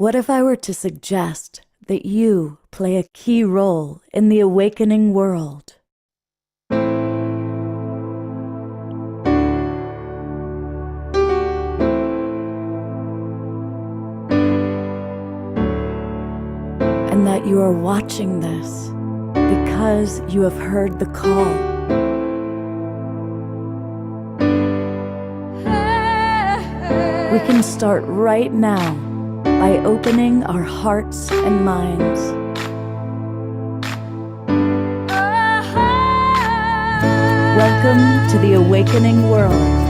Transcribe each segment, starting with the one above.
What if I were to suggest that you play a key role in the awakening world? And that you are watching this because you have heard the call. We can start right now by opening our hearts and minds. Welcome to the awakening world.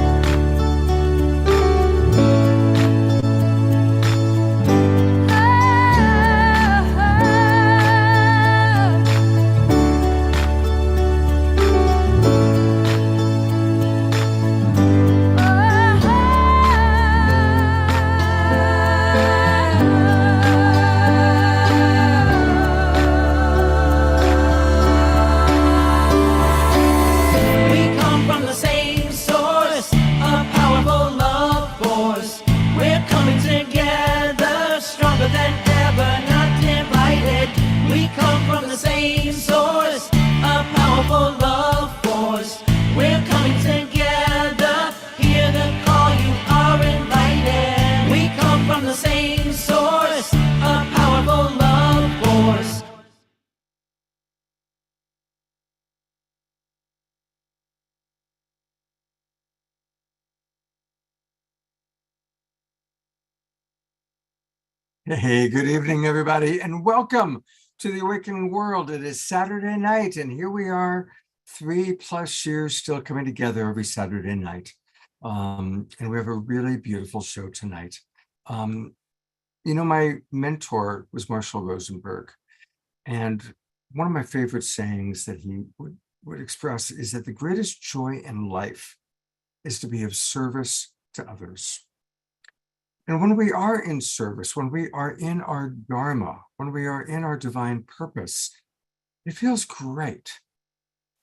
Hey, good evening, everybody, and welcome to the Awakening World. It is Saturday night, and here we are, 3+ years still coming together every Saturday night. And we have a really beautiful show tonight. My mentor was Marshall Rosenberg, and one of my favorite sayings that he would express is that the greatest joy in life is to be of service to others. And when we are in service, when we are in our Dharma, when we are in our divine purpose, it feels great.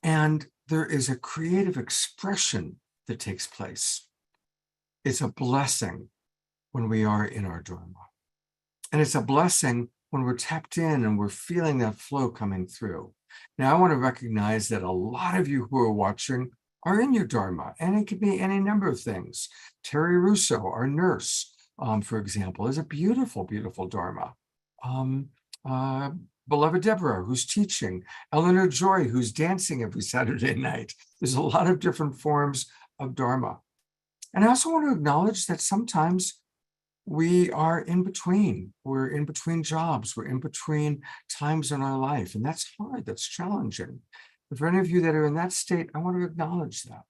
And there is a creative expression that takes place. It's a blessing when we are in our Dharma. And it's a blessing when we're tapped in and we're feeling that flow coming through. Now, I want to recognize that a lot of you who are watching are in your Dharma, and it could be any number of things. Terry Russo, our nurse, for example, is a beautiful, beautiful Dharma. Beloved Deborah, who's teaching. Eleanor Joy, who's dancing every Saturday night. There's a lot of different forms of Dharma. And I also want to acknowledge that sometimes we are in between. We're in between jobs. We're in between times in our life. And that's hard. That's challenging. But for any of you that are in that state, I want to acknowledge that.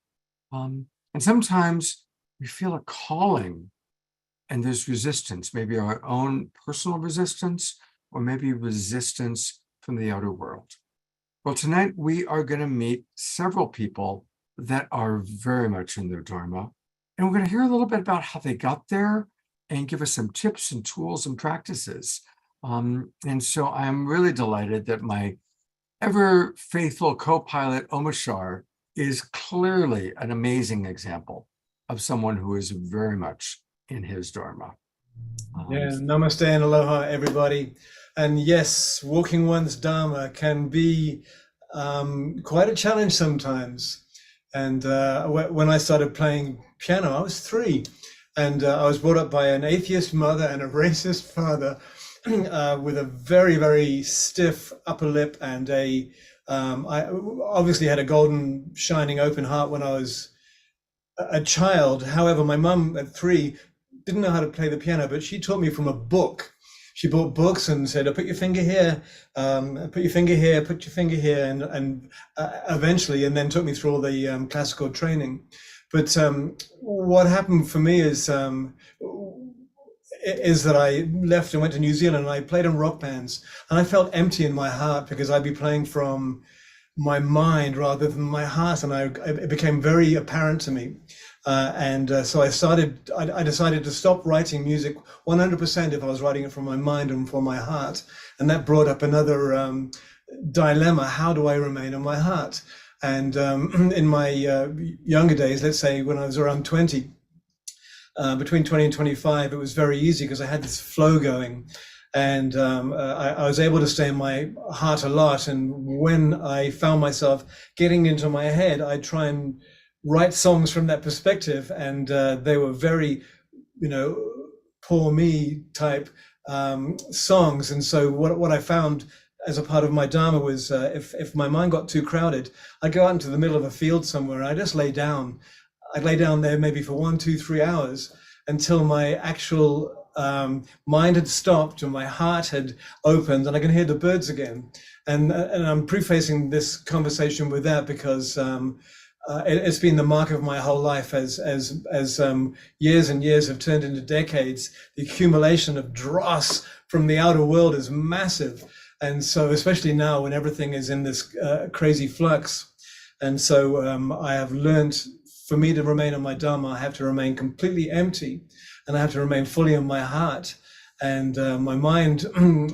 And sometimes we feel a calling. And there's resistance, maybe our own personal resistance, or maybe resistance from the outer world. Well, tonight we are going to meet several people that are very much in their Dharma. And we're going to hear a little bit about how they got there and give us some tips and tools and practices. And so I'm really delighted that my ever faithful co-pilot, Omashar, is clearly an amazing example of someone who is very much in his Dharma. Namaste and aloha, everybody. And yes, walking one's Dharma can be quite a challenge sometimes. And when I started playing piano, I was 3. And I was brought up by an atheist mother and a racist father with a very, very stiff upper lip. And I obviously had a golden, shining, open heart when I was a child. However, my mum at 3 didn't know how to play the piano, but she taught me from a book. She bought books and said, "Oh, put your finger here, put your finger here, put your finger here," and eventually, and then took me through all the classical training. But what happened for me is that I left and went to New Zealand, and I played in rock bands, and I felt empty in my heart because I'd be playing from my mind rather than my heart, and it became very apparent to me. So I decided to stop writing music 100% if I was writing it from my mind and from my heart. And that brought up another dilemma. How do I remain in my heart? And in my younger days, let's say when I was around 20, between 20 and 25, it was very easy because I had this flow going. And I was able to stay in my heart a lot. And when I found myself getting into my head, I'd try and write songs from that perspective. And they were very, poor me type songs. And so what I found as a part of my Dharma was if my mind got too crowded, I'd go out into the middle of a field somewhere. I just lay down. I'd lay down there maybe for 1, 2, 3 hours until my actual mind had stopped and my heart had opened and I can hear the birds again. And I'm prefacing this conversation with that because it's been the mark of my whole life as years and years have turned into decades. The accumulation of dross from the outer world is massive. And so especially now when everything is in this crazy flux. And so I have learned, for me to remain on my Dharma, I have to remain completely empty. And I have to remain fully in my heart. And my mind,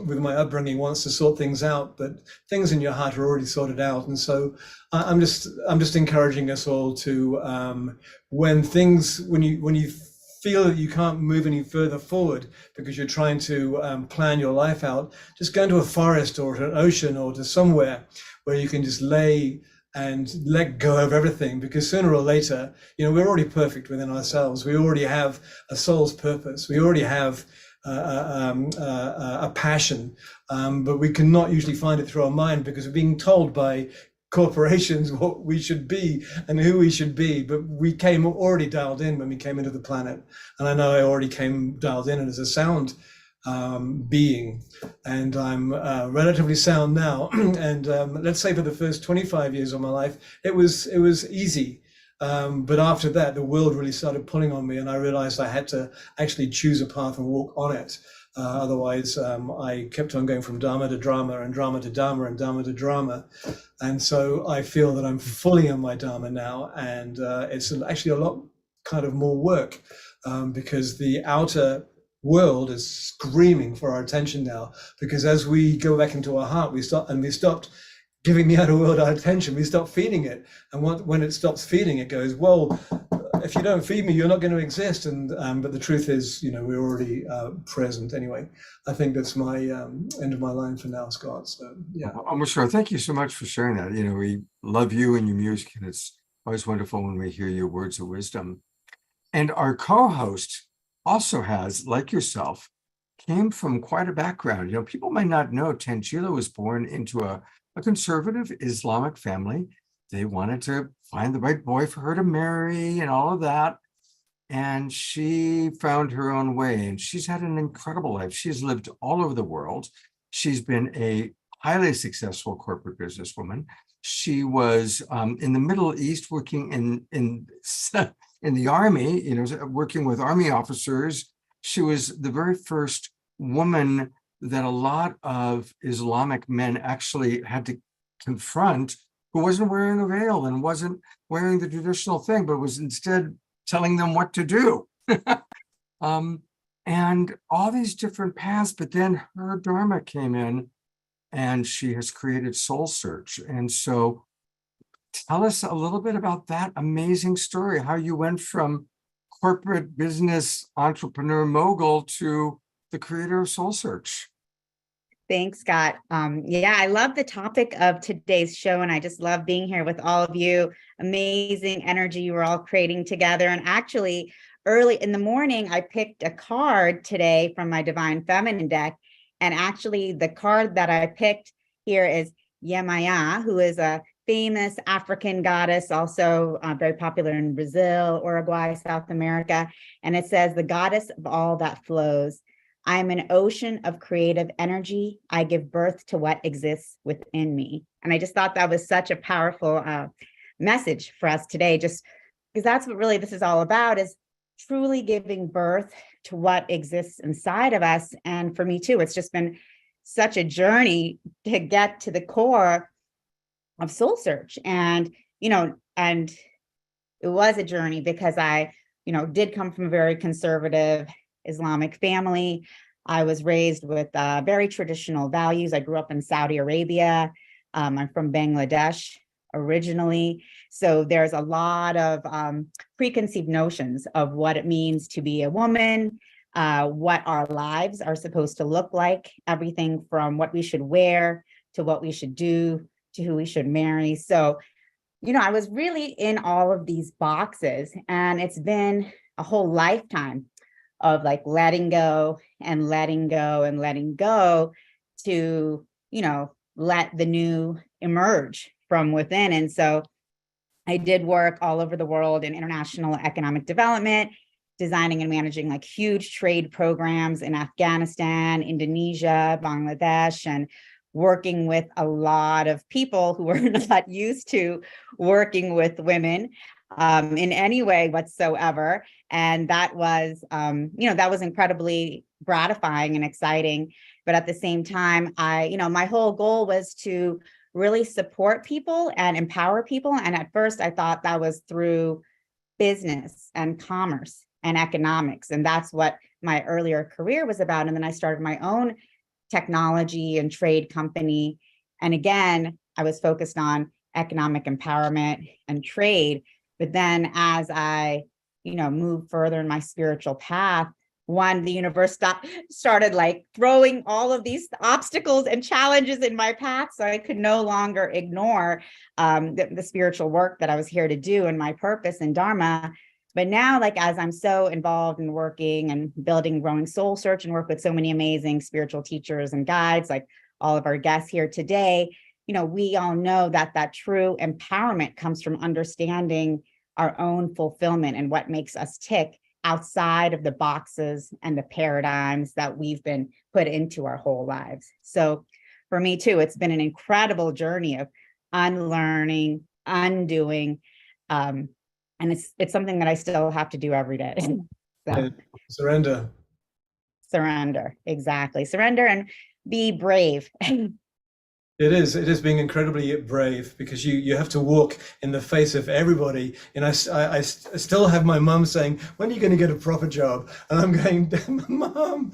with my upbringing, wants to sort things out, but things in your heart are already sorted out. And so I'm just encouraging us all to, when you feel that you can't move any further forward because you're trying to plan your life out, just go into a forest or to an ocean or to somewhere where you can just lay and let go of everything, because sooner or later, we're already perfect within ourselves. We already have a soul's purpose. We already have a passion, but we cannot usually find it through our mind because we're being told by corporations what we should be and who we should be. But we came already dialed in when we came into the planet. And I know I already came dialed in as a sound being, and I'm relatively sound now. And let's say for the first 25 years of my life, it was easy. But after that, the world really started pulling on me, and I realized I had to actually choose a path and walk on it. Otherwise, I kept on going from Dharma to drama and drama to Dharma and Dharma to drama. And so I feel that I'm fully in my Dharma now, and it's actually a lot kind of more work because the outer world is screaming for our attention now, because as we go back into our heart, we stopped giving the outer world our attention. We stop feeding it, and when it stops feeding, it goes, well, if you don't feed me, you're not going to exist. And but the truth is, we're already present anyway. I think that's my end of my line for now, Scott. So yeah. I'm sure. Thank you so much for sharing that. We love you and your music, and it's always wonderful when we hear your words of wisdom. And our co-host also has, like yourself, came from quite a background. People might not know Tangela was born into a conservative Islamic family. They wanted to find the right boy for her to marry and all of that. And she found her own way, and she's had an incredible life. She's lived all over the world. She's been a highly successful corporate businesswoman. She was in the Middle East working in the army, working with army officers. She was the very first woman that a lot of Islamic men actually had to confront, who wasn't wearing a veil and wasn't wearing the traditional thing, but was instead telling them what to do. And all these different paths, but then her Dharma came in and she has created Soul Search. And so tell us a little bit about that amazing story, how you went from corporate business entrepreneur mogul to the creator of Soul Search. Thanks, Scott. Yeah, I love the topic of today's show, and I just love being here with all of you. Amazing energy you were all creating together. And actually, early in the morning, I picked a card today from my Divine Feminine deck. And actually, the card that I picked here is Yemaya, who is a famous African goddess, also very popular in Brazil, Uruguay, South America. And it says, the goddess of all that flows. I am an ocean of creative energy. I give birth to what exists within me. And I just thought that was such a powerful message for us today, just because that's what really this is all about, is truly giving birth to what exists inside of us. And for me too, it's just been such a journey to get to the core of Soul Search. And, and it was a journey because I, did come from a very conservative Islamic family. I was raised with very traditional values. I grew up in Saudi Arabia. I'm from Bangladesh. originally. So there's a lot of preconceived notions of what it means to be a woman, what our lives are supposed to look like, everything from what we should wear to what we should do to who we should marry. So, I was really in all of these boxes, and it's been a whole lifetime of like letting go and letting go and letting go to, let the new emerge from within. And so I did work all over the world in international economic development, designing and managing like huge trade programs in Afghanistan, Indonesia, Bangladesh, and working with a lot of people who were not used to working with women in any way whatsoever. And that was, that was incredibly gratifying and exciting. But at the same time, my whole goal was to really support people and empower people. And at first I thought that was through business and commerce and economics. And that's what my earlier career was about. And then I started my own technology and trade company. And again, I was focused on economic empowerment and trade. But then as I, moved further in my spiritual path, the universe started like throwing all of these obstacles and challenges in my path. So I could no longer ignore the spiritual work that I was here to do and my purpose and Dharma. But now, like, as I'm so involved in working and building Growing Soul Search and work with so many amazing spiritual teachers and guides, like all of our guests here today, we all know that true empowerment comes from understanding our own fulfillment and what makes us tick outside of the boxes and the paradigms that we've been put into our whole lives. So for me too, it's been an incredible journey of unlearning, undoing, and it's something that I still have to do every day. So, Surrender. Surrender, exactly. Surrender and be brave. It is being incredibly brave, because you have to walk in the face of everybody. And I still have my mum saying, when are you going to get a proper job? And I'm going, Mum.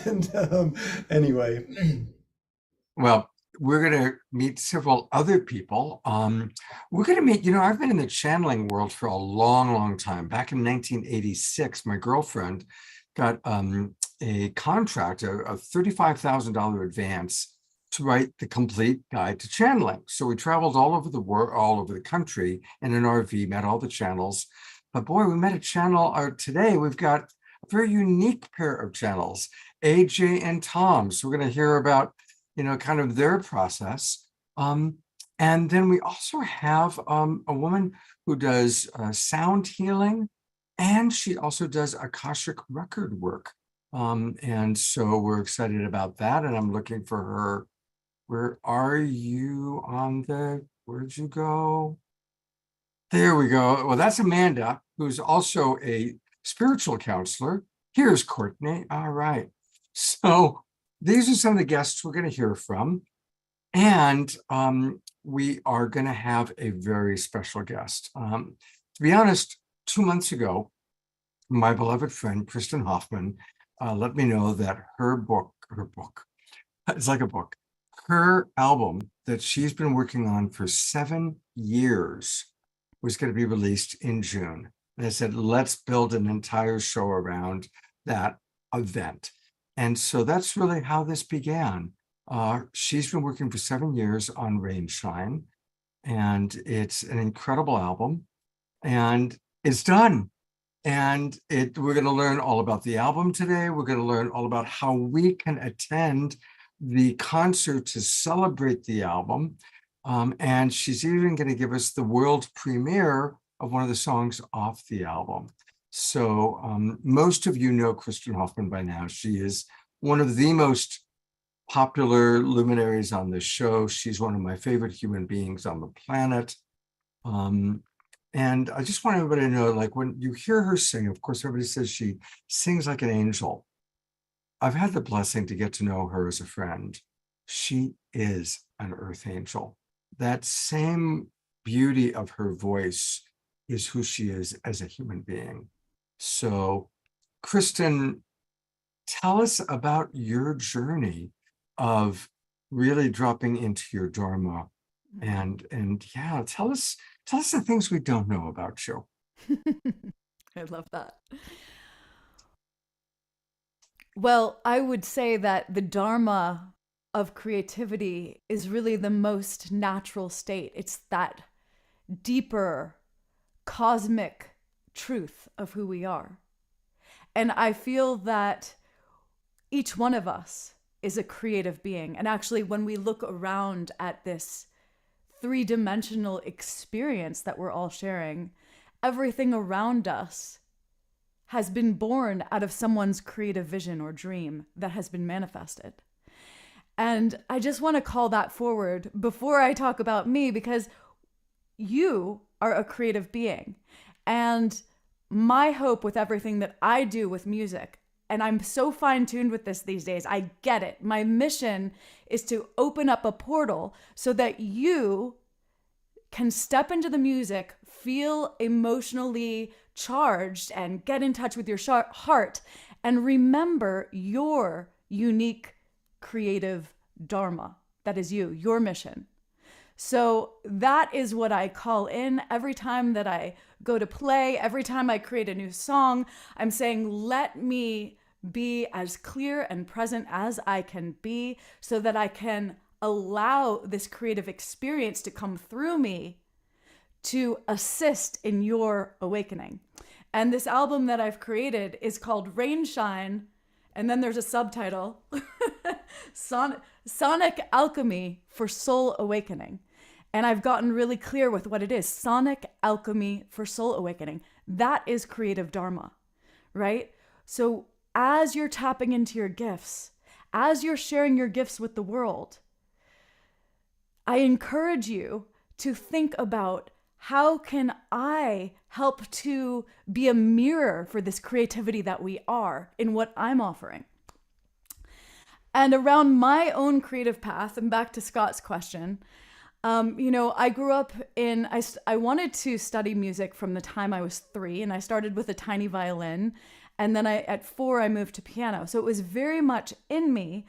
And anyway. Well, we're going to meet several other people. We're going to meet, I've been in the channeling world for a long, long time. Back in 1986, my girlfriend got a contract, a $35,000 advance to write the complete guide to channeling. So we traveled all over the world, all over the country in an RV, met all the channels. But boy, we met a channel today. We've got a very unique pair of channels, AJ and Tom. So we're going to hear about, kind of their process. And then we also have a woman who does sound healing, and she also does Akashic record work. And so we're excited about that. And I'm looking for her. Where are you where'd you go? There we go. Well, that's Amanda, who's also a spiritual counselor. Here's Courtney. All right. So these are some of the guests we're going to hear from. And we are going to have a very special guest. To be honest, 2 months ago, my beloved friend, Kristen Hoffman, let me know that her book, it's like a book, her album that she's been working on for 7 years was going to be released in June. And I said, let's build an entire show around that event. And so that's really how this began. She's been working for 7 years on Rainshine, and it's an incredible album, and it's done. And we're going to learn all about the album today. We're going to learn all about how we can attend the concert to celebrate the album. And she's even going to give us the world premiere of one of the songs off the album. So most of you know Kristen Hoffman by now. She is one of the most popular luminaries on this show. She's one of my favorite human beings on the planet. And I just want everybody to know, like, when you hear her sing, of course, everybody says she sings like an angel. I've had the blessing to get to know her as a friend. She is an earth angel. That same beauty of her voice is who she is as a human being. So, Kristen, tell us about your journey of really dropping into your Dharma And yeah, tell us the things we don't know about you. I love that. Well, I would say that the Dharma of creativity is really the most natural state. It's that deeper cosmic truth of who we are. And I feel that each one of us is a creative being. And actually, when we look around at this three-dimensional experience that we're all sharing, everything around us has been born out of someone's creative vision or dream that has been manifested. And I just want to call that forward before I talk about me, because you are a creative being. And my hope with everything that I do with music, and I'm so fine-tuned with this these days, I get it. My mission is to open up a portal so that you can step into the music, feel emotionally charged, and get in touch with your heart, and remember your unique creative Dharma. That is you, your mission. So that is what I call in every time that I go to play, every time I create a new song. I'm saying, let me be as clear and present as I can be so that I can allow this creative experience to come through me to assist in your awakening. And this album that I've created is called Rain Shine, and then there's a subtitle, Sonic Alchemy for Soul Awakening. And I've gotten really clear with what it is. Sonic Alchemy for Soul Awakening. That is creative Dharma, right? So as you're tapping into your gifts, as you're sharing your gifts with the world, I encourage you to think about, how can I help to be a mirror for this creativity that we are in what I'm offering? And around my own creative path, and back to Scott's question, I grew up I wanted to study music from the time I was 3, and I started with a tiny violin. And then at 4, I moved to piano. So it was very much in me.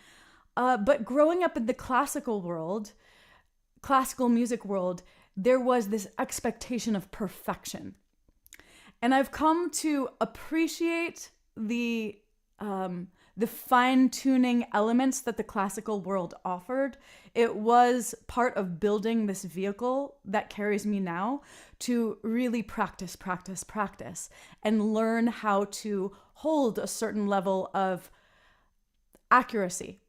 But growing up in the classical music world, there was this expectation of perfection. And I've come to appreciate the fine-tuning elements that the classical world offered. It was part of building this vehicle that carries me now to really practice, and learn how to hold a certain level of accuracy.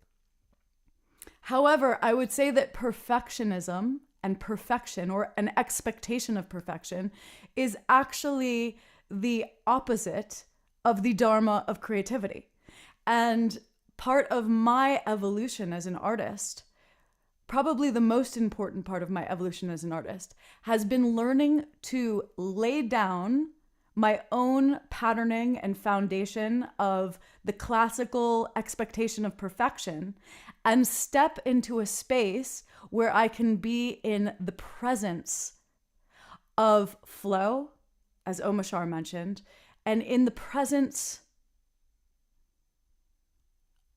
However, I would say that perfectionism and perfection, or an expectation of perfection, is actually the opposite of the Dharma of creativity. And part of my evolution as an artist, probably the most important part of my evolution as an artist, has been learning to lay down my own patterning and foundation of the classical expectation of perfection and step into a space where I can be in the presence of flow, as Omashar mentioned, and in the presence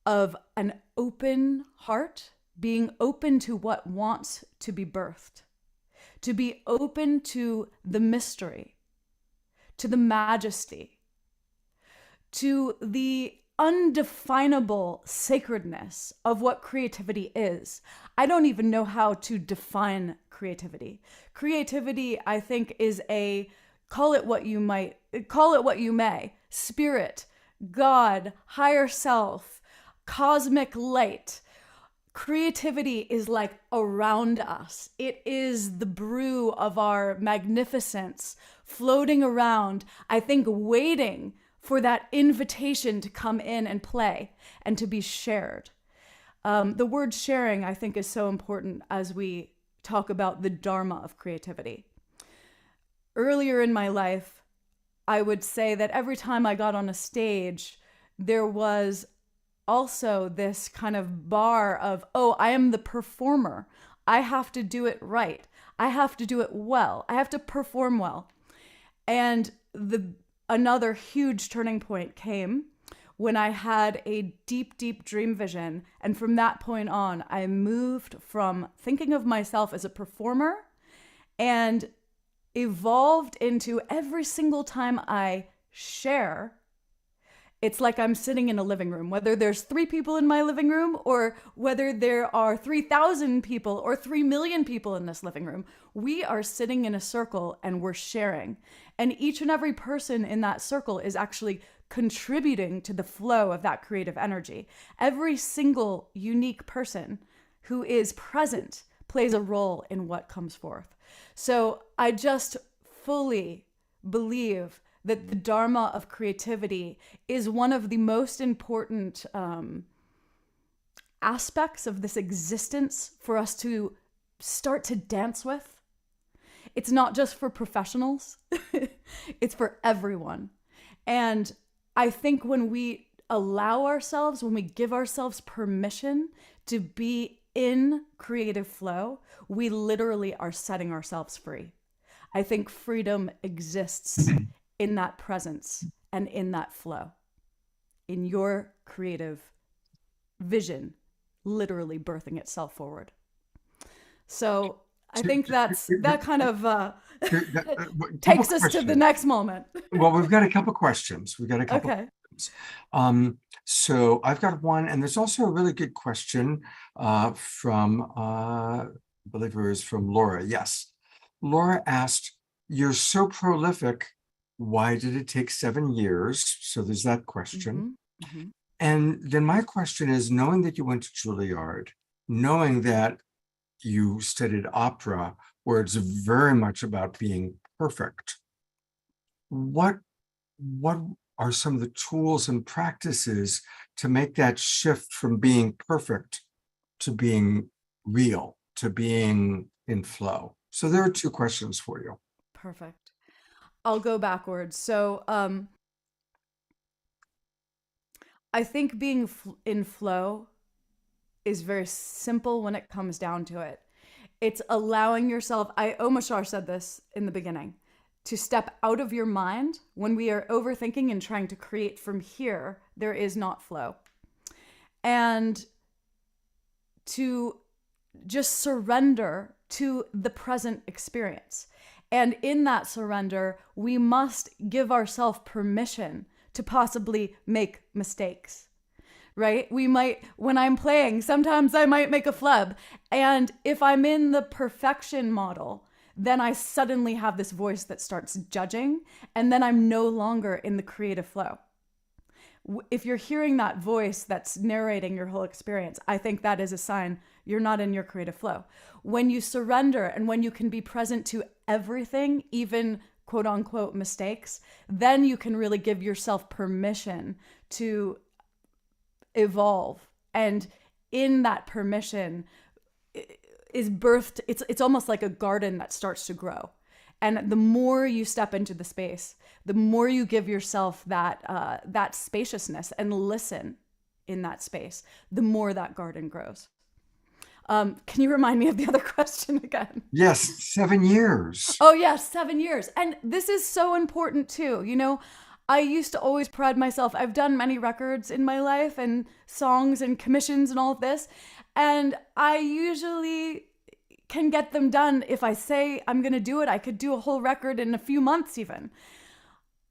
of an open heart, being open to what wants to be birthed, to be open to the mystery, to the majesty, to the undefinable sacredness of what creativity is. I don't even know how to define creativity. Creativity, I think, is call it what you may, spirit, God, higher self, cosmic light. Creativity is like around us. It is the brew of our magnificence floating around, I think, waiting for that invitation to come in and play and to be shared. The word sharing, I think, is so important as we talk about the Dharma of creativity. Earlier in my life, I would say that every time I got on a stage, there was also this kind of bar of, oh, I am the performer. I have to do it right. I have to do it well. I have to perform well. And another huge turning point came when I had a deep, deep dream vision. And from that point on, I moved from thinking of myself as a performer and evolved into every single time I share, it's like I'm sitting in a living room, whether there's 3 people in my living room or whether there are 3,000 people or 3 million people in this living room. We are sitting in a circle and we're sharing. And each and every person in that circle is actually contributing to the flow of that creative energy. Every single unique person who is present plays a role in what comes forth. So I just fully believe that the Dharma of creativity is one of the most important aspects of this existence for us to start to dance with. It's not just for professionals, it's for everyone. And I think when we allow ourselves, when we give ourselves permission to be in creative flow, we literally are setting ourselves free. I think freedom exists in that presence and in that flow, in your creative vision, literally birthing itself forward. So I think that kind of takes us to the next moment. Well, we've got a couple questions. Okay. So I've got one, and there's also a really good question from, I believe it was from Laura. Yes. Laura asked, "You're so prolific. Why did it take 7 years?" So there's that question. Mm-hmm. Mm-hmm. And then my question is, knowing that you went to Juilliard, knowing that you studied opera, where it's very much about being perfect, what are some of the tools and practices to make that shift from being perfect to being real, to being in flow? So there are 2 questions for you. Perfect. I'll go backwards. So I think being in flow is very simple when it comes down to it. It's allowing yourself, Omashar said this in the beginning, to step out of your mind. When we are overthinking and trying to create from here, there is not flow. And to just surrender to the present experience. And in that surrender, we must give ourselves permission to possibly make mistakes, right? We might, when I'm playing, sometimes I might make a flub. And if I'm in the perfection model, then I suddenly have this voice that starts judging, and then I'm no longer in the creative flow. If you're hearing that voice that's narrating your whole experience, I think that is a sign you're not in your creative flow. When you surrender and when you can be present to everything, even quote unquote mistakes, then you can really give yourself permission to evolve. And in that permission is birthed, it's almost like a garden that starts to grow. And the more you step into the space, the more you give yourself that spaciousness and listen in that space, the more that garden grows. Can you remind me of the other question again? Yes, 7 years. Oh, yes, 7 years. And this is so important too. You know, I used to always pride myself. I've done many records in my life and songs and commissions and all of this. And I usually can get them done. If I say I'm going to do it, I could do a whole record in a few months even.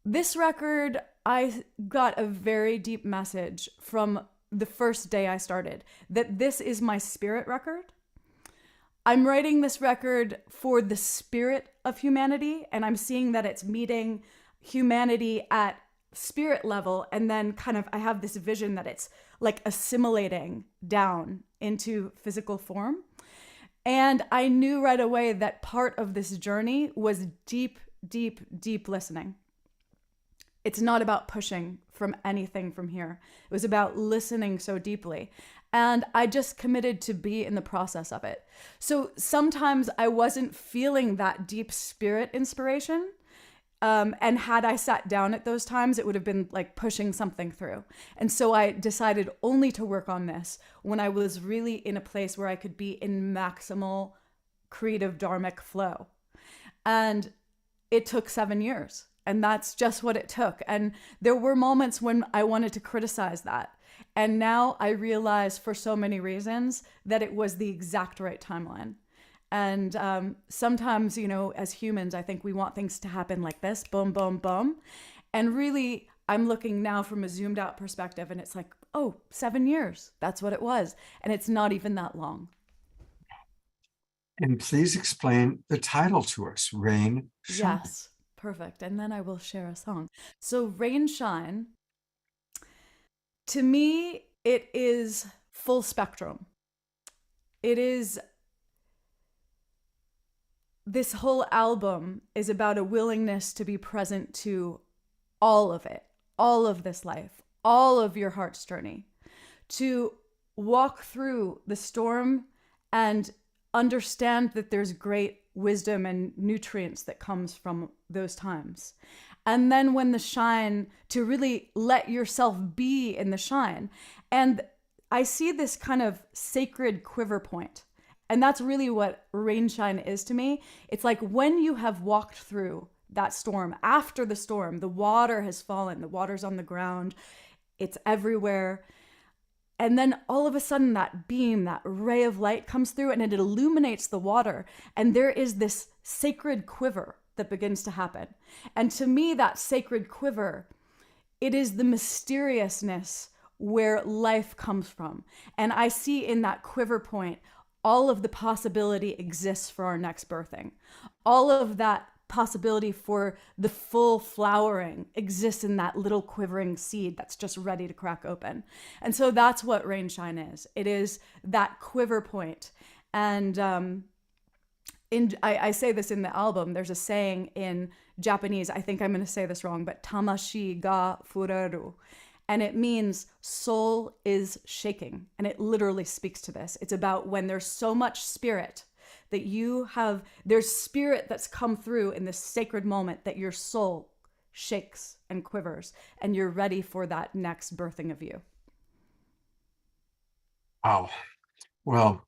This record, I got a very deep message from the first day I started, that this is my spirit record. I'm writing this record for the spirit of humanity, and I'm seeing that it's meeting humanity at spirit level, and then kind of I have this vision that it's like assimilating down into physical form. And I knew right away that part of this journey was deep, deep, deep listening. It's not about pushing from anything from here. It was about listening so deeply. And I just committed to be in the process of it. So sometimes I wasn't feeling that deep spirit inspiration. And had I sat down at those times, it would have been like pushing something through. And so I decided only to work on this when I was really in a place where I could be in maximal creative dharmic flow. And it took 7 years. And that's just what it took. And there were moments when I wanted to criticize that. And now I realize, for so many reasons, that it was the exact right timeline. And sometimes, you know, as humans, I think we want things to happen like this, boom, boom, boom. And really, I'm looking now from a zoomed out perspective, and it's like, oh, 7 years. That's what it was. And it's not even that long. And please explain the title to us, Rain Shine. Yes, perfect. And then I will share a song. So Rain Shine, to me, it is full spectrum. It is, this whole album is about a willingness to be present to all of it, all of this life, all of your heart's journey, to walk through the storm and understand that there's great wisdom and nutrients that comes from those times. And then when the shine, to really let yourself be in the shine. And I see this kind of sacred quiver point. And that's really what rain shine is to me. It's like when you have walked through that storm, after the storm, the water has fallen, the water's on the ground, it's everywhere. And then all of a sudden that beam, that ray of light comes through and it illuminates the water. And there is this sacred quiver that begins to happen. And to me, that sacred quiver, it is the mysteriousness where life comes from. And I see in that quiver point, all of the possibility exists for our next birthing. All of that possibility for the full flowering exists in that little quivering seed that's just ready to crack open. And so that's what rain shine is. It is that quiver point. And I say this in the album, there's a saying in Japanese, I think I'm going to say this wrong, but tamashi ga fureru. And it means soul is shaking. And it literally speaks to this. It's about when there's so much spirit that you have, there's spirit that's come through in this sacred moment that your soul shakes and quivers and you're ready for that next birthing of you. Wow. Well,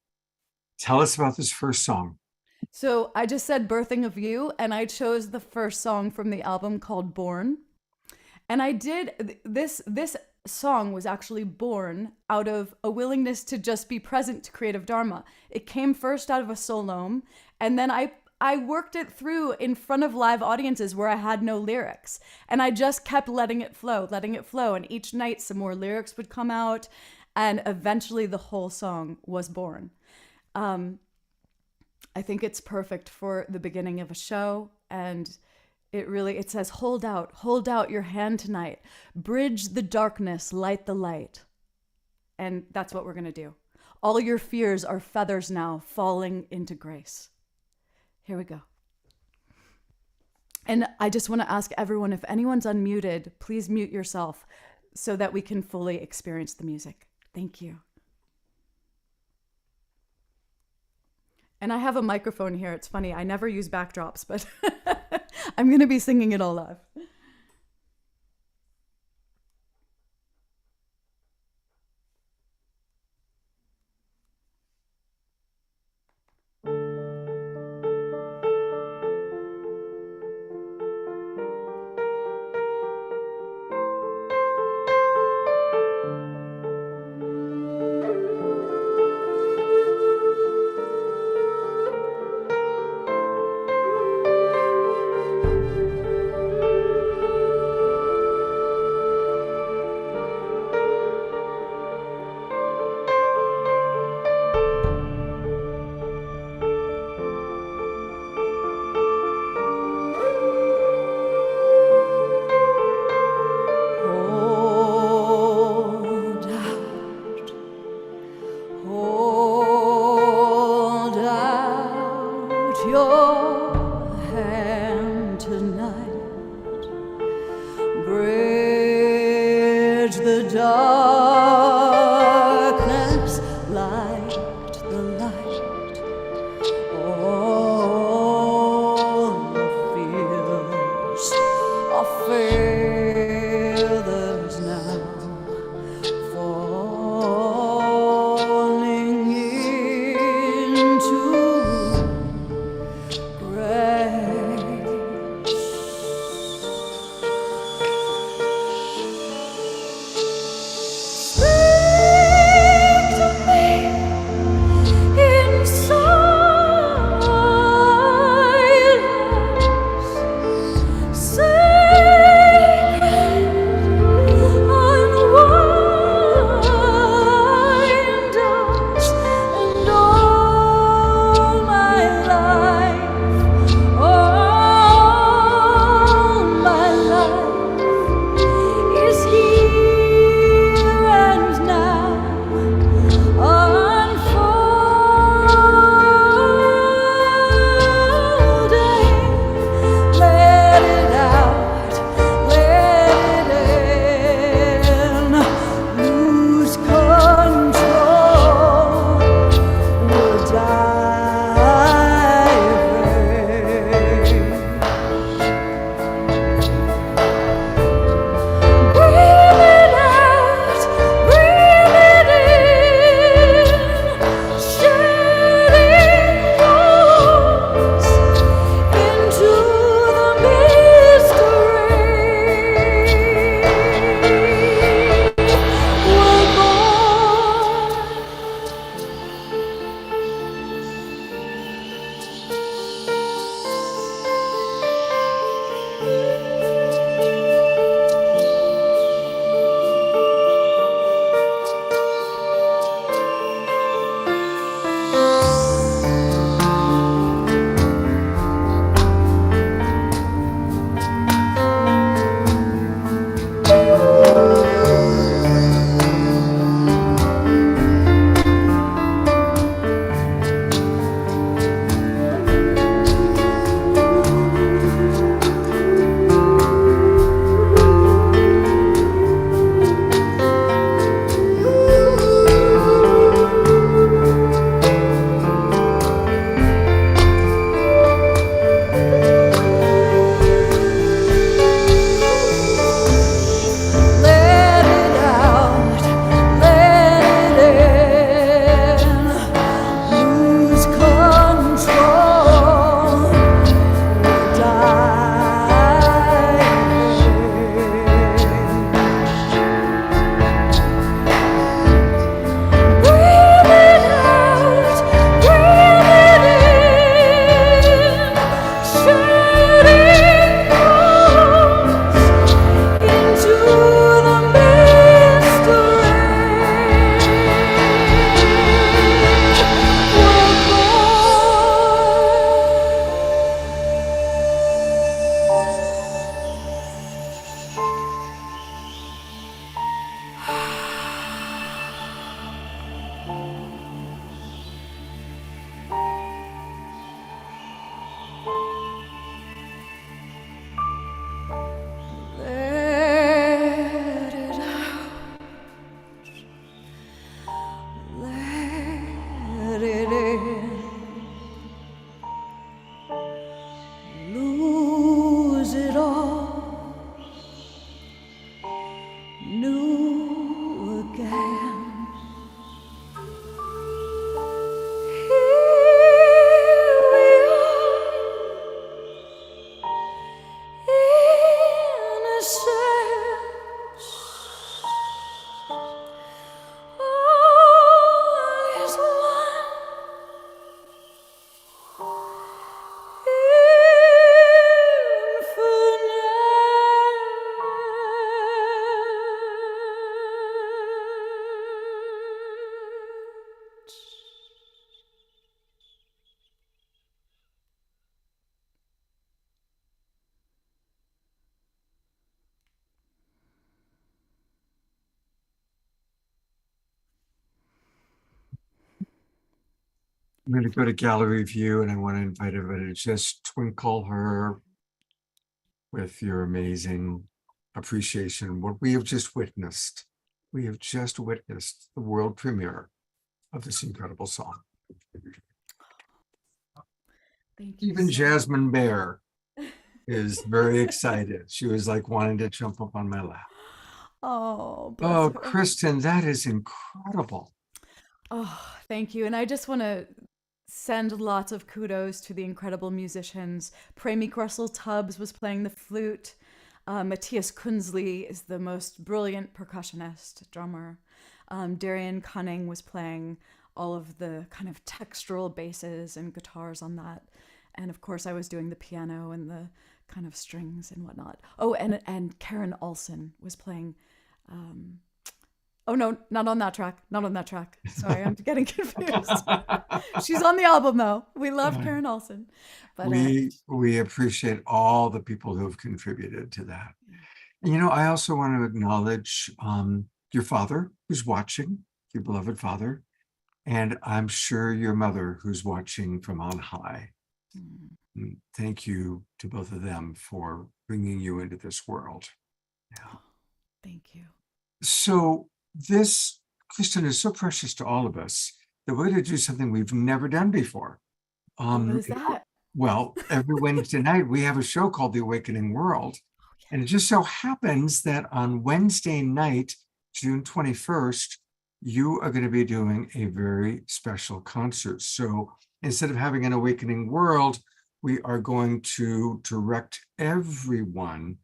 tell us about this first song. So I just said birthing of you, and I chose the first song from the album called Born. And I did, this song was actually born out of a willingness to just be present to creative Dharma. It came first out of a solome, and then I worked it through in front of live audiences where I had no lyrics. And I just kept letting it flow. And each night some more lyrics would come out, and eventually the whole song was born. I think it's perfect for the beginning of a show, and it says, hold out your hand tonight, bridge the darkness, light the light. And that's what we're going to do. All your fears are feathers now, falling into grace. Here we go. And I just want to ask everyone, if anyone's unmuted, please mute yourself so that we can fully experience the music. Thank you. And I have a microphone here. It's funny. I never use backdrops, but I'm going to be singing it all live. let it in, lose it all, new again. Here we are, innocent. All is one. I'm going to go to gallery view, and I want to invite everybody to just twinkle her with your amazing appreciation. What we have just witnessed, we have just witnessed the world premiere of this incredible song. Thank you. Even so Jasmine Bear is very excited. She was like wanting to jump up on my lap. Oh, bless Oh, her. Kristen, that is incredible. Oh, thank you. And I just want to send lots of kudos to the incredible musicians. Premik Russell Tubbs was playing the flute. Matthias Kunzli is the most brilliant percussionist, drummer. Darian Cunning was playing all of the kind of textural basses and guitars on that. And of course, I was doing the piano and the kind of strings and whatnot. Oh, and Karen Olson was playing. Oh no, not on that track. Not on that track. Sorry, I'm getting confused. She's on the album though. We love Karen Olson. But we appreciate all the people who have contributed to that. And, you know, I also want to acknowledge your father who's watching, your beloved father, and I'm sure your mother who's watching from on high. Thank you to both of them for bringing you into this world. Yeah. Thank you. So this, Kristen, is so precious to all of us that we're going to do something we've never done before. What is that? Well, every Wednesday night we have a show called The Awakening World. And it just so happens that on Wednesday night, June 21st, you are going to be doing a very special concert. So instead of having an Awakening World, we are going to direct everyone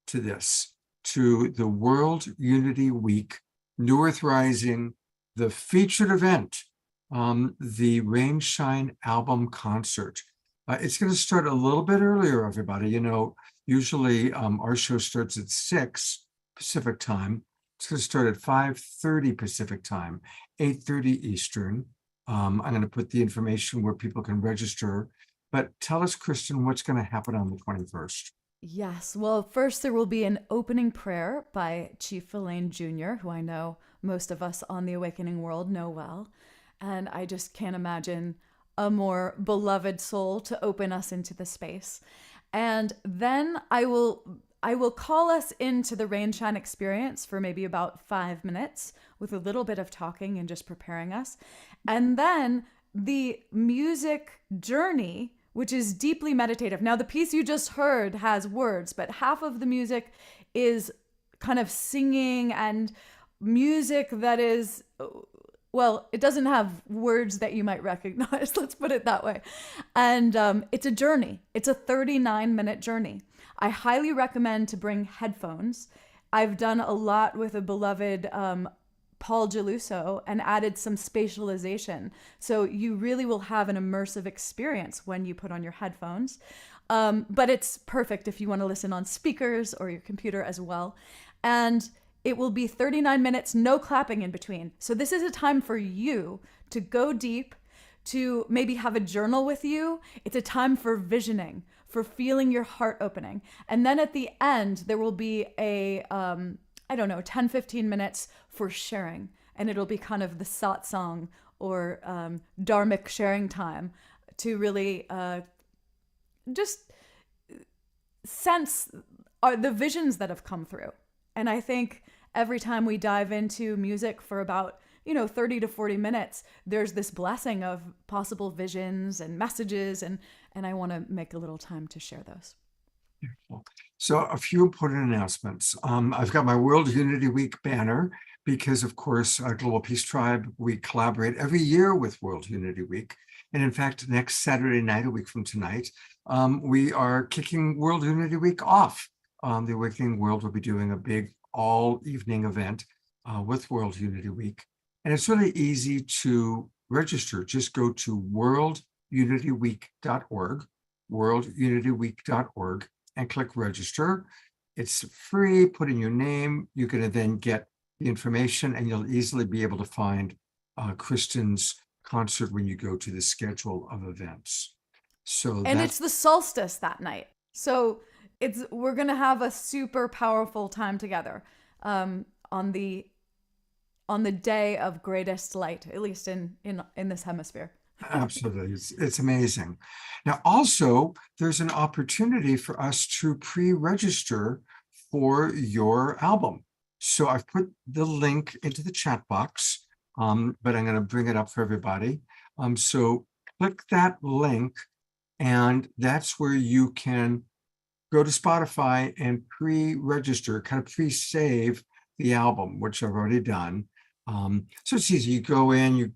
to this, to the World Unity Week, New Earth Rising, the featured event, the Rain Shine album concert. It's going to start a little bit earlier, everybody. You know, usually our show starts at 6 Pacific time. It's going to start at 5:30 Pacific time, 8:30 Eastern. I'm going to put the information where people can register. But tell us, Kristen, what's going to happen on the 21st? Yes. Well, first there will be an opening prayer by Chief Elaine Jr., who I know most of us on the Awakening World know well. And I just can't imagine a more beloved soul to open us into the space. And then I will call us into the Rain Shine experience for maybe about 5 minutes with a little bit of talking and just preparing us. And then the music journey, which is deeply meditative. Now, the piece you just heard has words, but half of the music is kind of singing and music that is, well, it doesn't have words that you might recognize. Let's put it that way. And it's a journey. It's a 39-minute journey. I highly recommend to bring headphones. I've done a lot with a beloved Paul Geluso and added some spatialization. So you really will have an immersive experience when you put on your headphones. But it's perfect if you want to listen on speakers or your computer as well. And it will be 39 minutes, no clapping in between. So this is a time for you to go deep, to maybe have a journal with you. It's a time for visioning, for feeling your heart opening. And then at the end, there will be a, 10, 15 minutes for sharing. And it'll be kind of the satsang or dharmic sharing time to really just sense the visions that have come through. And I think every time we dive into music for about 30 to 40 minutes, there's this blessing of possible visions and messages, and I want to make a little time to share those. So a few important announcements. I've got my World Unity Week banner because, of course, Global Peace Tribe, we collaborate every year with World Unity Week. And in fact, next Saturday night, a week from tonight, we are kicking World Unity Week off. The Awakening World will be doing a big all-evening event with World Unity Week. And it's really easy to register. Just go to worldunityweek.org, worldunityweek.org, and click register. It's free. Put in your name. You're going to then get the information, and you'll easily be able to find Kristen's concert when you go to the schedule of events. And it's the solstice that night, so we're going to have a super powerful time together on the day of greatest light, at least in this hemisphere. Absolutely. It's amazing. Now, also, there's an opportunity for us to pre-register for your album. So I've put the link into the chat box, but I'm going to bring it up for everybody. So click that link, and that's where you can go to Spotify and pre-register, kind of pre-save the album, which I've already done. So it's easy. You go in, you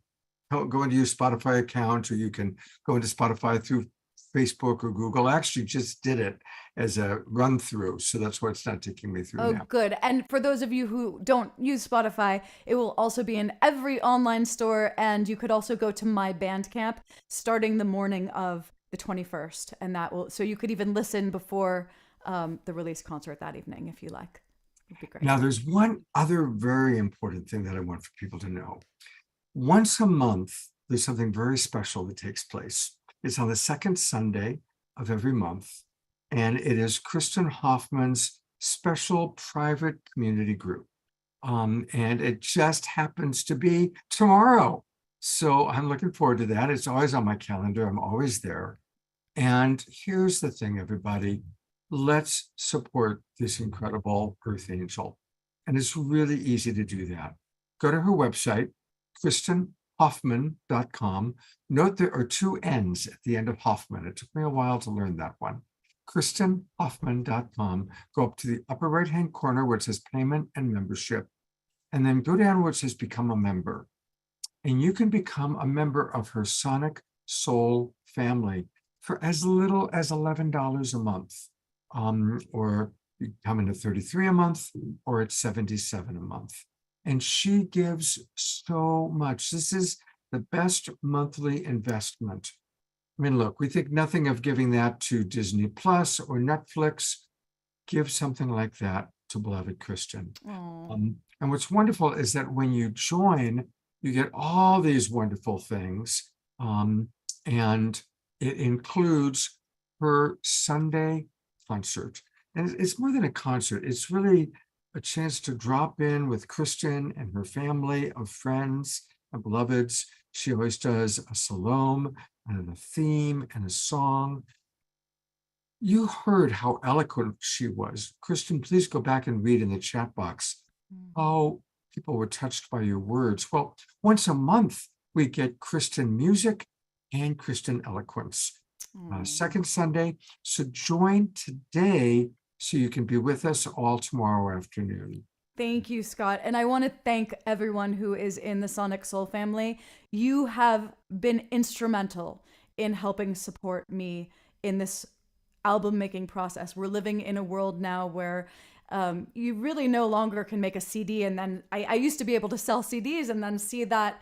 go into your Spotify account, or you can go into Spotify through Facebook or Google. I actually just did it as a run through, so that's why it's not taking me through now. Oh, good. And for those of you who don't use Spotify, it will also be in every online store, and you could also go to my Bandcamp starting the morning of the 21st, and so you could even listen before the release concert that evening if you like. It'd be great. Now, there's one other very important thing that I want for people to know. Once a month, there's something very special that takes place. It's on the second Sunday of every month, and it is Kristen Hoffman's special private community group. And it just happens to be tomorrow. So I'm looking forward to that. It's always on my calendar. I'm always there. And here's the thing, everybody. Let's support this incredible Earth Angel. And it's really easy to do that. Go to her website, KristenHoffman.com. Note there are two N's at the end of Hoffman. It took me a while to learn that one. KristenHoffman.com. Go up to the upper right-hand corner where it says Payment and Membership, and then go down where it says Become a Member. And you can become a member of her Sonic Soul family for as little as $11 a month. Or you come into $33 a month, or it's $77 a month. And she gives so much. This is the best monthly investment. I mean, look, we think nothing of giving that to Disney Plus or Netflix. Give something like that to beloved Kristen. And what's wonderful is that when you join, you get all these wonderful things. And it includes her Sunday concert. And it's more than a concert. It's really a chance to drop in with Kristen and her family of friends and beloveds. She always does a salome and a theme and a song. You heard how eloquent she was. Kristen, please go back and read in the chat box how people were touched by your words. Well, once a month, we get Kristen music and Kristen eloquence. Second Sunday. So join today so you can be with us all tomorrow afternoon. Thank you, Scott. And I want to thank everyone who is in the Sonic Soul family. You have been instrumental in helping support me in this album making process. We're living in a world now where you really no longer can make a CD. And then I used to be able to sell CDs and then see that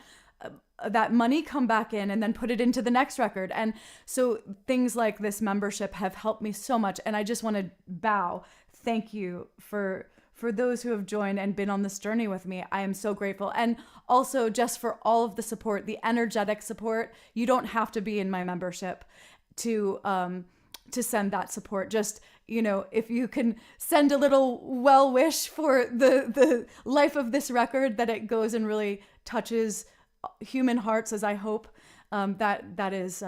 money come back in and then put it into the next record. And so things like this membership have helped me so much. And I just want to thank you for those who have joined and been on this journey with me. I am so grateful. And also just for all of the support, the energetic support. You don't have to be in my membership to send that support. Just, if you can send a little well wish for the life of this record, that it goes and really touches human hearts, as I hope, that is,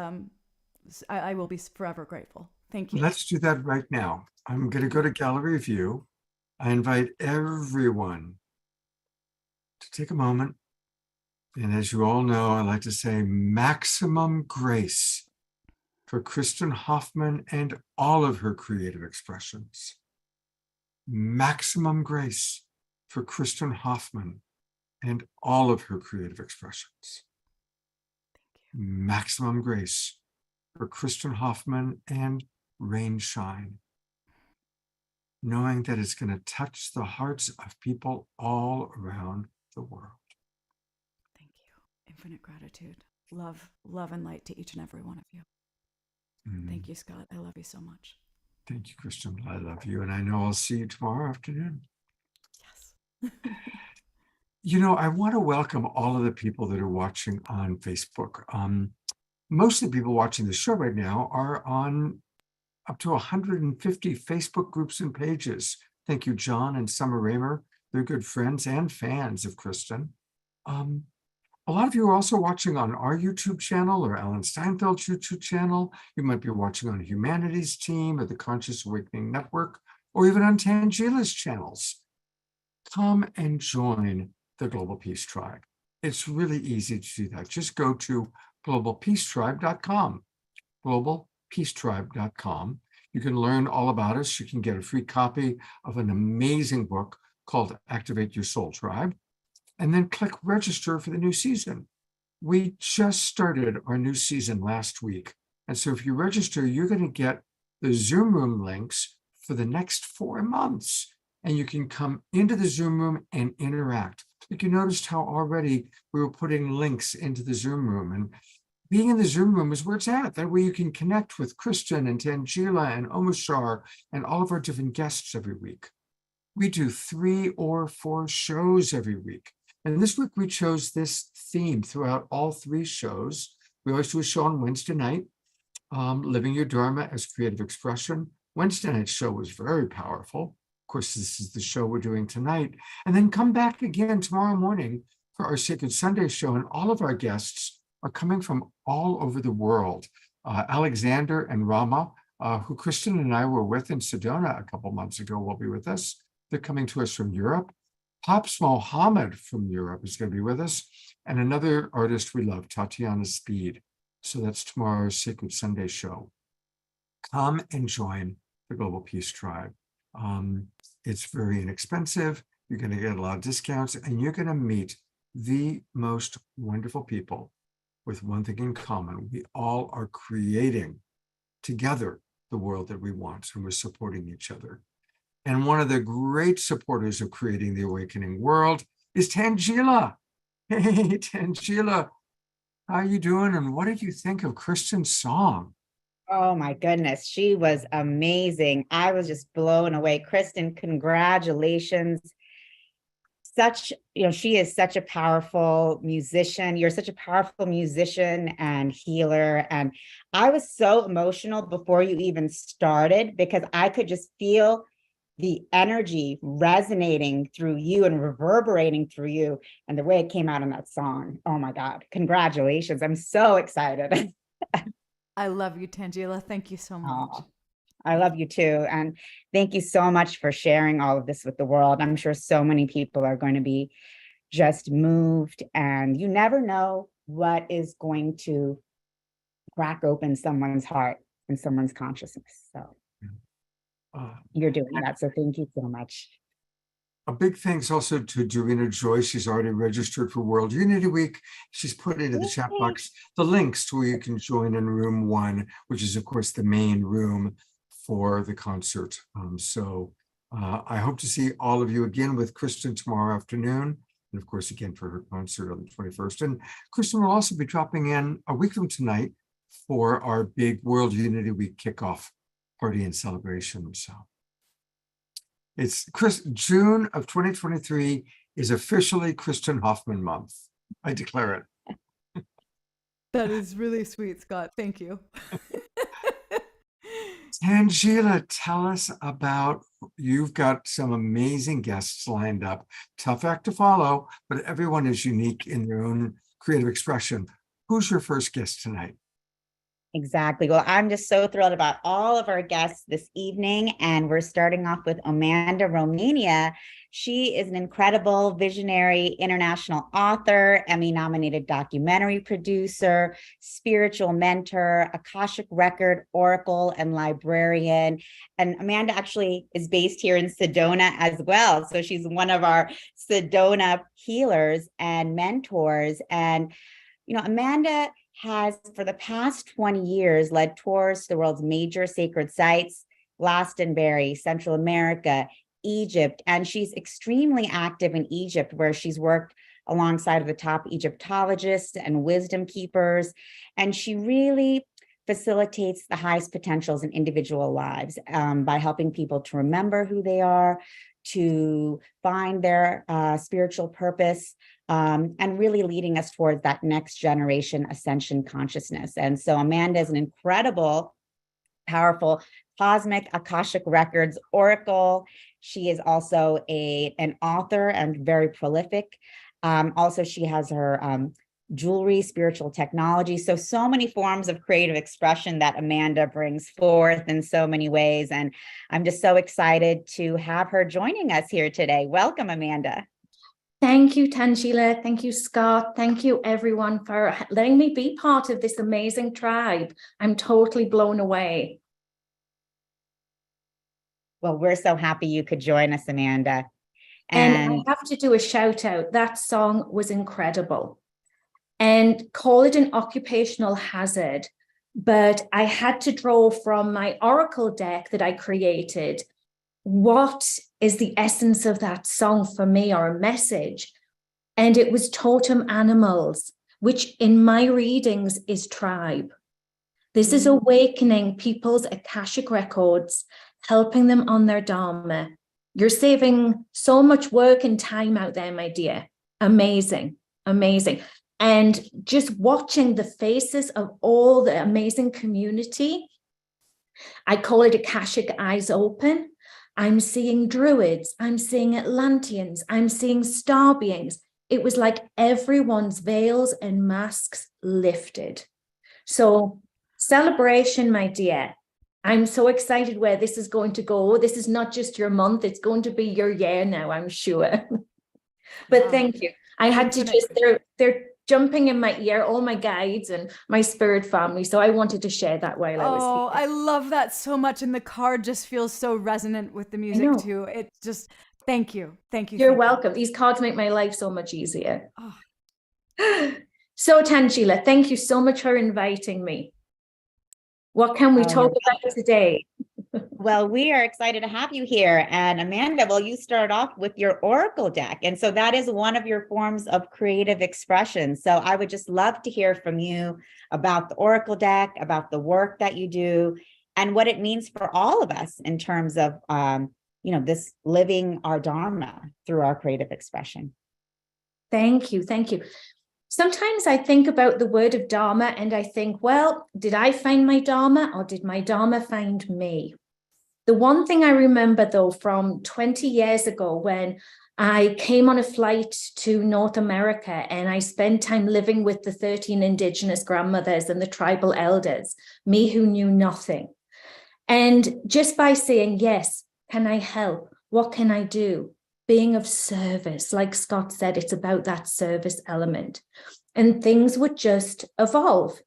I will be forever grateful. Thank you. Let's do that right now. I'm going to go to gallery view. I invite everyone to take a moment And as you all know, I like to say maximum grace for Kristen Hoffman and all of her creative expressions. Maximum grace for Kristen Hoffman and all of her creative expressions. Maximum grace for Kristen Hoffman and Rain Shine, knowing that it's going to touch the hearts of people all around the world. Thank you. Infinite gratitude. Love, love, and light to each and every one of you. Thank you, Scott. I love you so much. Thank you, Kristen. I love you. And I know I'll see you tomorrow afternoon. Yes. You know, I want to welcome all of the people that are watching on Facebook. Most of the people watching the show right now are on up to 150 Facebook groups and pages. Thank you, John and Summer Raymer. They're good friends and fans of Kristen. A lot of you are also watching on our YouTube channel or Alan Steinfeld's YouTube channel. You might be watching on Humanity's Team or the Conscious Awakening Network, or even on Tangila's channels. Come and join the Global Peace Tribe. It's really easy to do that. Just go to globalpeacetribe.com, globalpeacetribe.com. You can learn all about us. You can get a free copy of an amazing book called Activate Your Soul Tribe, and then click register for the new season. We just started our new season last week. And so if you register, you're going to get the Zoom room links for the next 4 months. And you can come into the Zoom room and interact. Like you noticed how already we were putting links into the Zoom room, and being in the Zoom room is where it's at. That way you can connect with Kristen and Tangela and Omashar and all of our different guests every week. We do 3 or 4 shows every week. And this week we chose this theme throughout all 3 shows. We always do a show on Wednesday night, Living Your Dharma as Creative Expression. Wednesday night's show was very powerful. Of course, this is the show we're doing tonight. And then come back again tomorrow morning for our Sacred Sunday show. And all of our guests are coming from all over the world. Alexander and Rama, who Kristen and I were with in Sedona a couple months ago, will be with us. They're coming to us from Europe. Pops Mohammed from Europe is going to be with us. And another artist we love, Tatiana Speed. So that's tomorrow's Sacred Sunday show. Come and join the Global Peace Tribe. It's very inexpensive. You're going to get a lot of discounts, and you're going to meet the most wonderful people with one thing in common. We all are creating together the world that we want, and we're supporting each other. And one of the great supporters of creating the awakening world is Tangela. Hey, Tangela, how are you doing? And what did you think of Kristen's song? Oh my goodness, she was amazing. I was just blown away. Kristen, congratulations. She is such a powerful musician. You're such a powerful musician and healer. And I was so emotional before you even started because I could just feel the energy resonating through you and reverberating through you and the way it came out in that song. Oh my God, congratulations. I'm so excited. I love you, Tangela. Thank you so much. Oh, I love you too. And thank you so much for sharing all of this with the world. I'm sure so many people are going to be just moved, and you never know what is going to crack open someone's heart and someone's consciousness. So you're doing that. So thank you so much. A big thanks also to Dorina Joy. She's already registered for World Unity Week. She's put into the chat box the links to where you can join in room 1, which is, of course, the main room for the concert. I hope to see all of you again with Kristen tomorrow afternoon. And of course, again for her concert on the 21st. And Kristen will also be dropping in a week from tonight for our big World Unity Week kickoff party and celebration. So it's June of 2023 is officially Kristen Hoffman month. I declare it. That is really sweet, Scott. Thank you. Tangela, tell us about, you've got some amazing guests lined up. Tough act to follow, but everyone is unique in their own creative expression. Who's your first guest tonight? Exactly. Well, I'm just so thrilled about all of our guests this evening. And we're starting off with Amanda Romania. She is an incredible visionary international author, Emmy-nominated documentary producer, spiritual mentor, Akashic record oracle, and librarian. And Amanda actually is based here in Sedona as well. So she's one of our Sedona healers and mentors. And Amanda has, for the past 20 years, led tours to the world's major sacred sites, Glastonbury, Central America, Egypt, and she's extremely active in Egypt, where she's worked alongside of the top Egyptologists and wisdom keepers. And she really facilitates the highest potentials in individual lives by helping people to remember who they are, to find their spiritual purpose, and really leading us towards that next generation ascension consciousness. And so Amanda is an incredible, powerful cosmic Akashic records oracle. She is also an author and very prolific. Also, she has her jewelry, spiritual technology. So many forms of creative expression that Amanda brings forth in so many ways. And I'm just so excited to have her joining us here today. Welcome, Amanda. Thank you, Tangela. Thank you, Scott. Thank you, everyone, for letting me be part of this amazing tribe. I'm totally blown away. Well, we're so happy you could join us, Amanda. And I have to do a shout out. That song was incredible. And call it an occupational hazard, but I had to draw from my oracle deck that I created. What is the essence of that song for me, or a message? And it was totem animals, which in my readings is tribe. This is awakening people's Akashic records, helping them on their Dharma. You're saving so much work and time out there, my dear. Amazing, amazing. And just watching the faces of all the amazing community, I call it Akashic eyes open. I'm seeing druids, I'm seeing Atlanteans, I'm seeing star beings. It was like everyone's veils and masks lifted. So celebration, my dear. I'm so excited where this is going to go. This is not just your month, it's going to be your year now, I'm sure. But thank you. I had to just, they're jumping in my ear, all my guides and my spirit family. So I wanted to share that while I was here. Oh, I love that so much. And the card just feels so resonant with the music too. It just, thank you. Thank you. You're welcome. These cards make my life so much easier. Oh. So Tangela, thank you so much for inviting me. What can we talk about today? Well, we are excited to have you here. And Amanda, well, you start off with your oracle deck. And so that is one of your forms of creative expression. So I would just love to hear from you about the oracle deck, about the work that you do, and what it means for all of us in terms of, this living our Dharma through our creative expression. Thank you. Thank you. Sometimes I think about the word of Dharma and I think, well, did I find my Dharma or did my Dharma find me? The one thing I remember, though, from 20 years ago when I came on a flight to North America and I spent time living with the 13 indigenous grandmothers and the tribal elders, me who knew nothing. And just by saying, yes, can I help? What can I do? Being of service, like Scott said, it's about that service element. And things would just evolve.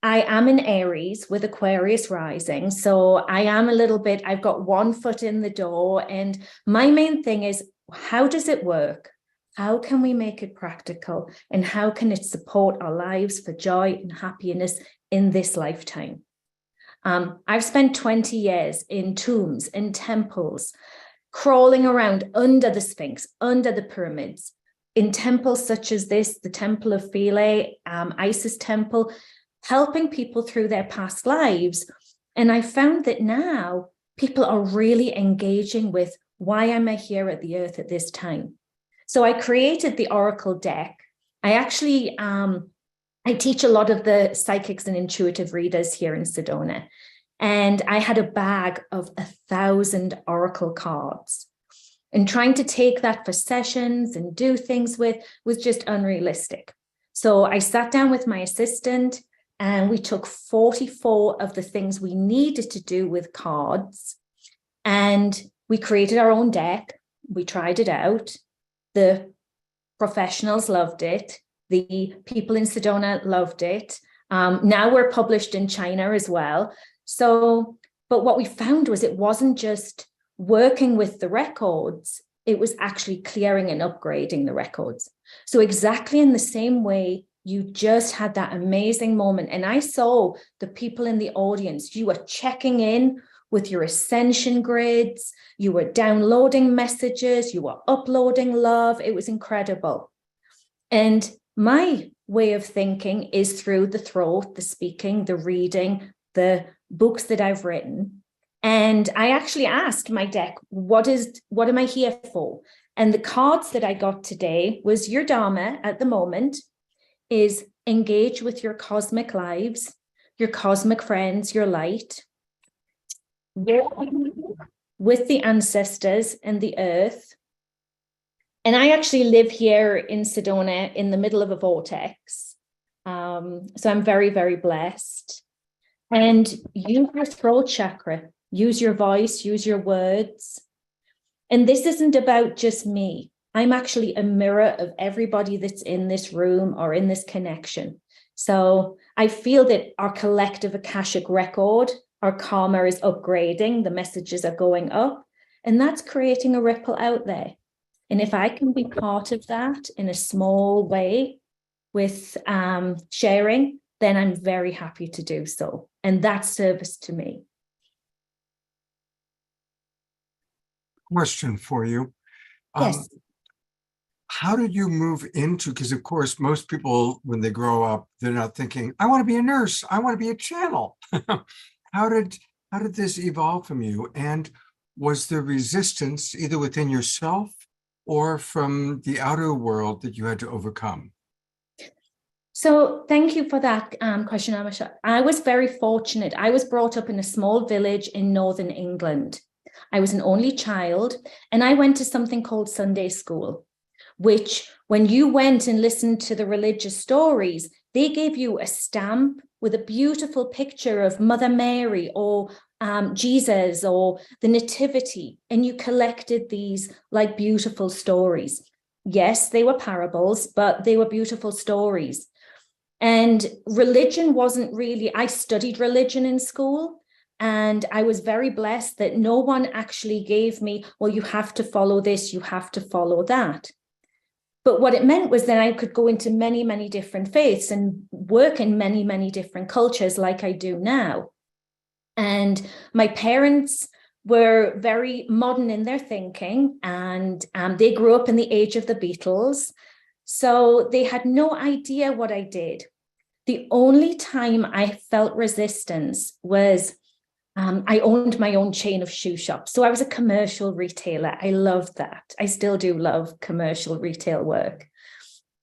I am in Aries with Aquarius rising. So I am a little bit, I've got one foot in the door. And my main thing is, how does it work? How can we make it practical? And how can it support our lives for joy and happiness in this lifetime? I've spent 20 years in tombs, in temples, crawling around under the Sphinx, under the pyramids, in temples such as this, the Temple of Philae, Isis Temple, helping people through their past lives. And I found that now people are really engaging with, why am I here at the earth at this time? So I created the Oracle deck. I actually, I teach a lot of the psychics and intuitive readers here in Sedona. And I had a bag of 1,000 Oracle cards. And trying to take that for sessions and do things with was just unrealistic. So I sat down with my assistant, and we took 44 of the things we needed to do with cards, and we created our own deck. We tried it out. The professionals loved it. The people in Sedona loved it. Now we're published in China as well. So, but what we found was it wasn't just working with the records, it was actually clearing and upgrading the records. So exactly in the same way, you just had that amazing moment. And I saw the people in the audience, you were checking in with your ascension grids, you were downloading messages, you were uploading love. It was incredible. And my way of thinking is through the throat, the speaking, the reading, the books that I've written. And I actually asked my deck, what am I here for? And the cards that I got today was your Dharma at the moment is engage with your cosmic lives, your cosmic friends, your light, with the ancestors and the earth. And I actually live here in Sedona in the middle of a vortex. So I'm very, very blessed. And use your throat chakra, use your voice, use your words. And this isn't about just me. I'm actually a mirror of everybody that's in this room or in this connection. So I feel that our collective Akashic record, our karma is upgrading, the messages are going up, and that's creating a ripple out there. And if I can be part of that in a small way with sharing, then I'm very happy to do so. And that's service to me. Question for you. Yes. How did you move into, because of course, most people, when they grow up, they're not thinking, I want to be a nurse, I want to be a channel. How did this evolve from you? And was there resistance either within yourself or from the outer world that you had to overcome? So thank you for that question, Amisha. I was very fortunate. I was brought up in a small village in northern England. I was an only child, and I went to something called Sunday school, which when you went and listened to the religious stories, they gave you a stamp with a beautiful picture of Mother Mary or Jesus or the Nativity, and you collected these like beautiful stories. Yes, they were parables, but they were beautiful stories. And religion wasn't really, I studied religion in school, and I was very blessed that no one actually gave me, well, you have to follow this, you have to follow that. But what it meant was that I could go into many, many different faiths and work in many, many different cultures like I do now. And my parents were very modern in their thinking, and they grew up in the age of the Beatles. So they had no idea what I did. The only time I felt resistance was I owned my own chain of shoe shops. So I was a commercial retailer. I loved that. I still do love commercial retail work.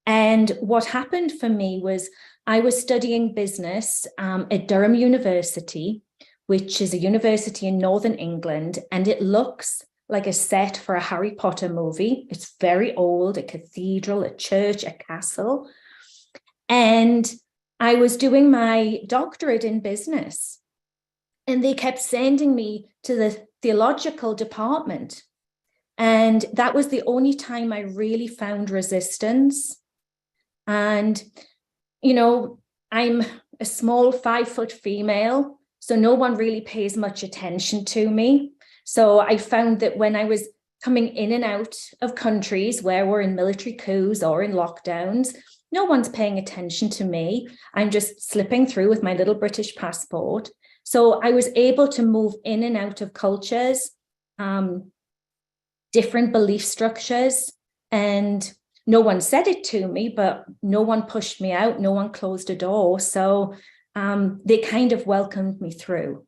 And what happened for me was I was studying business at Durham University, which is a university in Northern England, and it looks like a set for a Harry Potter movie. It's very old, a cathedral, a church, a castle. And I was doing my doctorate in business. And they kept sending me to the theological department. And that was the only time I really found resistance. And, you know, I'm a small 5-foot female, so no one really pays much attention to me. So I found that when I was coming in and out of countries where we're in military coups or in lockdowns, no one's paying attention to me. I'm just slipping through with my little British passport. So I was able to move in and out of cultures, different belief structures, and no one said it to me, but no one pushed me out, no one closed a door. So they kind of welcomed me through.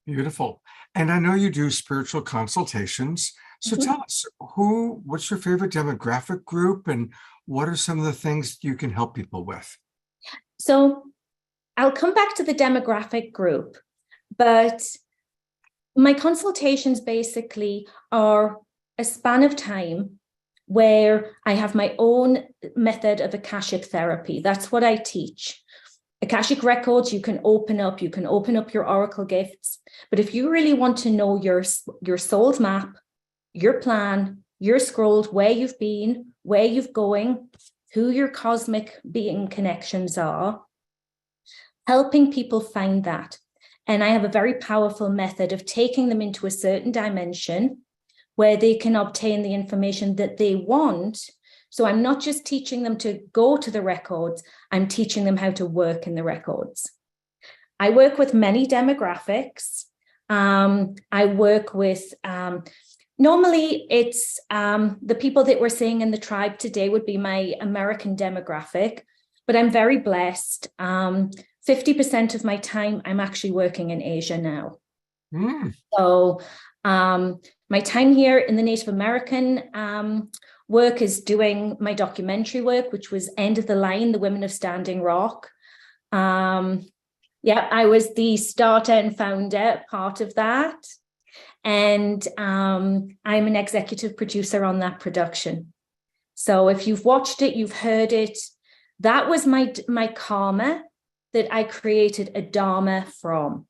Beautiful. And I know you do spiritual consultations. So tell us, what's your favorite demographic group, and what are some of the things you can help people with? So I'll come back to the demographic group, but my consultations basically are a span of time where I have my own method of Akashic therapy. That's what I teach. Akashic records, you can open up your oracle gifts. But if you really want to know your soul's map, your plan, your scrolls, where you've been, where you're going, who your cosmic being connections are, helping people find that. And I have a very powerful method of taking them into a certain dimension where they can obtain the information that they want. So I'm not just teaching them to go to the records, I'm teaching them how to work in the records. I work with many demographics. I work with, normally it's the people that we're seeing in the tribe today would be my American demographic, but I'm very blessed. 50% of my time, I'm actually working in Asia now. So my time here in the Native American work is doing my documentary work, which was End of the Line, The Women of Standing Rock. Yeah, I was the starter and founder part of that. And I'm an executive producer on that production. So if you've watched it, you've heard it. That was my karma that I created a Dharma from.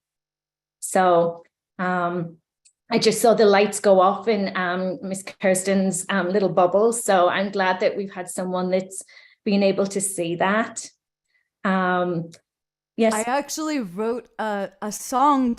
So I just saw the lights go off in Miss Kirsten's little bubble. So I'm glad that we've had someone that's been able to see that. Yes. I actually wrote a song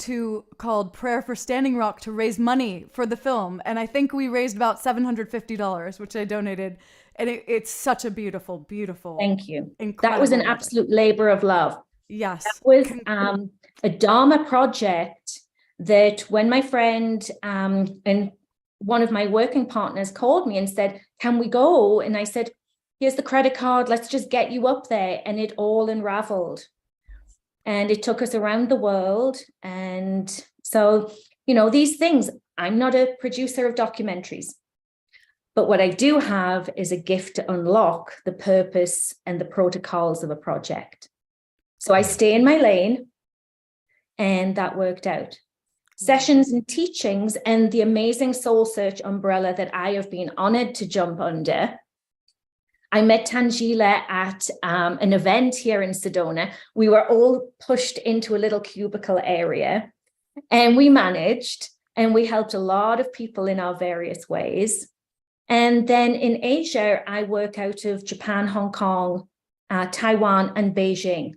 called Prayer for Standing Rock to raise money for the film. And I think we raised about $750, which I donated. And it's such a beautiful, beautiful. Thank you. That was an absolute labor of love. Yes. That was a Dharma project that when my friend and one of my working partners called me and said, can we go? And I said, here's the credit card. Let's just get you up there. And it all unraveled. And it took us around the world. And so, you know, these things, I'm not a producer of documentaries, but what I do have is a gift to unlock the purpose and the protocols of a project. So I stay in my lane, and that worked out. Sessions and teachings and the amazing soul search umbrella that I have been honored to jump under. I met Tangela at an event here in Sedona. We were all pushed into a little cubicle area, and we managed, and we helped a lot of people in our various ways. And then in Asia, I work out of Japan, Hong Kong, Taiwan, and Beijing.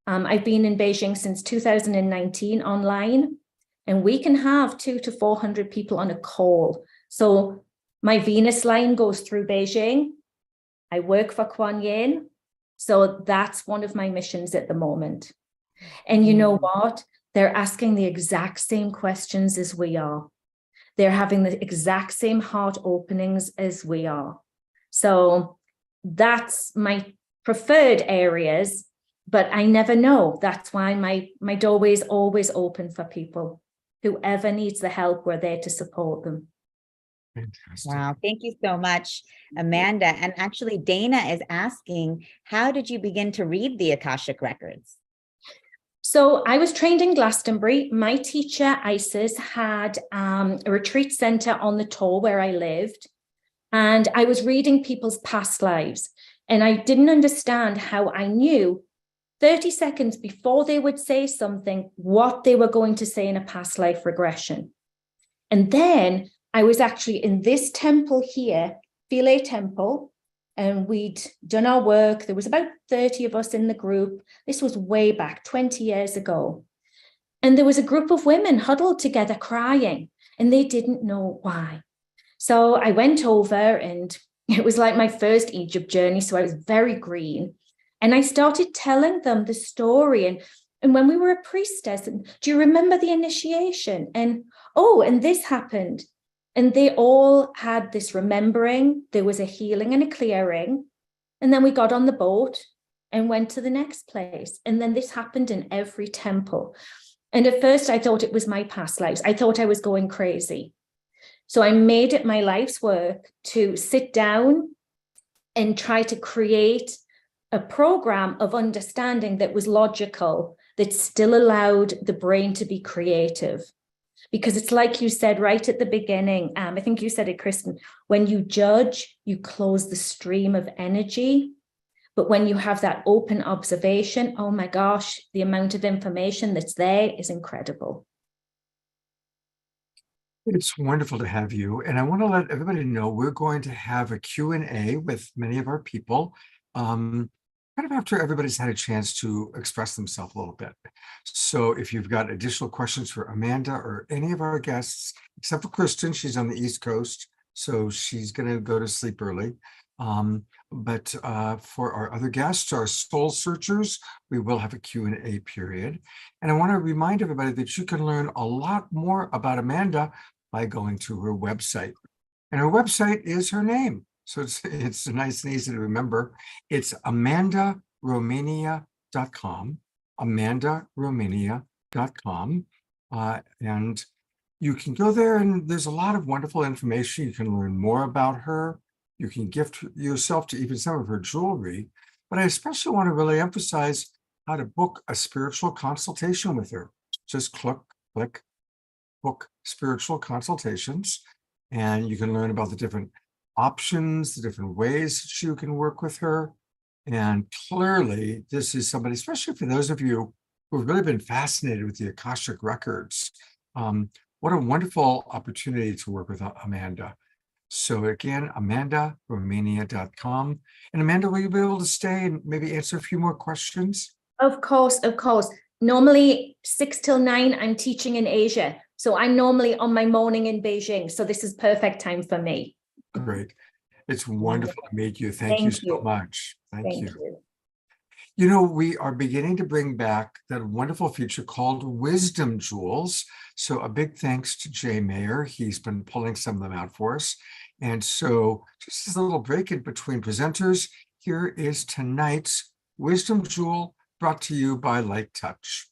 I've been in Beijing since 2019 online, and we can have 200 to 400 people on a call. So my Venus line goes through Beijing. I work for Kuan Yin. So that's one of my missions at the moment. And you know what? They're asking the exact same questions as we are. They're having the exact same heart openings as we are. So that's my preferred areas, but I never know. That's why my doorway is always open for people. Whoever needs the help, we're there to support them. Fantastic. Wow, thank you so much, Amanda. And actually, Dana is asking, how did you begin to read the Akashic Records? So I was trained in Glastonbury. My teacher, Isis, had a retreat center on the toll where I lived. And I was reading people's past lives. And I didn't understand how I knew 30 seconds before they would say something, what they were going to say in a past life regression. And then I was actually in this temple here, Philae Temple, and we'd done our work. There was about 30 of us in the group. This was way back 20 years ago. And there was a group of women huddled together crying, and they didn't know why. So I went over, and it was like my first Egypt journey. So I was very green. And I started telling them the story. And when we were a priestess, and do you remember the initiation? And this happened. And they all had this remembering. There was a healing and a clearing. And then we got on the boat and went to the next place. And then this happened in every temple. And at first I thought it was my past lives. I thought I was going crazy. So I made it my life's work to sit down and try to create a program of understanding that was logical, that still allowed the brain to be creative. Because it's like you said right at the beginning, I think you said it, Kristen, when you judge, you close the stream of energy. But when you have that open observation, oh my gosh, the amount of information that's there is incredible. It's wonderful to have you. And I want to let everybody know we're going to have a Q&A with many of our people, kind of after everybody's had a chance to express themselves a little bit. So if you've got additional questions for Amanda or any of our guests, except for Kristen, she's on the East Coast, so she's going to go to sleep early. But for our other guests, our soul searchers, we will have a Q&A period. And I want to remind everybody that you can learn a lot more about Amanda by going to her website. And her website is her name. So it's nice and easy to remember. It's amandaromania.com, amandaromania.com. And you can go there and there's a lot of wonderful information. You can learn more about her. You can gift yourself to even some of her jewelry. But I especially want to really emphasize how to book a spiritual consultation with her. Just click, book spiritual consultations, and you can learn about the different options, the different ways that you can work with her. And clearly, this is somebody, especially for those of you who have really been fascinated with the Akashic records. What a wonderful opportunity to work with Amanda. So again, amandaromania.com. And Amanda, will you be able to stay and maybe answer a few more questions? Of course, of course. Normally 6 till 9, I'm teaching in Asia. So I'm normally on my morning in Beijing. So this is perfect time for me. Great. It's wonderful to meet you. Thank you so much. Thank you. You know, we are beginning to bring back that wonderful feature called Wisdom Jewels. So a big thanks to Jay Mayer. He's been pulling some of them out for us. And so just as a little break in between presenters, here is tonight's Wisdom Jewel brought to you by Light Touch.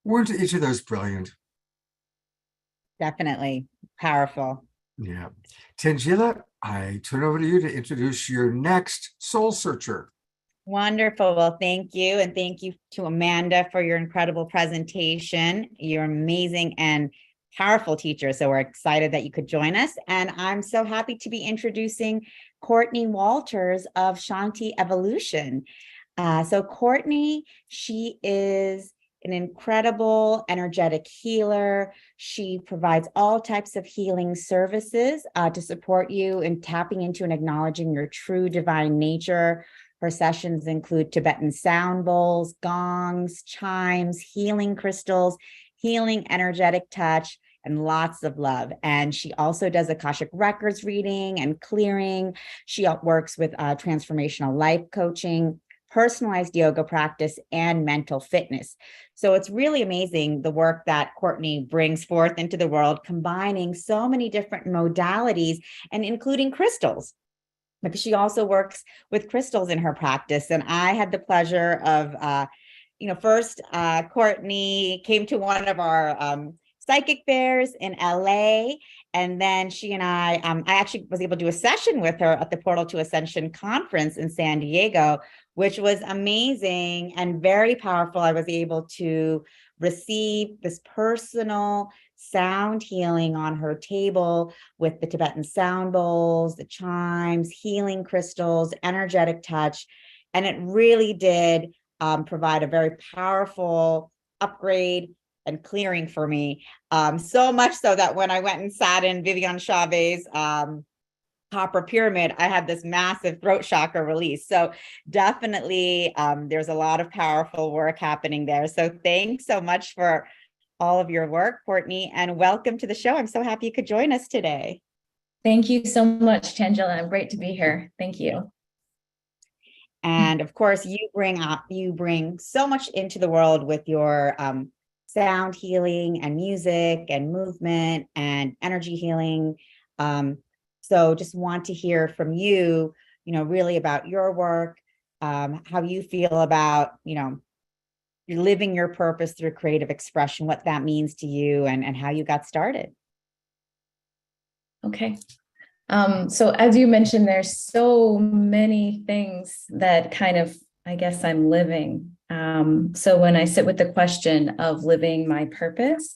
Weren't each of those brilliant? Definitely powerful. Yeah. Tangela, I turn over to you to introduce your next soul searcher. Wonderful. Well, thank you. And thank you to Amanda for your incredible presentation. You're amazing and powerful teacher. So we're excited that you could join us. And I'm so happy to be introducing Courtney Walters of Shanti Evolution. So Courtney, she is an incredible energetic healer. She provides all types of healing services to support you in tapping into and acknowledging your true divine nature. Her sessions include Tibetan sound bowls, gongs, chimes, healing crystals, healing energetic touch, and lots of love. And she also does Akashic records reading and clearing. She works with transformational life coaching, personalized yoga practice, and mental fitness. So it's really amazing the work that Courtney brings forth into the world, combining so many different modalities and including crystals, because she also works with crystals in her practice. And I had the pleasure of, first Courtney came to one of our psychic fairs in LA. And then she and I actually was able to do a session with her at the Portal to Ascension conference in San Diego, which was amazing and very powerful. I was able to receive this personal sound healing on her table with the Tibetan sound bowls, the chimes, healing crystals, energetic touch. And it really did provide a very powerful upgrade and clearing for me. So much so that when I went and sat in Vivian Chavez' copper pyramid, I had this massive throat chakra release. So definitely there's a lot of powerful work happening there. So thanks so much for all of your work, Courtney, and welcome to the show. I'm so happy you could join us today. Thank you so much, Tangela. Great to be here. Thank you. And of course, you bring so much into the world with your sound healing and music and movement and energy healing. So just want to hear from you, really about your work, how you feel about, you're living your purpose through creative expression, what that means to you and how you got started. Okay. So as you mentioned, there's so many things that kind of, I guess I'm living. So when I sit with the question of living my purpose,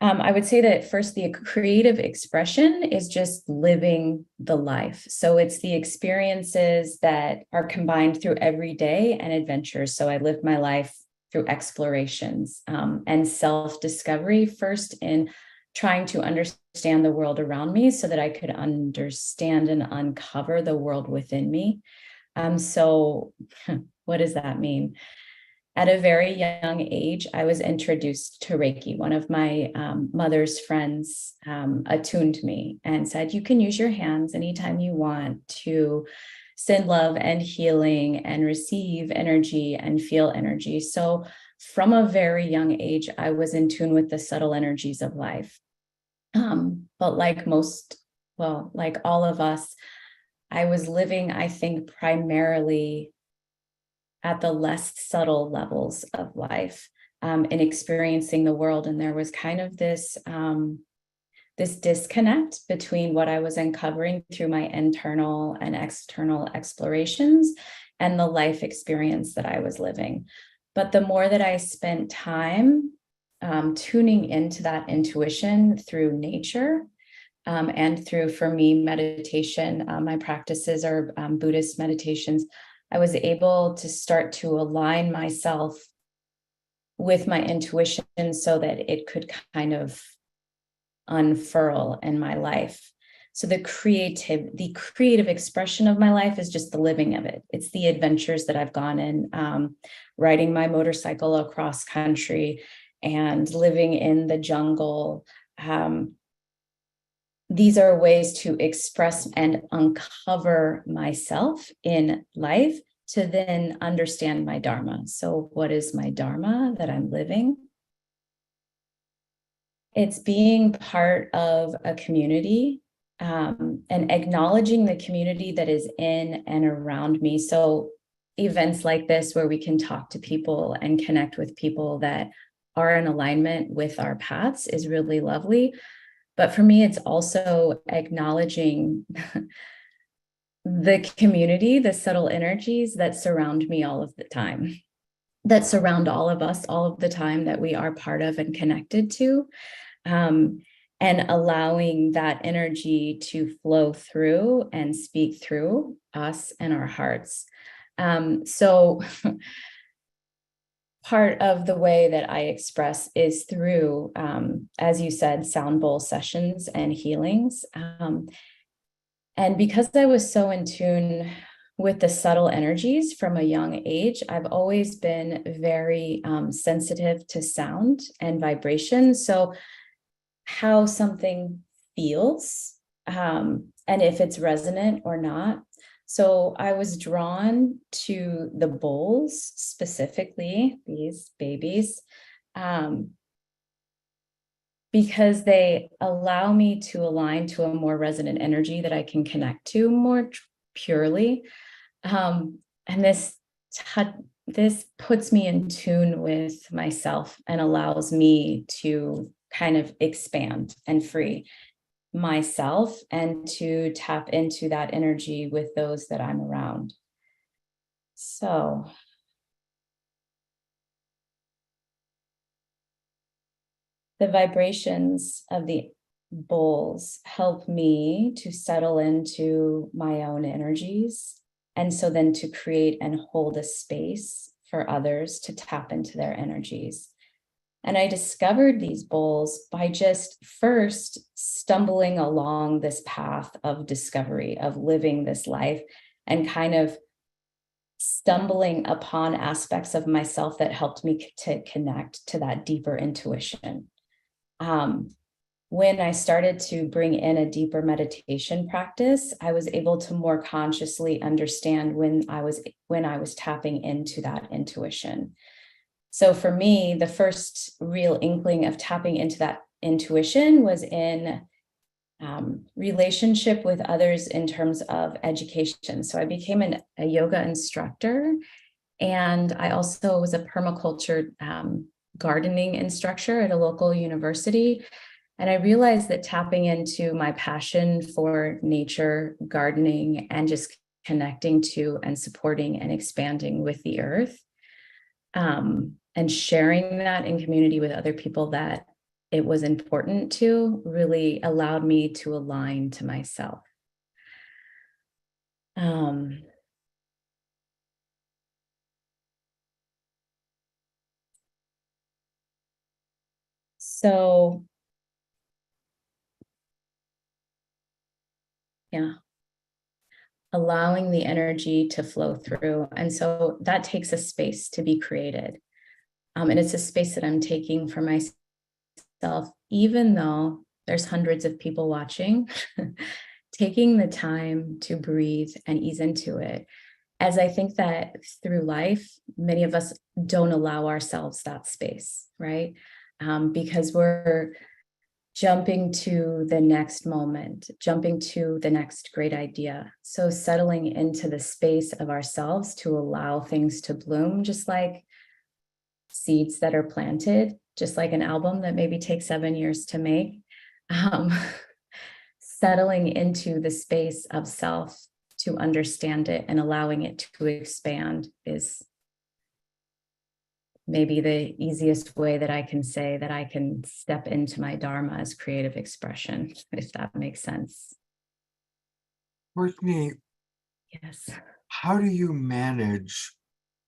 I would say that first, the creative expression is just living the life. So it's the experiences that are combined through every day and adventures. So I live my life through explorations and self-discovery, first in trying to understand the world around me so that I could understand and uncover the world within me. So what does that mean? At a very young age, I was introduced to Reiki. One of my mother's friends attuned me and said, you can use your hands anytime you want to send love and healing and receive energy and feel energy. So from a very young age, I was in tune with the subtle energies of life. But like all of us, I was living, I think, primarily at the less subtle levels of life, in experiencing the world. And there was kind of this disconnect between what I was uncovering through my internal and external explorations and the life experience that I was living. But the more that I spent time tuning into that intuition through nature, and through, for me, meditation, my practices are Buddhist meditations, I was able to start to align myself with my intuition so that it could kind of unfurl in my life. So the creative expression of my life is just the living of it. It's the adventures that I've gone in, riding my motorcycle across country and living in the jungle. These are ways to express and uncover myself in life to then understand my Dharma. So what is my Dharma that I'm living? It's being part of a community, and acknowledging the community that is in and around me. So events like this, where we can talk to people and connect with people that are in alignment with our paths, is really lovely. But for me, it's also acknowledging the community, the subtle energies that surround me all of the time, that surround all of us all of the time, that we are part of and connected to, and allowing that energy to flow through and speak through us and our hearts. So part of the way that I express is through, as you said, sound bowl sessions and healings. And because I was so in tune with the subtle energies from a young age, I've always been very sensitive to sound and vibration. So how something feels, and if it's resonant or not. So I was drawn to the bowls, specifically these babies, because they allow me to align to a more resonant energy that I can connect to more purely. And this puts me in tune with myself and allows me to kind of expand and free myself and to tap into that energy with those that I'm around. So the vibrations of the bowls help me to settle into my own energies. And so then to create and hold a space for others to tap into their energies. And I discovered these bowls by just first stumbling along this path of discovery, of living this life, and kind of stumbling upon aspects of myself that helped me to connect to that deeper intuition. When I started to bring in a deeper meditation practice, I was able to more consciously understand when I was tapping into that intuition. So for me, the first real inkling of tapping into that intuition was in relationship with others in terms of education. So I became a yoga instructor, and I also was a permaculture gardening instructor at a local university. And I realized that tapping into my passion for nature, gardening, and just connecting to and supporting and expanding with the earth, and sharing that in community with other people that it was important to, really allowed me to align to myself. So yeah, allowing the energy to flow through. And so that takes a space to be created. And it's a space that I'm taking for myself, even though there's hundreds of people watching, taking the time to breathe and ease into it. As I think that through life, many of us don't allow ourselves that space, right? Because we're jumping to the next moment, jumping to the next great idea. So settling into the space of ourselves to allow things to bloom, just like seeds that are planted, just like an album that maybe takes 7 years to make. Settling into the space of self to understand it and allowing it to expand is maybe the easiest way that I can say that I can step into my Dharma as creative expression, if that makes sense. Courtney, Yes. how do you manage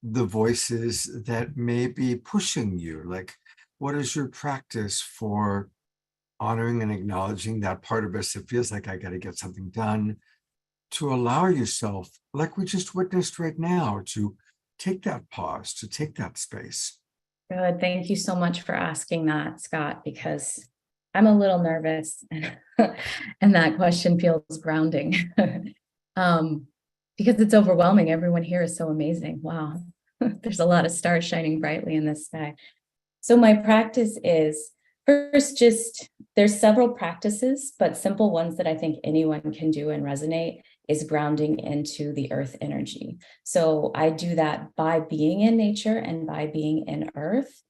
the voices that may be pushing you? Like, what is your practice for honoring and acknowledging that part of us that feels like I got to get something done, to allow yourself, like we just witnessed right now, to take that pause, to take that space? Good. Thank you so much for asking that, Scott, because I'm a little nervous and that question feels grounding. Because it's overwhelming. Everyone here is so amazing. Wow. There's a lot of stars shining brightly in this sky. So my practice is first, there's several practices, but simple ones that I think anyone can do and resonate is grounding into the earth energy. So I do that by being in nature and by being in earth,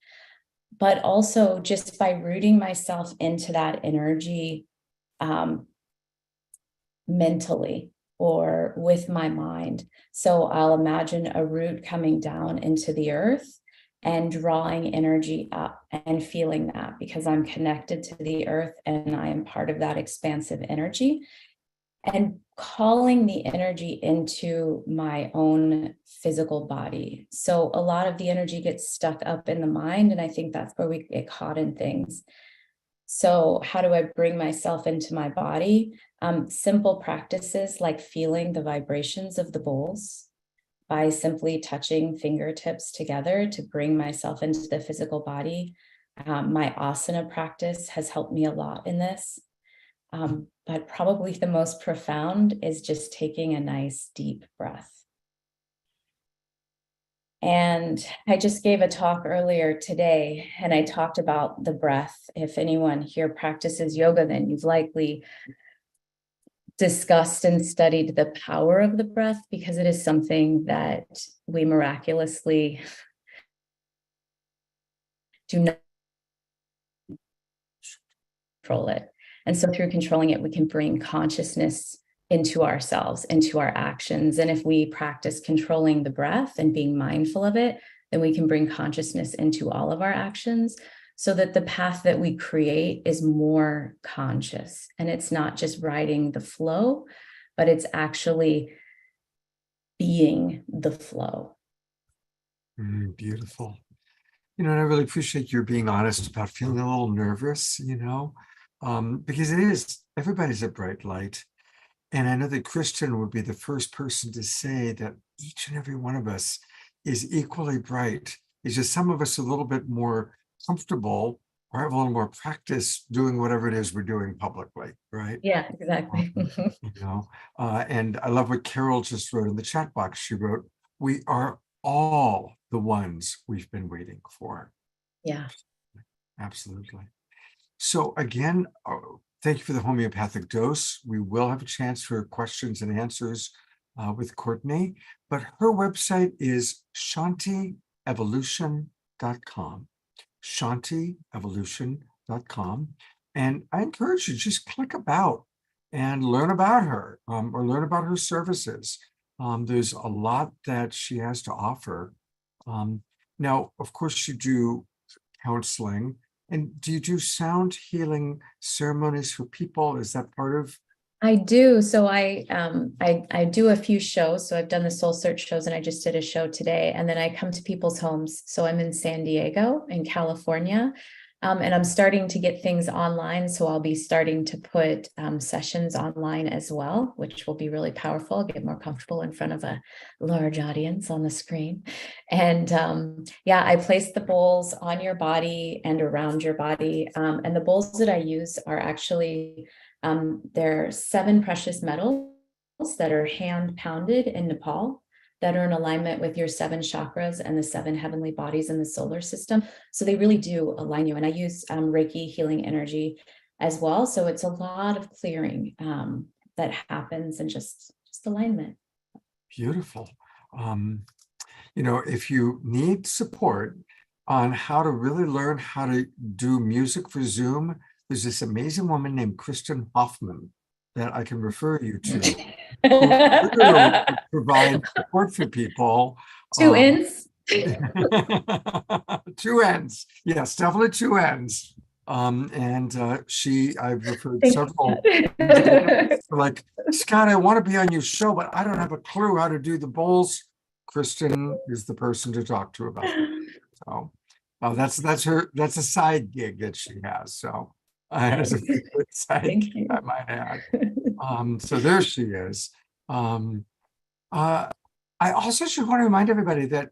but also just by rooting myself into that energy mentally or with my mind. So I'll imagine a root coming down into the earth and drawing energy up and feeling that, because I'm connected to the earth and I am part of that expansive energy, and calling the energy into my own physical body. So a lot of the energy gets stuck up in the mind, and I think that's where we get caught in things. So how do I bring myself into my body? Simple practices like feeling the vibrations of the bowls by simply touching fingertips together to bring myself into the physical body. My asana practice has helped me a lot in this. But probably the most profound is just taking a nice deep breath. And I just gave a talk earlier today, and I talked about the breath. If anyone here practices yoga, then you've likely discussed and studied the power of the breath, because it is something that we miraculously do not control it. And so through controlling it, we can bring consciousness into ourselves, into our actions. And if we practice controlling the breath and being mindful of it, then we can bring consciousness into all of our actions, so that the path that we create is more conscious. And it's not just riding the flow, but it's actually being the flow. Beautiful. And I really appreciate your being honest about feeling a little nervous, because it is, everybody's a bright light. And I know that Christian would be the first person to say that each and every one of us is equally bright. It's just some of us a little bit more comfortable or have a little more practice doing whatever it is we're doing publicly, right? Yeah, exactly. And I love what Carol just wrote in the chat box. She wrote, "We are all the ones we've been waiting for." Yeah. Absolutely. So again, thank you for the homeopathic dose. We will have a chance for questions and answers with Courtney, but her website is shantievolution.com. shantievolution.com. And I encourage you, just click about and learn about her or learn about her services. There's a lot that she has to offer. Now, of course, you do counseling. And do you do sound healing ceremonies for people? Is that part of? I do. So I do a few shows. So I've done the Soul Search shows, and I just did a show today. And then I come to people's homes. So I'm in San Diego, in California, and I'm starting to get things online. So I'll be starting to put sessions online as well, which will be really powerful. I'll get more comfortable in front of a large audience on the screen. And yeah, I place the bowls on your body and around your body. And the bowls that I use are actually there are 7 precious metals that are hand pounded in Nepal that are in alignment with your 7 chakras and the 7 heavenly bodies in the solar system. So they really do align you. And I use Reiki healing energy as well. So it's a lot of clearing that happens, and just alignment. Beautiful. If you need support on how to really learn how to do music for Zoom, there's this amazing woman named Kristen Hoffman that I can refer you to, who literally provide support for people. 2 ends. 2 ends. Yes, definitely 2 ends. I've referred several like, "Scott, I want to be on your show, but I don't have a clue how to do the bowls." Kristen is the person to talk to about that. So that's a side gig that she has. So as a side gig, I might add. So there she is. I also should want to remind everybody that,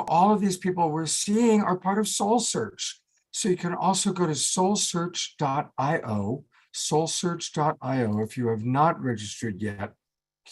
all of these people we're seeing are part of Soul Search. So you can also go to soulsearch.io, soulsearch.io. If you have not registered yet,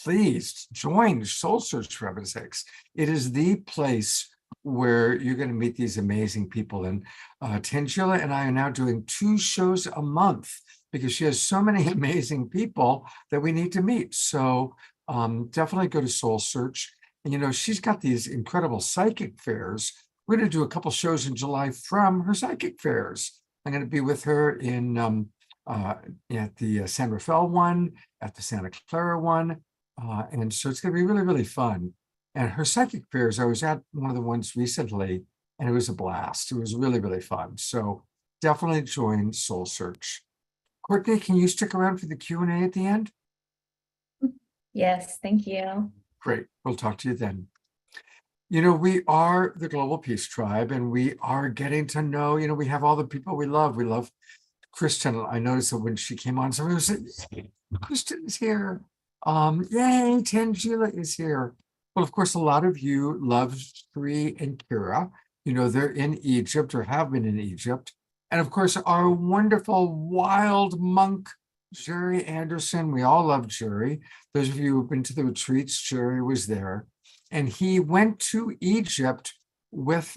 please join Soul Search, for heaven's sakes. It is the place where you're going to meet these amazing people. And Tangela and I are now doing 2 shows a month because she has so many amazing people that we need to meet. So definitely go to Soul Search. And she's got these incredible psychic fairs. We're going to do a couple shows in July from her psychic fairs. I'm going to be with her in at the San Rafael one, at the Santa Clara one. And so it's going to be really, really fun. And her psychic fairs, I was at one of the ones recently, and it was a blast. It was really, really fun. So definitely join Soul Search. Courtney, can you stick around for the Q&A at the end? Yes, thank you. Great. We'll talk to you then. We are the Global Peace Tribe, and we are getting to know, we have all the people we love. We love Kristen. I noticed that when she came on, somebody was saying, "Hey, Kristen's here. Yay, Tangela is here." Well, of course, a lot of you love Sri and Kira. They're in Egypt or have been in Egypt. And of course, our wonderful wild monk, Jerry Anderson. We all love Jerry. Those of you who've been to the retreats, Jerry was there. And he went to Egypt with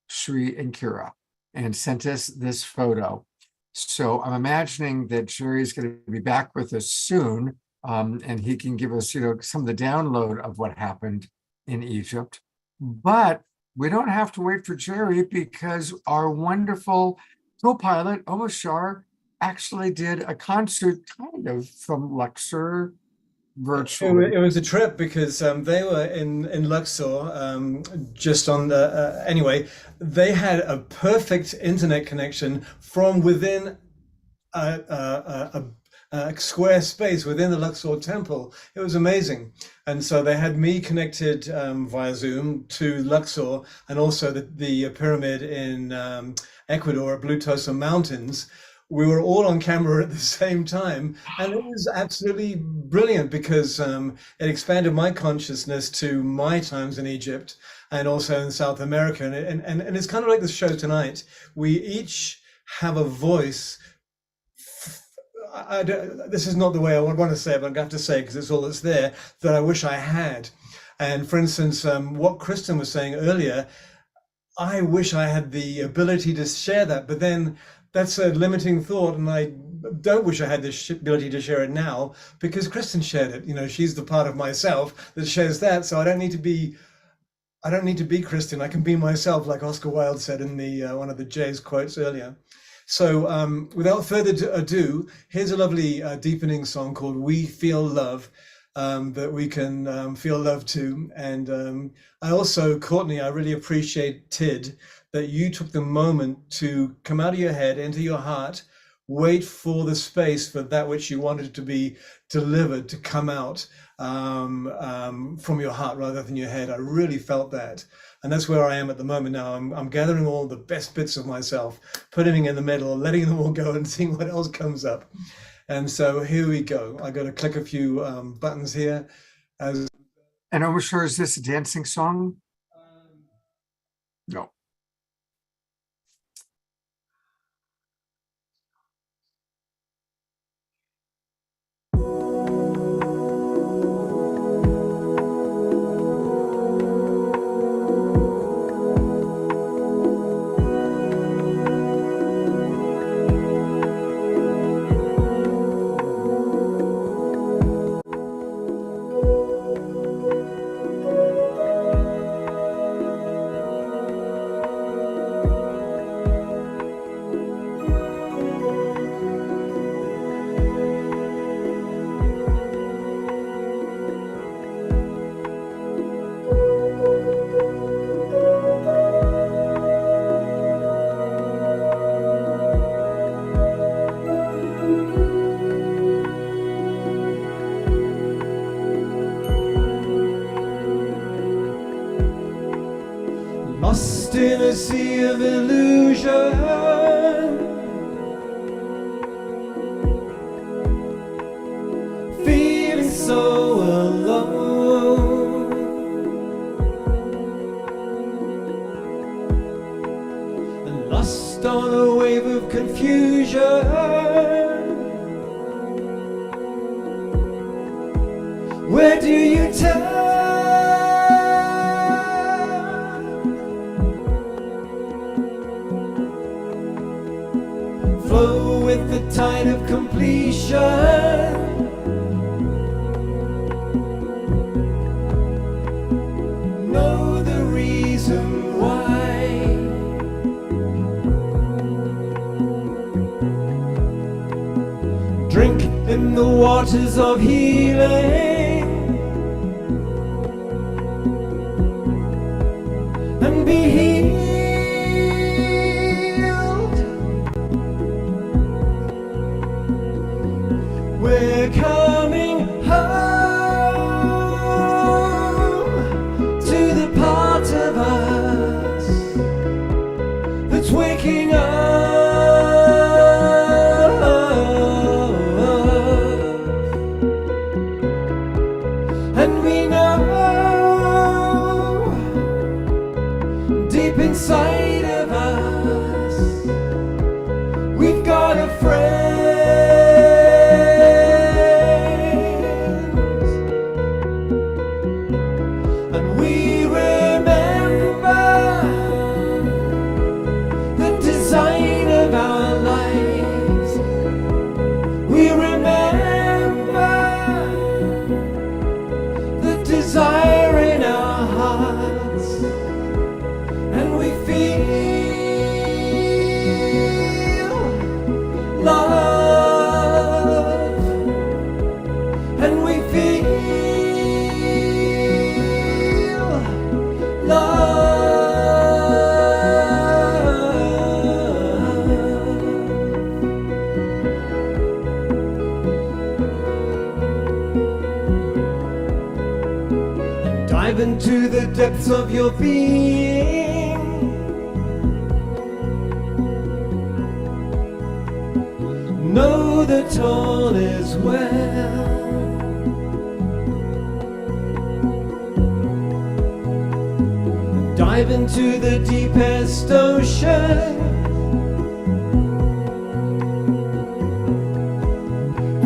Sri and Kira and sent us this photo. So I'm imagining that Jerry's going to be back with us soon. And he can give us, some of the download of what happened in Egypt. But we don't have to wait for Jerry, because our wonderful co-pilot, Omashar, actually did a concert kind of from Luxor virtually. It was a trip because they were in Luxor, just on the anyway. They had a perfect internet connection from within a square space within the Luxor temple. It was amazing. And so they had me connected via Zoom to Luxor, and also the pyramid in Ecuador at Blue Tosa Mountains. We were all on camera at the same time, and it was absolutely brilliant because it expanded my consciousness to my times in Egypt and also in South America. And it's kind of like the show tonight. We each have a voice. This is not the way I want to say it, but I'm going to have to say it because it's all that's there, that I wish I had. And for instance, what Kristen was saying earlier, I wish I had the ability to share that, but then that's a limiting thought, and I don't wish I had the ability to share it now because Kristen shared it. You know, she's the part of myself that shares that, so I don't need to be Kristen. I can be myself, like Oscar Wilde said in the one of the Jay's quotes earlier. So without further ado, here's a lovely deepening song called "We Feel Love," that we can feel love to. And I also, Courtney, I really appreciate Tid, that you took the moment to come out of your head into your heart, wait for the space for that which you wanted to be delivered to come out from your heart rather than your head. I really felt that. And that's where I am at the moment now. I'm gathering all the best bits of myself, putting them in the middle, letting them all go and seeing what else comes up. And so here we go. I got to click a few buttons here. And Omashore, is this a dancing song? No. Lost in a sea of illusion, feeling so alone, and lost on a wave of confusion. Where do you turn? Flow with the tide of completion. Know the reason why. Drink in the waters of healing and be healed. We're coming home to the part of us that's waking up, and we know deep inside of us we've got a friend. Desire in our hearts, and we feel Dive into the depths of your being. Know that all is well. Dive into the deepest ocean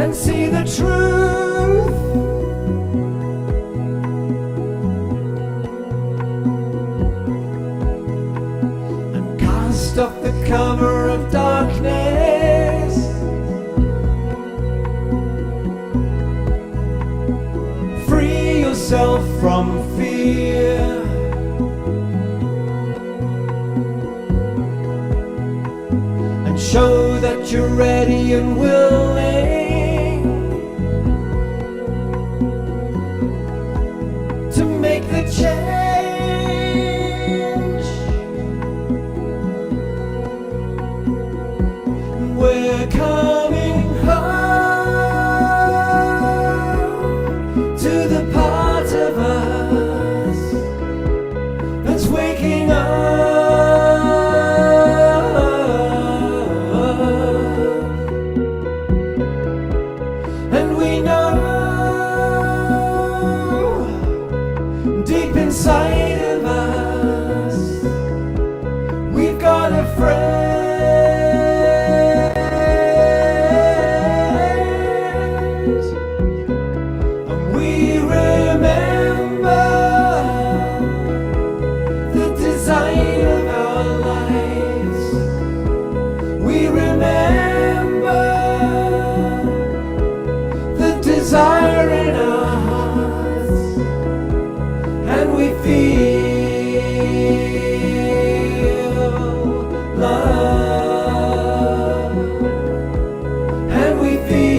and see the truth. And cast off the cover of darkness. Free yourself from fear. Show that you're ready and willing to make the change. We're coming home to the part of us that's waking up. Inside of us, we've got a friend, and we remember the design of our lives. We remember the desire in our hearts. And we feel love, and we feel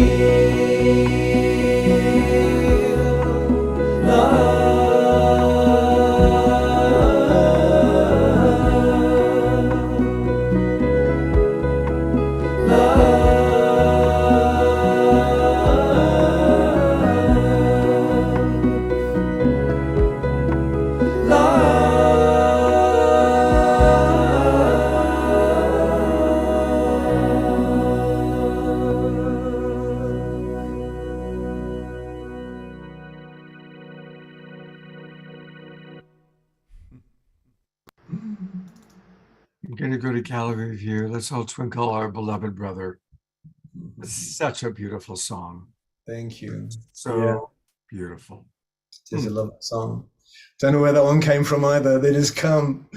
I'm going to go to gallery view. Let's all twinkle our beloved brother. It's such a beautiful song. Thank you. So beautiful. It's a lovely song. Don't know where that one came from either. They just come.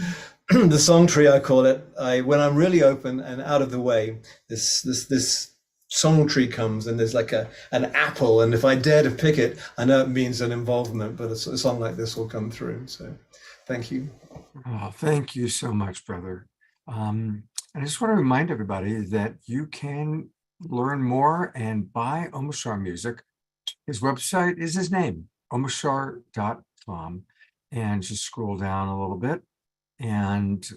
The song tree, I call it. When I'm really open and out of the way, this song tree comes, and there's like an apple, and if I dare to pick it, I know it means an involvement, but a song like this will come through. So thank you. Oh, thank you so much, brother. I just want to remind everybody that you can learn more and buy Omashar music. His website is his name, omashar.com, and just scroll down a little bit. And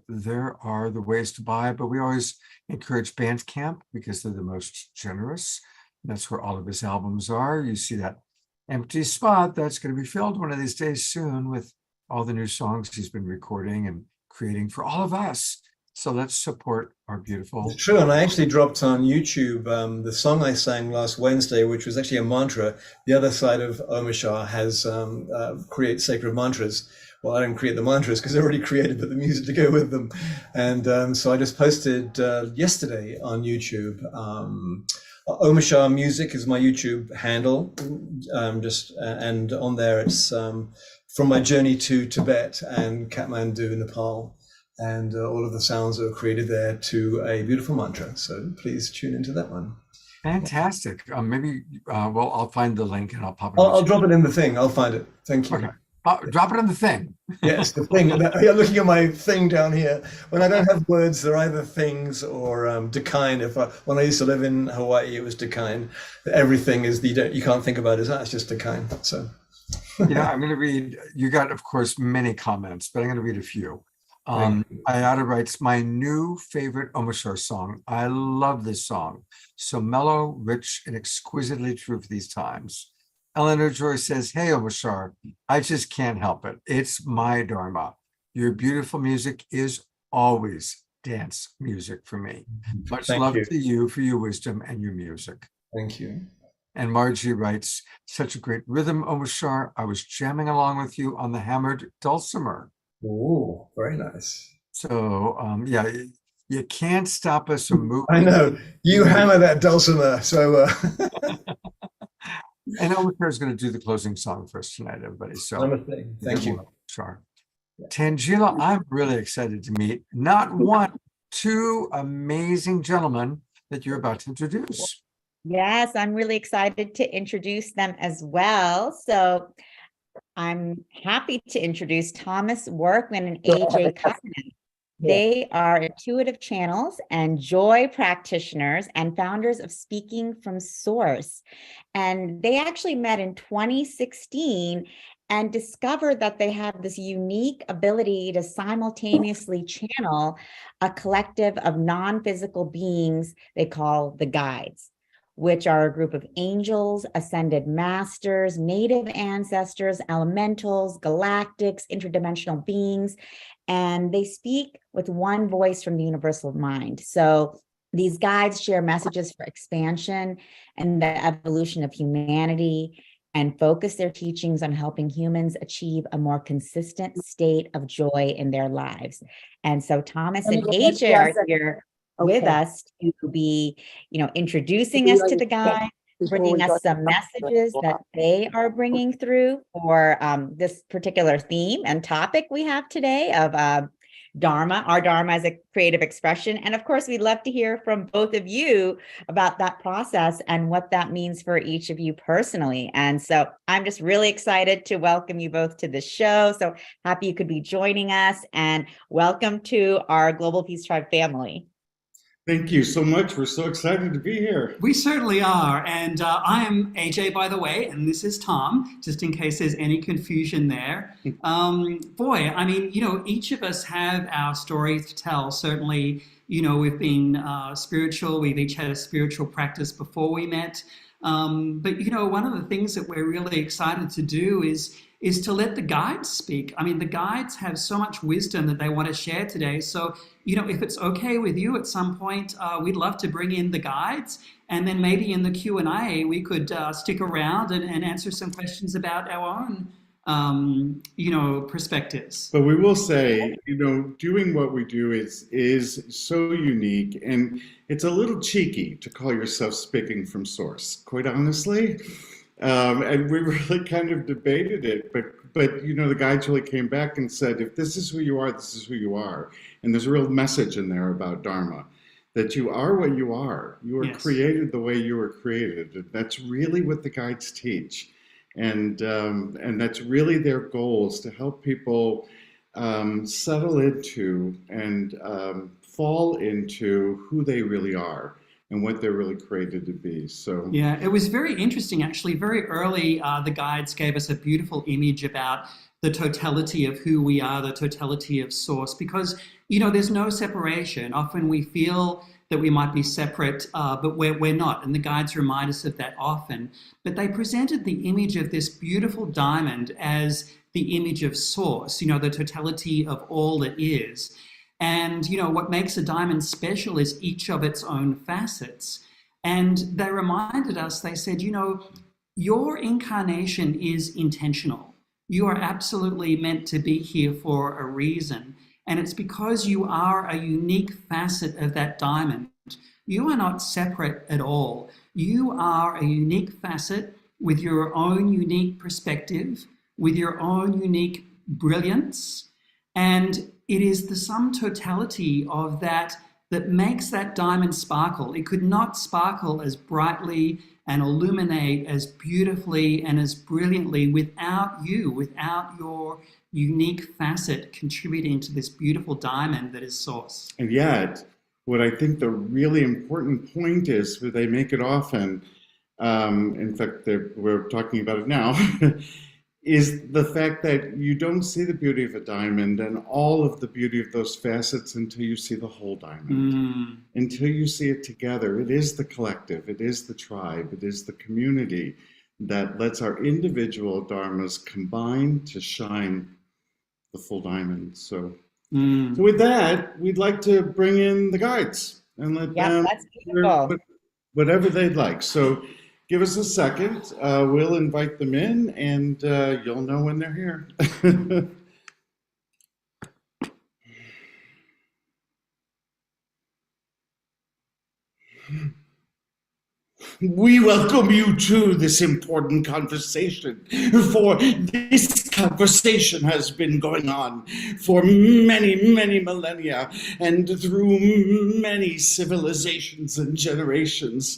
there are the ways to buy, but we always encourage Bandcamp because they're the most generous. That's where all of his albums are. You see that empty spot that's going to be filled one of these days soon with all the new songs he's been recording and creating for all of us. So let's support our beautiful. It's true, and I actually dropped on YouTube the song I sang last Wednesday, which was actually a mantra. The other side of Omashar has create sacred mantras. Well, I didn't create the mantras because they're already created, but the music to go with them. And so I just posted yesterday on YouTube. Omashar Music is my YouTube handle. And on there it's from my journey to Tibet and Kathmandu, Nepal. And all of the sounds that were created there to a beautiful mantra. So please tune into that one. Fantastic. Maybe, well, I'll find the link and I'll pop it. I'll drop it in the thing. I'll find it. Thank you. Okay. Drop it on the thing. Yes, the thing. You're looking at my thing down here. When I don't have words, they're either things or decline. When I used to live in Hawaii, it was decline. Everything is you can't think about it. It's just decline. So. Yeah, I'm going to read. You got, of course, many comments, but I'm going to read a few. Ayada writes, my new favorite Omashar song. I love this song. So mellow, rich, and exquisitely true for these times. Eleanor Joy says, hey, Omashar, I just can't help it. It's my Dharma. Your beautiful music is always dance music for me. Much Thank love you. to you for your wisdom and your music. Thank you. And Margie writes, such a great rhythm, Omashar. I was jamming along with you on the hammered dulcimer. Oh, very nice. So, yeah, you can't stop us from moving. I know. You hammer that dulcimer. So, And Omashar is going to do the closing song for us tonight, everybody. So, namaste. Thank you. Omashar. Tangela, I'm really excited to meet not one, two amazing gentlemen that you're about to introduce. Yes, I'm really excited to introduce them as well. So I'm happy to introduce Thomas Workman and AJ Covenant. They are intuitive channels and joy practitioners and founders of Speaking from Source. And they actually met in 2016 and discovered that they have this unique ability to simultaneously channel a collective of non-physical beings they call the guides, which are a group of angels, ascended masters, native ancestors, elementals, galactics, interdimensional beings, and they speak with one voice from the universal mind. So these guides share messages for expansion and the evolution of humanity, and focus their teachings on helping humans achieve a more consistent state of joy in their lives. And so Thomas and AJ are here with us to be, introducing us to the guide, bringing us some messages that they are bringing through for this particular theme and topic we have today of Dharma, our Dharma as a creative expression. And of course, we'd love to hear from both of you about that process and what that means for each of you personally. And so I'm just really excited to welcome you both to the show. So happy you could be joining us, and welcome to our Global Peace Tribe family. Thank you so much. We're so excited to be here. We certainly are. And I am AJ, by the way, and this is Tom, just in case there's any confusion there. Boy, I mean, each of us have our stories to tell. Certainly, we've been spiritual. We've each had a spiritual practice before we met. But, one of the things that we're really excited to do is to let the guides speak. I mean, the guides have so much wisdom that they want to share today. So, if it's okay with you at some point, we'd love to bring in the guides, and then maybe in the Q&A, we could stick around and answer some questions about our own, perspectives. But we will say, doing what we do is so unique, and it's a little cheeky to call yourself speaking from source, quite honestly. And we really kind of debated it, but the guides really came back and said, if this is who you are, this is who you are. And there's a real message in there about Dharma, that you are what you are. You are created the way you were created. And that's really what the guides teach. And that's really their goal, is to help people settle into and fall into who they really are and what they're really created to be. So yeah, it was very interesting, actually. Very early, the guides gave us a beautiful image about the totality of who we are, the totality of source, because, there's no separation. Often we feel that we might be separate, but we're not. And the guides remind us of that often. But they presented the image of this beautiful diamond as the image of source, the totality of all that is. And, what makes a diamond special is each of its own facets. And they reminded us, they said, your incarnation is intentional. You are absolutely meant to be here for a reason. And it's because you are a unique facet of that diamond. You are not separate at all. You are a unique facet with your own unique perspective, with your own unique brilliance. And it is the sum totality of that makes that diamond sparkle. It could not sparkle as brightly and illuminate as beautifully and as brilliantly without you, without your unique facet contributing to this beautiful diamond that is source. And yet, what I think the really important point is, where they make it often, in fact, we're talking about it now, is the fact that you don't see the beauty of a diamond and all of the beauty of those facets until you see the whole diamond, until you see it together. It is the collective, it is the tribe, it is the community that lets our individual dharmas combine to shine the full diamond. So with that, we'd like to bring in the guides and let them that's beautiful. whatever they'd like. So give us a second. We'll invite them in, and you'll know when they're here. We welcome you to this important conversation, for this conversation has been going on for many, many millennia and through many civilizations and generations.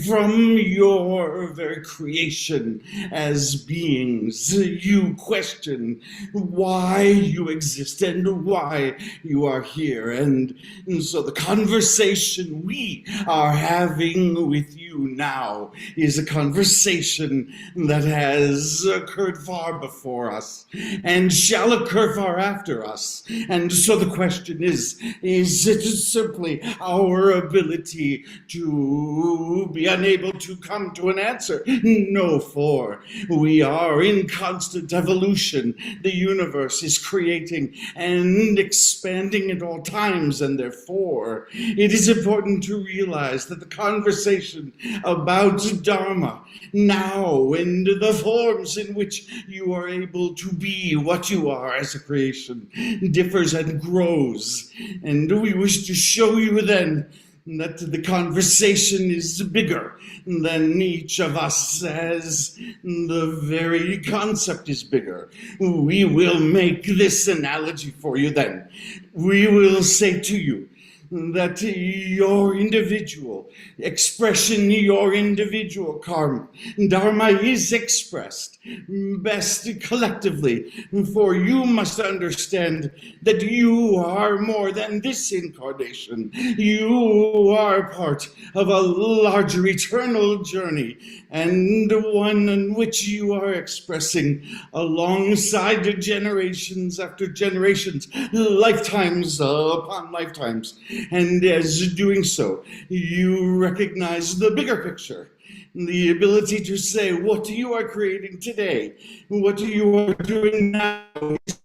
From your very creation as beings, you question why you exist and why you are here. And so the conversation we are having with you now is a conversation that has occurred far before us and shall occur far after us. And so the question is it simply our ability to be unable to come to an answer? No, for we are in constant evolution. The universe is creating and expanding at all times, and therefore it is important to realize that the conversation about Dharma now, and the forms in which you are able to be what you are as a creation, differs and grows. And we wish to show you then that the conversation is bigger than each of us, as the very concept is bigger. We will make this analogy for you then. We will say to you that your individual expression, your individual karma, Dharma is expressed best collectively. For you must understand that you are more than this incarnation. You are part of a larger eternal journey, and one in which you are expressing alongside generations after generations, lifetimes upon lifetimes. And as doing so, you recognize the bigger picture, the ability to say what you are creating today, what you are doing now, is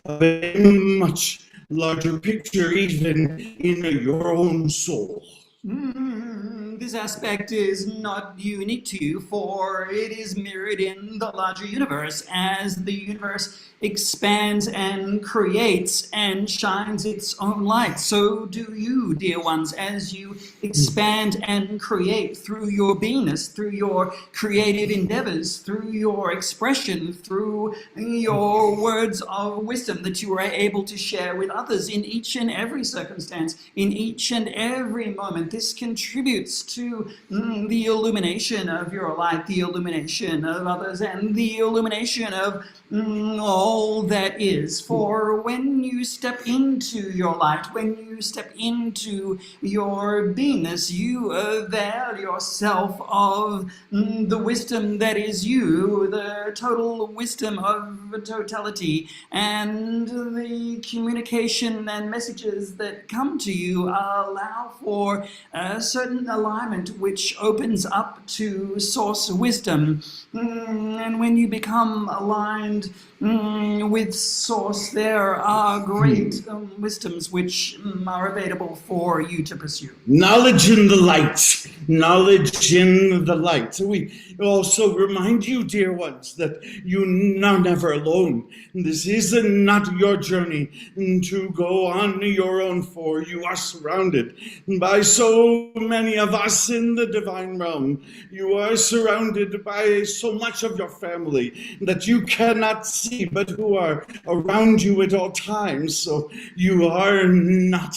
a much larger picture, even in your own soul. This aspect is not unique to you, for it is mirrored in the larger universe as the universe expands and creates and shines its own light. So do you, dear ones, as you expand and create through your beingness, through your creative endeavors, through your expression, through your words of wisdom that you are able to share with others in each and every circumstance, in each and every moment. This contributes to the illumination of your light, the illumination of others, and the illumination of all that is. For when you step into your light, when you step into your beingness, you avail yourself of the wisdom that is you, the total wisdom of totality, and the communication and messages that come to you allow for a certain alignment which opens up to source wisdom. And when you become aligned with source, there are great wisdoms which are available for you to pursue. Knowledge in the light. Knowledge in the light. So we also remind you, dear ones, that you are never alone. This is not your journey to go on your own, for you are surrounded by so many of us in the divine realm. You are surrounded by so much of your family that you cannot see, but who are around you at all times. So you are not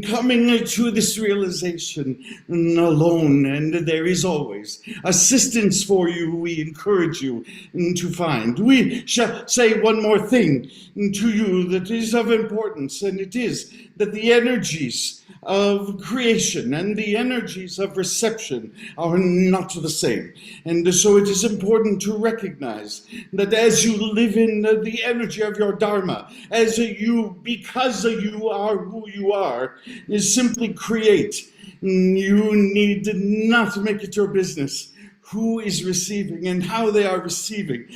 coming to this realization alone, and there is always assistance for you. We encourage you to find. We shall say one more thing to you that is of importance, and it is that the energies of creation and the energies of reception are not the same. And so it is important to recognize that as you live in the energy of your Dharma, as you, because you are who you are, is simply create. You need not make it your business who is receiving and how they are receiving.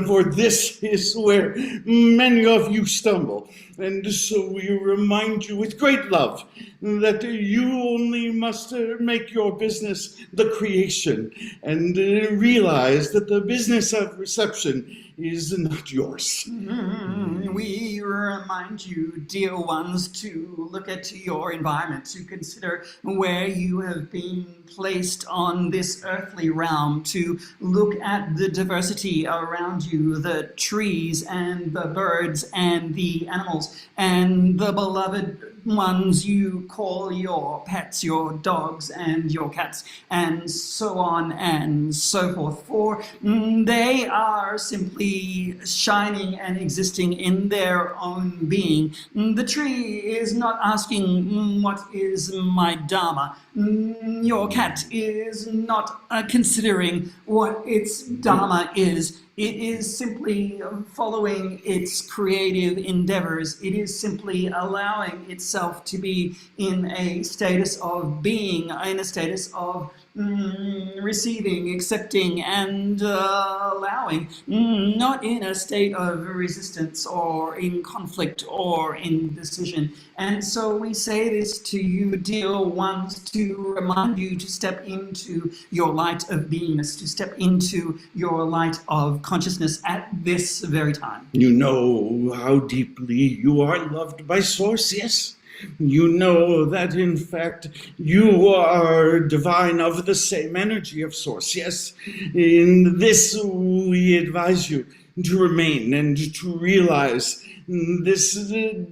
For this is where many of you stumble. And so we remind you with great love that you only must make your business the creation and realize that the business of reception is not yours. We remind you, dear ones, to look at your environment, to consider where you have been placed on this earthly realm, to look at the diversity around you, the trees and the birds and the animals and the beloved ones you call your pets, your dogs and your cats, and so on and so forth. For they are simply shining and existing in their own being. The tree is not asking, what is my Dharma? Your cat is not considering what its Dharma is. It is simply following its creative endeavors. It is simply allowing itself to be in a status of being, in a status of receiving, accepting, and allowing, not in a state of resistance or in conflict or indecision. And so we say this to you, dear ones, to remind you to step into your light of beingness, to step into your light of consciousness at this very time. You know how deeply you are loved by Source, yes? You know that in fact you are divine of the same energy of Source, yes? In this we advise you to remain and to realize this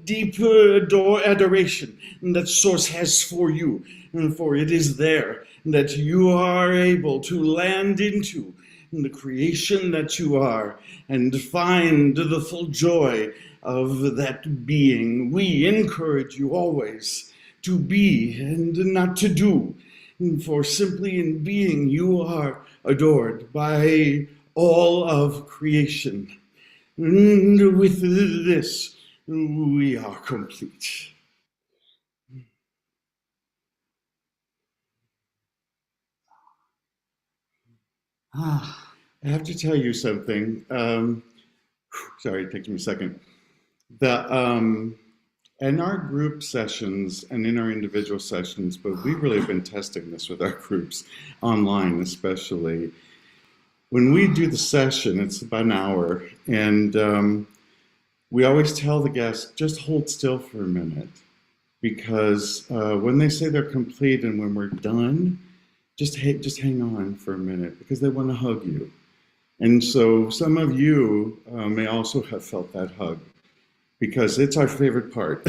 deep adoration that Source has for you, for it is there that you are able to land into the creation that you are and find the full joy of that being. We encourage you always to be and not to do, for simply in being you are adored by all of creation. And with this, we are complete. I have to tell you something. Sorry, it takes me a second. In our group sessions and in our individual sessions, but we've really been testing this with our groups, online especially. When we do the session, it's about an hour, and we always tell the guests, just hold still for a minute, because when they say they're complete and when we're done, just hang on for a minute, because they want to hug you. And so some of you may also have felt that hug, because it's our favorite part.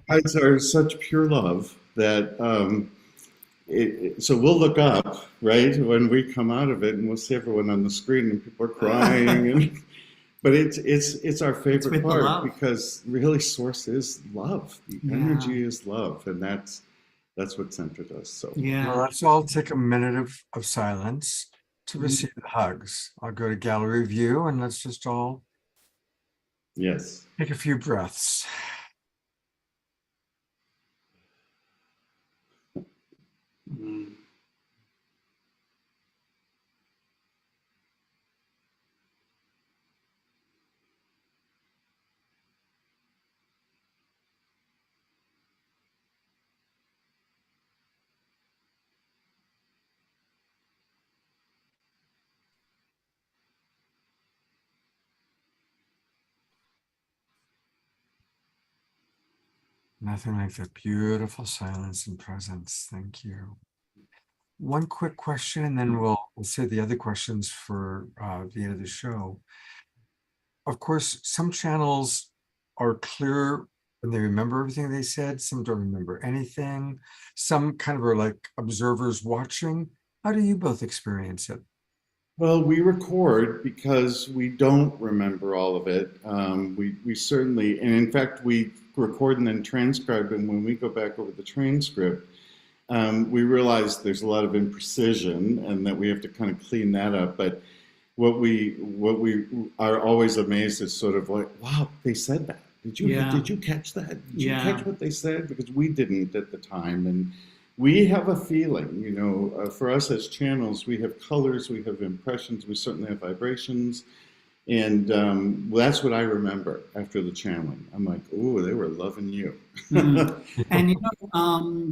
Hugs are such pure love that, so we'll look up, right, when we come out of it, and we'll see everyone on the screen and people are crying. But it's our favorite part, because really Source is love. The energy is love, and that's what centered us. So well, let's all take a minute of silence to receive the hugs. I'll go to gallery view, and let's just all take a few breaths. Nothing like that beautiful silence and presence. Thank you. One quick question, and then we'll say the other questions for the end of the show. Of course, some channels are clear and they remember everything they said. Some don't remember anything. Some kind of are like observers watching. How do you both experience it? Well, we record because we don't remember all of it. We certainly, and in fact, we record and then transcribe. And when we go back over the transcript, we realize there's a lot of imprecision and that we have to kind of clean that up. But what we are always amazed is sort of like, wow, they said that. Did you catch that? Did you catch what they said? Because we didn't at the time. we have a feeling, for us as channels, we have colors, we have impressions, we certainly have vibrations. And well, that's what I remember after the channeling. I'm like, oh, they were loving you. And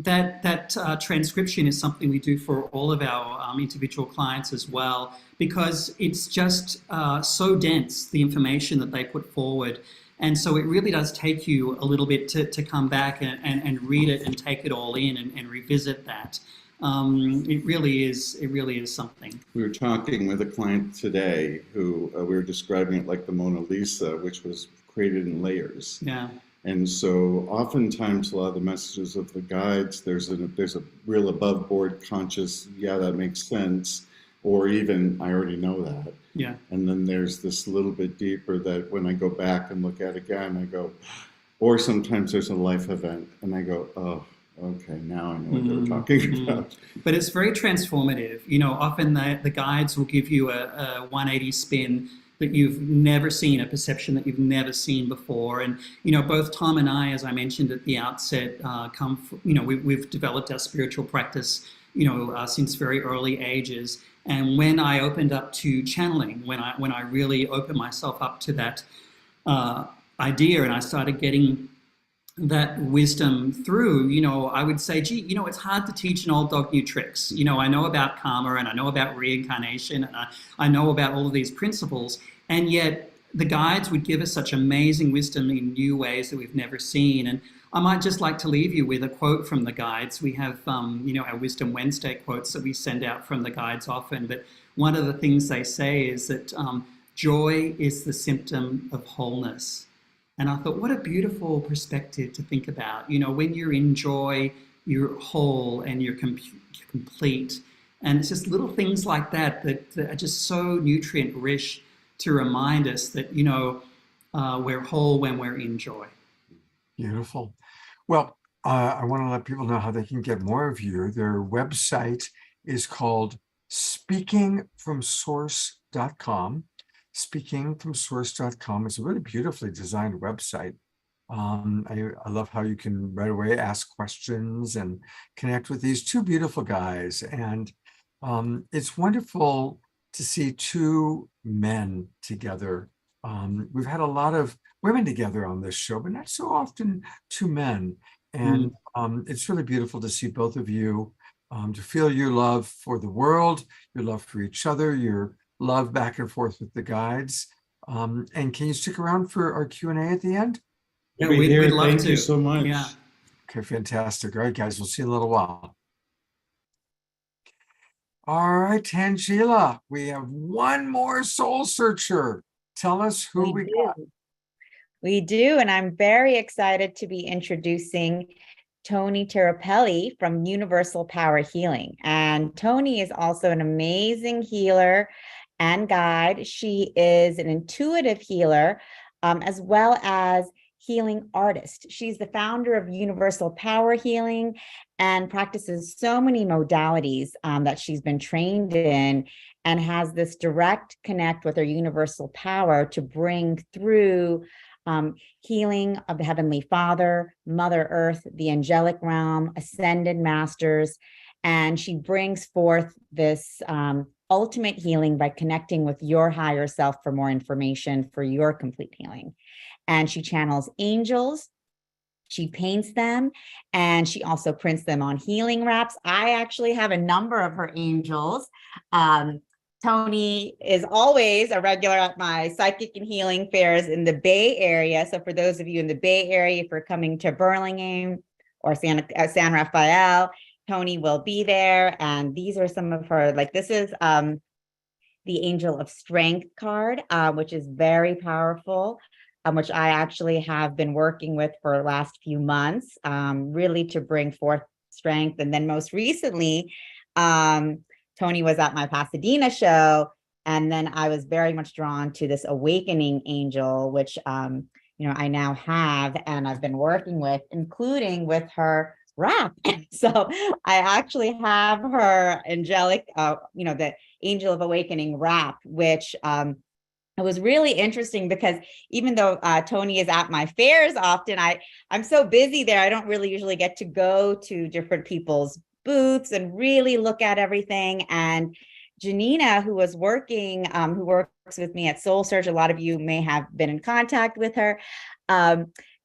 that transcription is something we do for all of our individual clients as well, because it's just so dense, the information that they put forward. And so it really does take you a little bit to come back and read it and take it all in and revisit that. It really is something. We were talking with a client today who we were describing it like the Mona Lisa, which was created in layers. Yeah. And so oftentimes a lot of the messages of the guides, there's a real above board conscious, yeah, that makes sense. Or even, I already know that. Yeah. And then there's this little bit deeper that when I go back and look at again, I go, or sometimes there's a life event and I go, oh, okay, now I know what they were talking about. But it's very transformative. Often the guides will give you a 180 spin that you've never seen, a perception that you've never seen before. And, both Tom and I, as I mentioned at the outset, come from, we've developed our spiritual practice, since very early ages. And when I opened up to channeling, when I really opened myself up to that idea and I started getting that wisdom through, I would say, gee, it's hard to teach an old dog new tricks. I know about karma and I know about reincarnation and I know about all of these principles. And yet the guides would give us such amazing wisdom in new ways that we've never seen. And I might just like to leave you with a quote from the guides. We have, our Wisdom Wednesday quotes that we send out from the guides often. But one of the things they say is that joy is the symptom of wholeness. And I thought, what a beautiful perspective to think about. When you're in joy, you're whole and you're complete. And it's just little things like that are just so nutrient rich to remind us that, we're whole when we're in joy. Beautiful. Well, I want to let people know how they can get more of you. Their website is called speakingfromsource.com. Speakingfromsource.com is a really beautifully designed website. I love how you can right away ask questions and connect with these two beautiful guys. And it's wonderful to see two men together. We've had a lot of women together on this show, but not so often two men. And it's really beautiful to see both of you, to feel your love for the world, your love for each other, your love back and forth with the guides. And can you stick around for our Q&A at the end? Yeah, we'd love to. Thank you so much. Yeah. Okay, fantastic. All right, guys, we'll see you in a little while. All right, Tangela, we have one more soul searcher. Tell us who we got. We do, and I'm very excited to be introducing Toni Tirapelli from Universal Power Healing. And Toni is also an amazing healer and guide. She is an intuitive healer, as well as healing artist. She's the founder of Universal Power Healing and practices so many modalities that she's been trained in, and has this direct connect with her universal power to bring through healing of the Heavenly Father, Mother Earth, the angelic realm, ascended masters. And she brings forth this ultimate healing by connecting with your higher self for more information for your complete healing. And she channels angels, she paints them, and she also prints them on healing wraps. I actually have a number of her angels. Toni is always a regular at my psychic and healing fairs in the Bay Area. So for those of you in the Bay Area, if you're coming to Burlingame or San Rafael, Toni will be there. And these are some of her, like this is the Angel of Strength card, which is very powerful, which I actually have been working with for the last few months, really to bring forth strength. And then most recently, Toni was at my Pasadena show, and then I was very much drawn to this awakening angel, which I now have and I've been working with, including with her wrap. So I actually have her angelic, the Angel of Awakening wrap, which it was really interesting because even though Toni is at my fairs often, I'm so busy there, I don't really usually get to go to different people's booths and really look at everything. And Janina, who was working, who works with me at Soul Surge, a lot of you may have been in contact with her.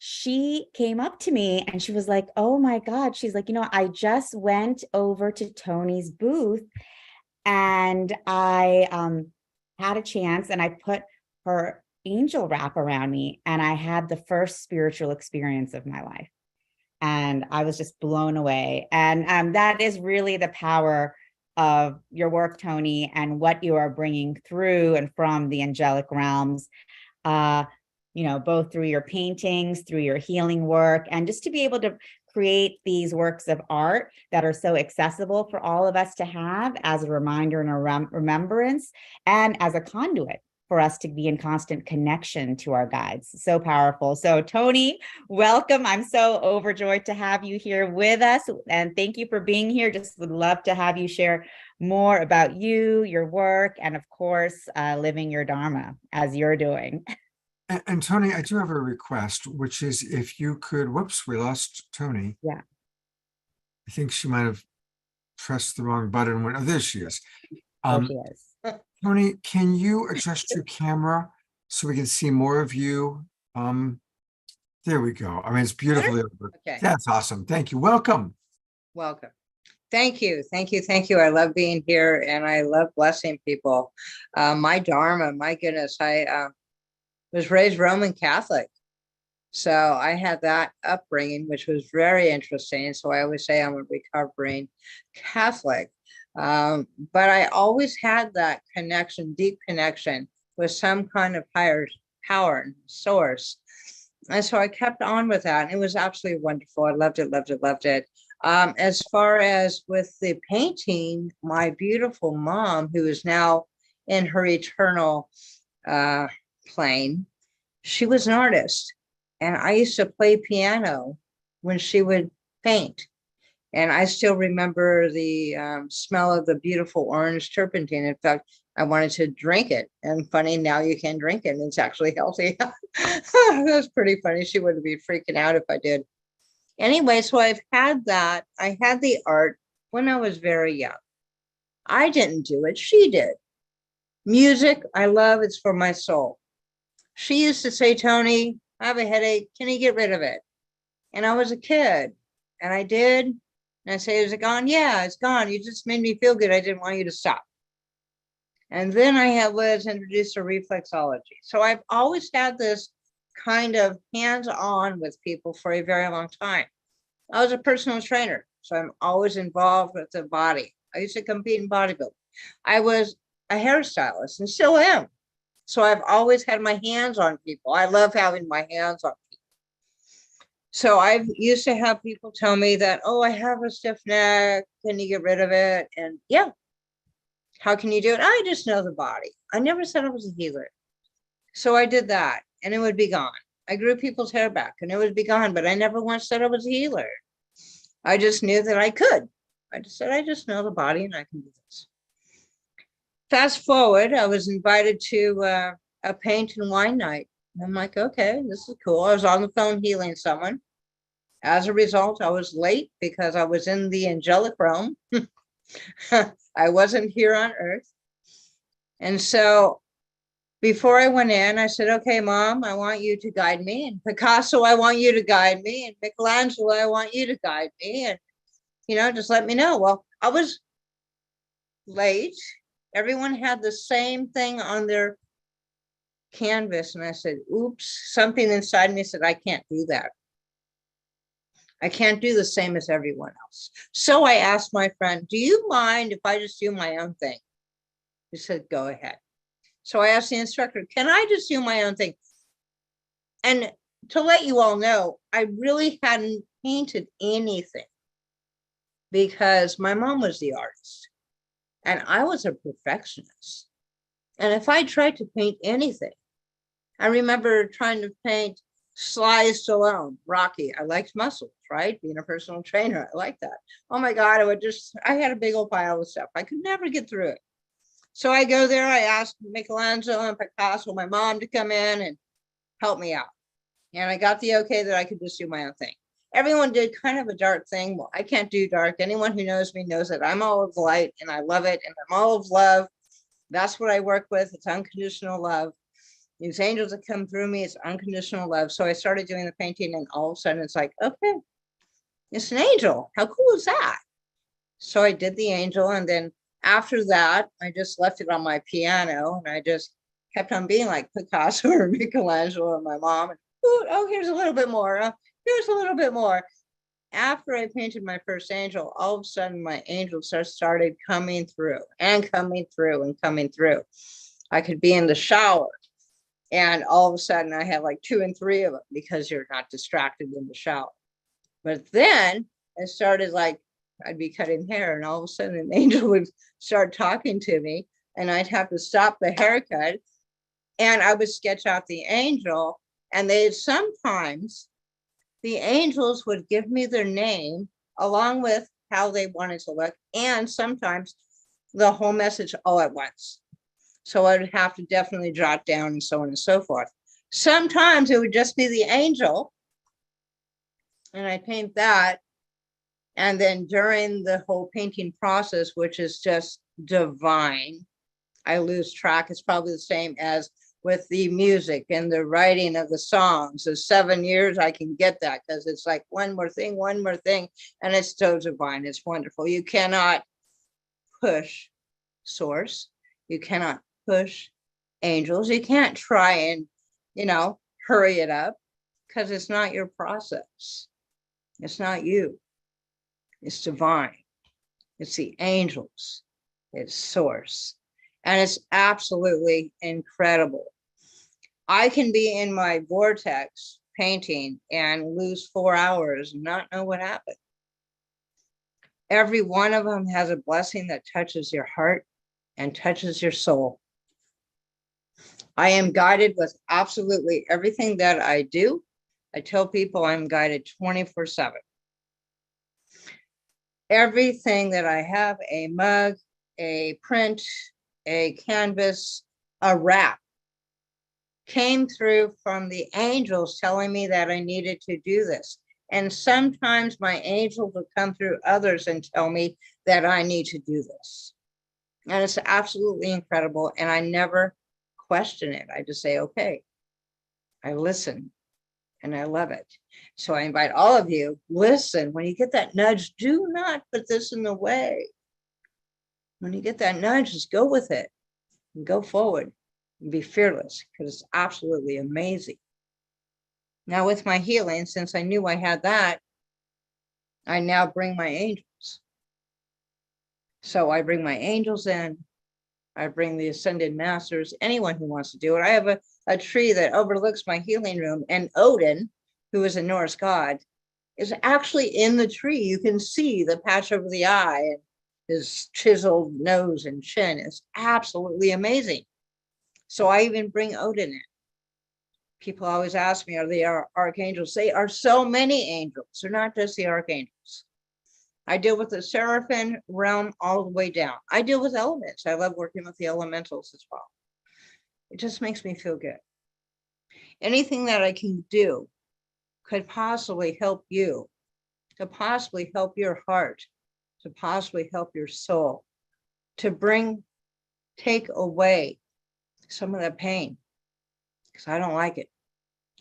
She came up to me and she was like, oh my God. She's like, I just went over to Tony's booth and I had a chance and I put her angel wrap around me and I had the first spiritual experience of my life. And I was just blown away. And that is really the power of your work, Tony, and what you are bringing through and from the angelic realms. Both through your paintings, through your healing work, and just to be able to create these works of art that are so accessible for all of us to have as a reminder and a remembrance, and as a conduit for us to be in constant connection to our guides. So powerful. So Tony, welcome. I'm so overjoyed to have you here with us. And thank you for being here. Just would love to have you share more about you, your work, and of course, living your Dharma as you're doing. And Tony, I do have a request, which is if you could, whoops, we lost Tony. Yeah. I think she might have pressed the wrong button. Oh, there she is. She is. Tony, can you adjust your camera so we can see more of you? There we go. I mean, it's beautiful. Okay. That's awesome. Thank you. Welcome. Welcome. Thank you. Thank you. Thank you. I love being here and I love blessing people. My Dharma, my goodness, I was raised Roman Catholic. So I had that upbringing, which was very interesting. So I always say I'm a recovering Catholic. But I always had that connection, deep connection with some kind of higher power and source. And so I kept on with that. And it was absolutely wonderful. I loved it, loved it, loved it. As far as with the painting, my beautiful mom, who is now in her eternal plane, she was an artist. And I used to play piano when she would paint. And I still remember the smell of the beautiful orange turpentine. In fact, I wanted to drink it. And funny, now you can drink it and it's actually healthy. That's pretty funny. She wouldn't be freaking out if I did. Anyway, so I've had that. I had the art when I was very young. I didn't do it. She did. Music, I love. It's for my soul. She used to say, Tony, I have a headache. Can you get rid of it? And I was a kid and I did. And I say, is it gone? Yeah, it's gone. You just made me feel good. I didn't want you to stop. And then I was introduced to reflexology. So I've always had this kind of hands-on with people for a very long time. I was a personal trainer, so I'm always involved with the body. I used to compete in bodybuilding. I was a hairstylist and still am. So I've always had my hands on people. I love having my hands on people. So I've used to have people tell me that, oh, I have a stiff neck. Can you get rid of it? And yeah, how can you do it? I just know the body. I never said I was a healer. So I did that and it would be gone. I grew people's hair back and it would be gone, but I never once said I was a healer. I just knew that I could. I just said, I just know the body and I can do this. Fast forward, I was invited to a paint and wine night. I'm like, okay, this is cool. I was on the phone healing someone. As a result, I was late because I was in the angelic realm. I wasn't here on earth. And so before I went in, I said, okay, Mom, I want you to guide me. And Picasso, I want you to guide me. And Michelangelo, I want you to guide me. And, just let me know. Well, I was late. Everyone had the same thing on their canvas. And I said, oops, something inside me said, I can't do that. I can't do the same as everyone else. So I asked my friend, do you mind if I just do my own thing? He said, go ahead. So I asked the instructor, can I just do my own thing? And to let you all know, I really hadn't painted anything because my mom was the artist and I was a perfectionist. And if I tried to paint anything, I remember trying to paint Sly Stallone, Rocky. I liked muscles, right? Being a personal trainer, I liked that. Oh my God, I had a big old pile of stuff. I could never get through it. So I go there, I asked Michelangelo and Picasso, my mom, to come in and help me out. And I got the okay that I could just do my own thing. everyone did kind of a dark thing. Well, I can't do dark. Anyone who knows me knows that I'm all of light and I love it. And I'm all of love. That's what I work with. It's unconditional love. These angels that come through me, it's unconditional love. So I started doing the painting, and all of a sudden it's like, okay, it's an angel. How cool is that? So I did the angel. And then after that, I just left it on my piano, and I just kept on being like Picasso or Michelangelo or my mom. Oh, here's a little bit more. Here's a little bit more. After I painted my first angel, all of a sudden my angels started coming through and coming through and coming through. I could be in the shower, and all of a sudden I had like 2 and 3 of them, because you're not distracted in the shower. But then I started, like, I'd be cutting hair, and all of a sudden an angel would start talking to me, and I'd have to stop the haircut, and I would sketch out the angel. And they sometimes, the angels would give me their name along with how they wanted to look, and sometimes the whole message all at once. So I would have to definitely jot down, and so on and so forth. Sometimes it would just be the angel, and I paint that. And then during the whole painting process, which is just divine, I lose track. It's probably the same as with the music and the writing of the songs. The 7 years I can get that, because it's like one more thing, and it's so divine. It's wonderful. You cannot push source. You cannot push angels. You can't try and, hurry it up, because it's not your process. It's not you. It's divine. It's the angels. It's source. And it's absolutely incredible. I can be in my vortex painting and lose 4 hours and not know what happened. Every one of them has a blessing that touches your heart and touches your soul. I am guided with absolutely everything that I do. I tell people I'm guided 24/7. Everything that I have, a mug, a print, a canvas, a wrap, came through from the angels telling me that I needed to do this. And sometimes my angels will come through others and tell me that I need to do this. And it's absolutely incredible. And I never question it. I just say, okay, I listen, and I love it. So I invite all of you, listen, when you get that nudge, do not put this in the way. When you get that nudge, just go with it and go forward and be fearless, because it's absolutely amazing. Now with my healing, since I knew I had that, I now bring my angels. So I bring my angels in. I bring the ascended masters, anyone who wants to do it. I have a tree that overlooks my healing room, and Odin, who is a Norse god, is actually in the tree. You can see the patch over the eye, and his chiseled nose and chin is absolutely amazing. So I even bring Odin in. People always ask me, are they archangels? They are so many angels. They're not just the archangels. I deal with the seraphim realm all the way down. I deal with elements. I love working with the elementals as well. It just makes me feel good. Anything that I can do could possibly help you, to possibly help your heart, to possibly help your soul, to take away some of the pain, because I don't like it.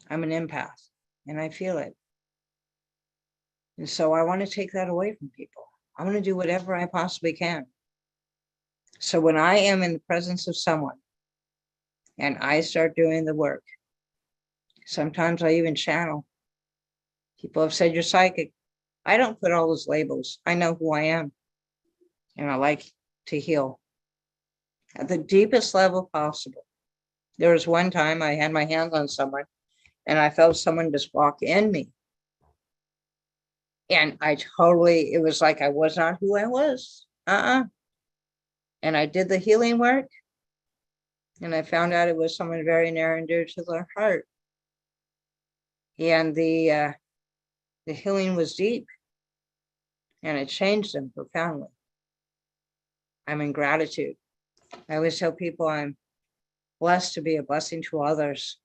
I'm an empath and I feel it. And so I want to take that away from people. I want to do whatever I possibly can. So when I am in the presence of someone and I start doing the work, sometimes I even channel. People have said you're psychic. I don't put all those labels. I know who I am. And I like to heal at the deepest level possible. There was one time I had my hands on someone and I felt someone just walk in me. And it was like I was not who I was. And I did the healing work. And I found out it was someone very near and dear to their heart. And the healing was deep. And it changed them profoundly. I'm in gratitude. I always tell people I'm blessed to be a blessing to others.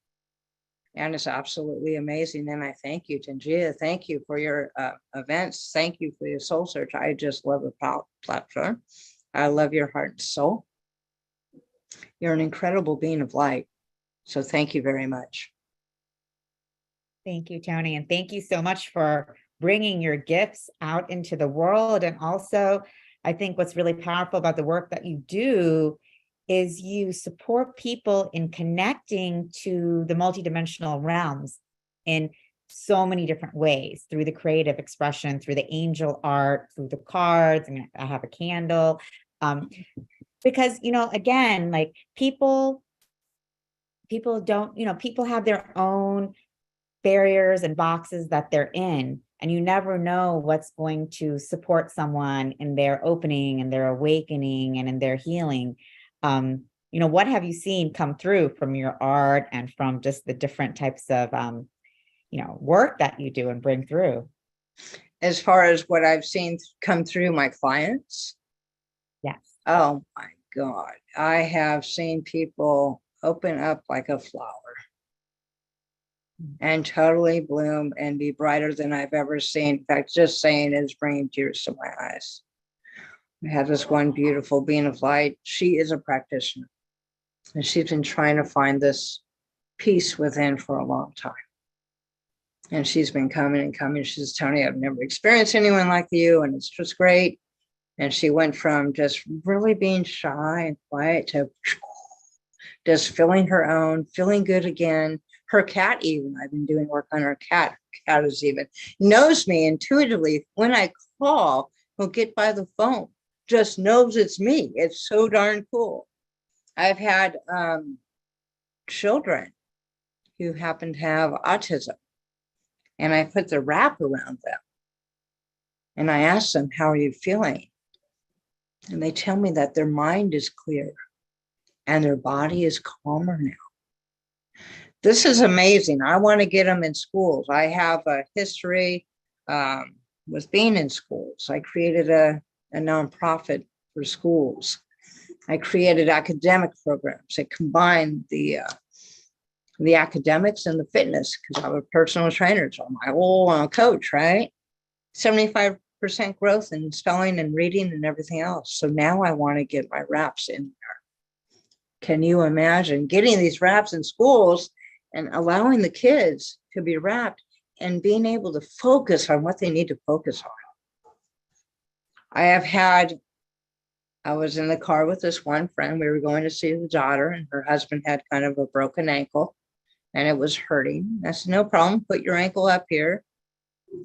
And it's absolutely amazing. And I thank you, Tangia. Thank you for your events. Thank you for your soul search. I just love the platform. I love your heart and soul. You're an incredible being of light. So thank you very much. Thank you, Tony. And thank you so much for bringing your gifts out into the world. And also, I think what's really powerful about the work that you do is you support people in connecting to the multidimensional realms in so many different ways, through the creative expression, through the angel art, through the cards. I mean, I have a candle. Because, again, like people don't, people have their own barriers and boxes that they're in, and you never know what's going to support someone in their opening and their awakening and in their healing. What have you seen come through from your art and from just the different types of work that you do and bring through? As far as what I've seen come through my clients? Yes. Oh my God. I have seen people open up like a flower and totally bloom and be brighter than I've ever seen. In fact, just saying it is bringing tears to my eyes. I have this one beautiful being of light. She is a practitioner, and she's been trying to find this peace within for a long time. And she's been coming and coming. She says, Tony, I've never experienced anyone like you, and it's just great. And she went from just really being shy and quiet to just feeling her own, feeling good again. Her cat even, I've been doing work on her cat. Her cat is even knows me intuitively. When I call, he'll get by the phone, just knows it's me. It's so darn cool. I've had children who happen to have autism, and I put the wrap around them. And I ask them, how are you feeling? And they tell me that their mind is clear and their body is calmer now. This is amazing. I want to get them in schools. I have a history with being in schools. I created a nonprofit for schools. I created academic programs that combine the academics and the fitness, because I'm a personal trainer, so I'm my whole coach, right? 75% growth in spelling and reading and everything else. So now I want to get my wraps in there. Can you imagine getting these wraps in schools and allowing the kids to be wrapped and being able to focus on what they need to focus on? I was in the car with this one friend. We were going to see the daughter, and her husband had kind of a broken ankle and it was hurting. I said, no problem, put your ankle up here.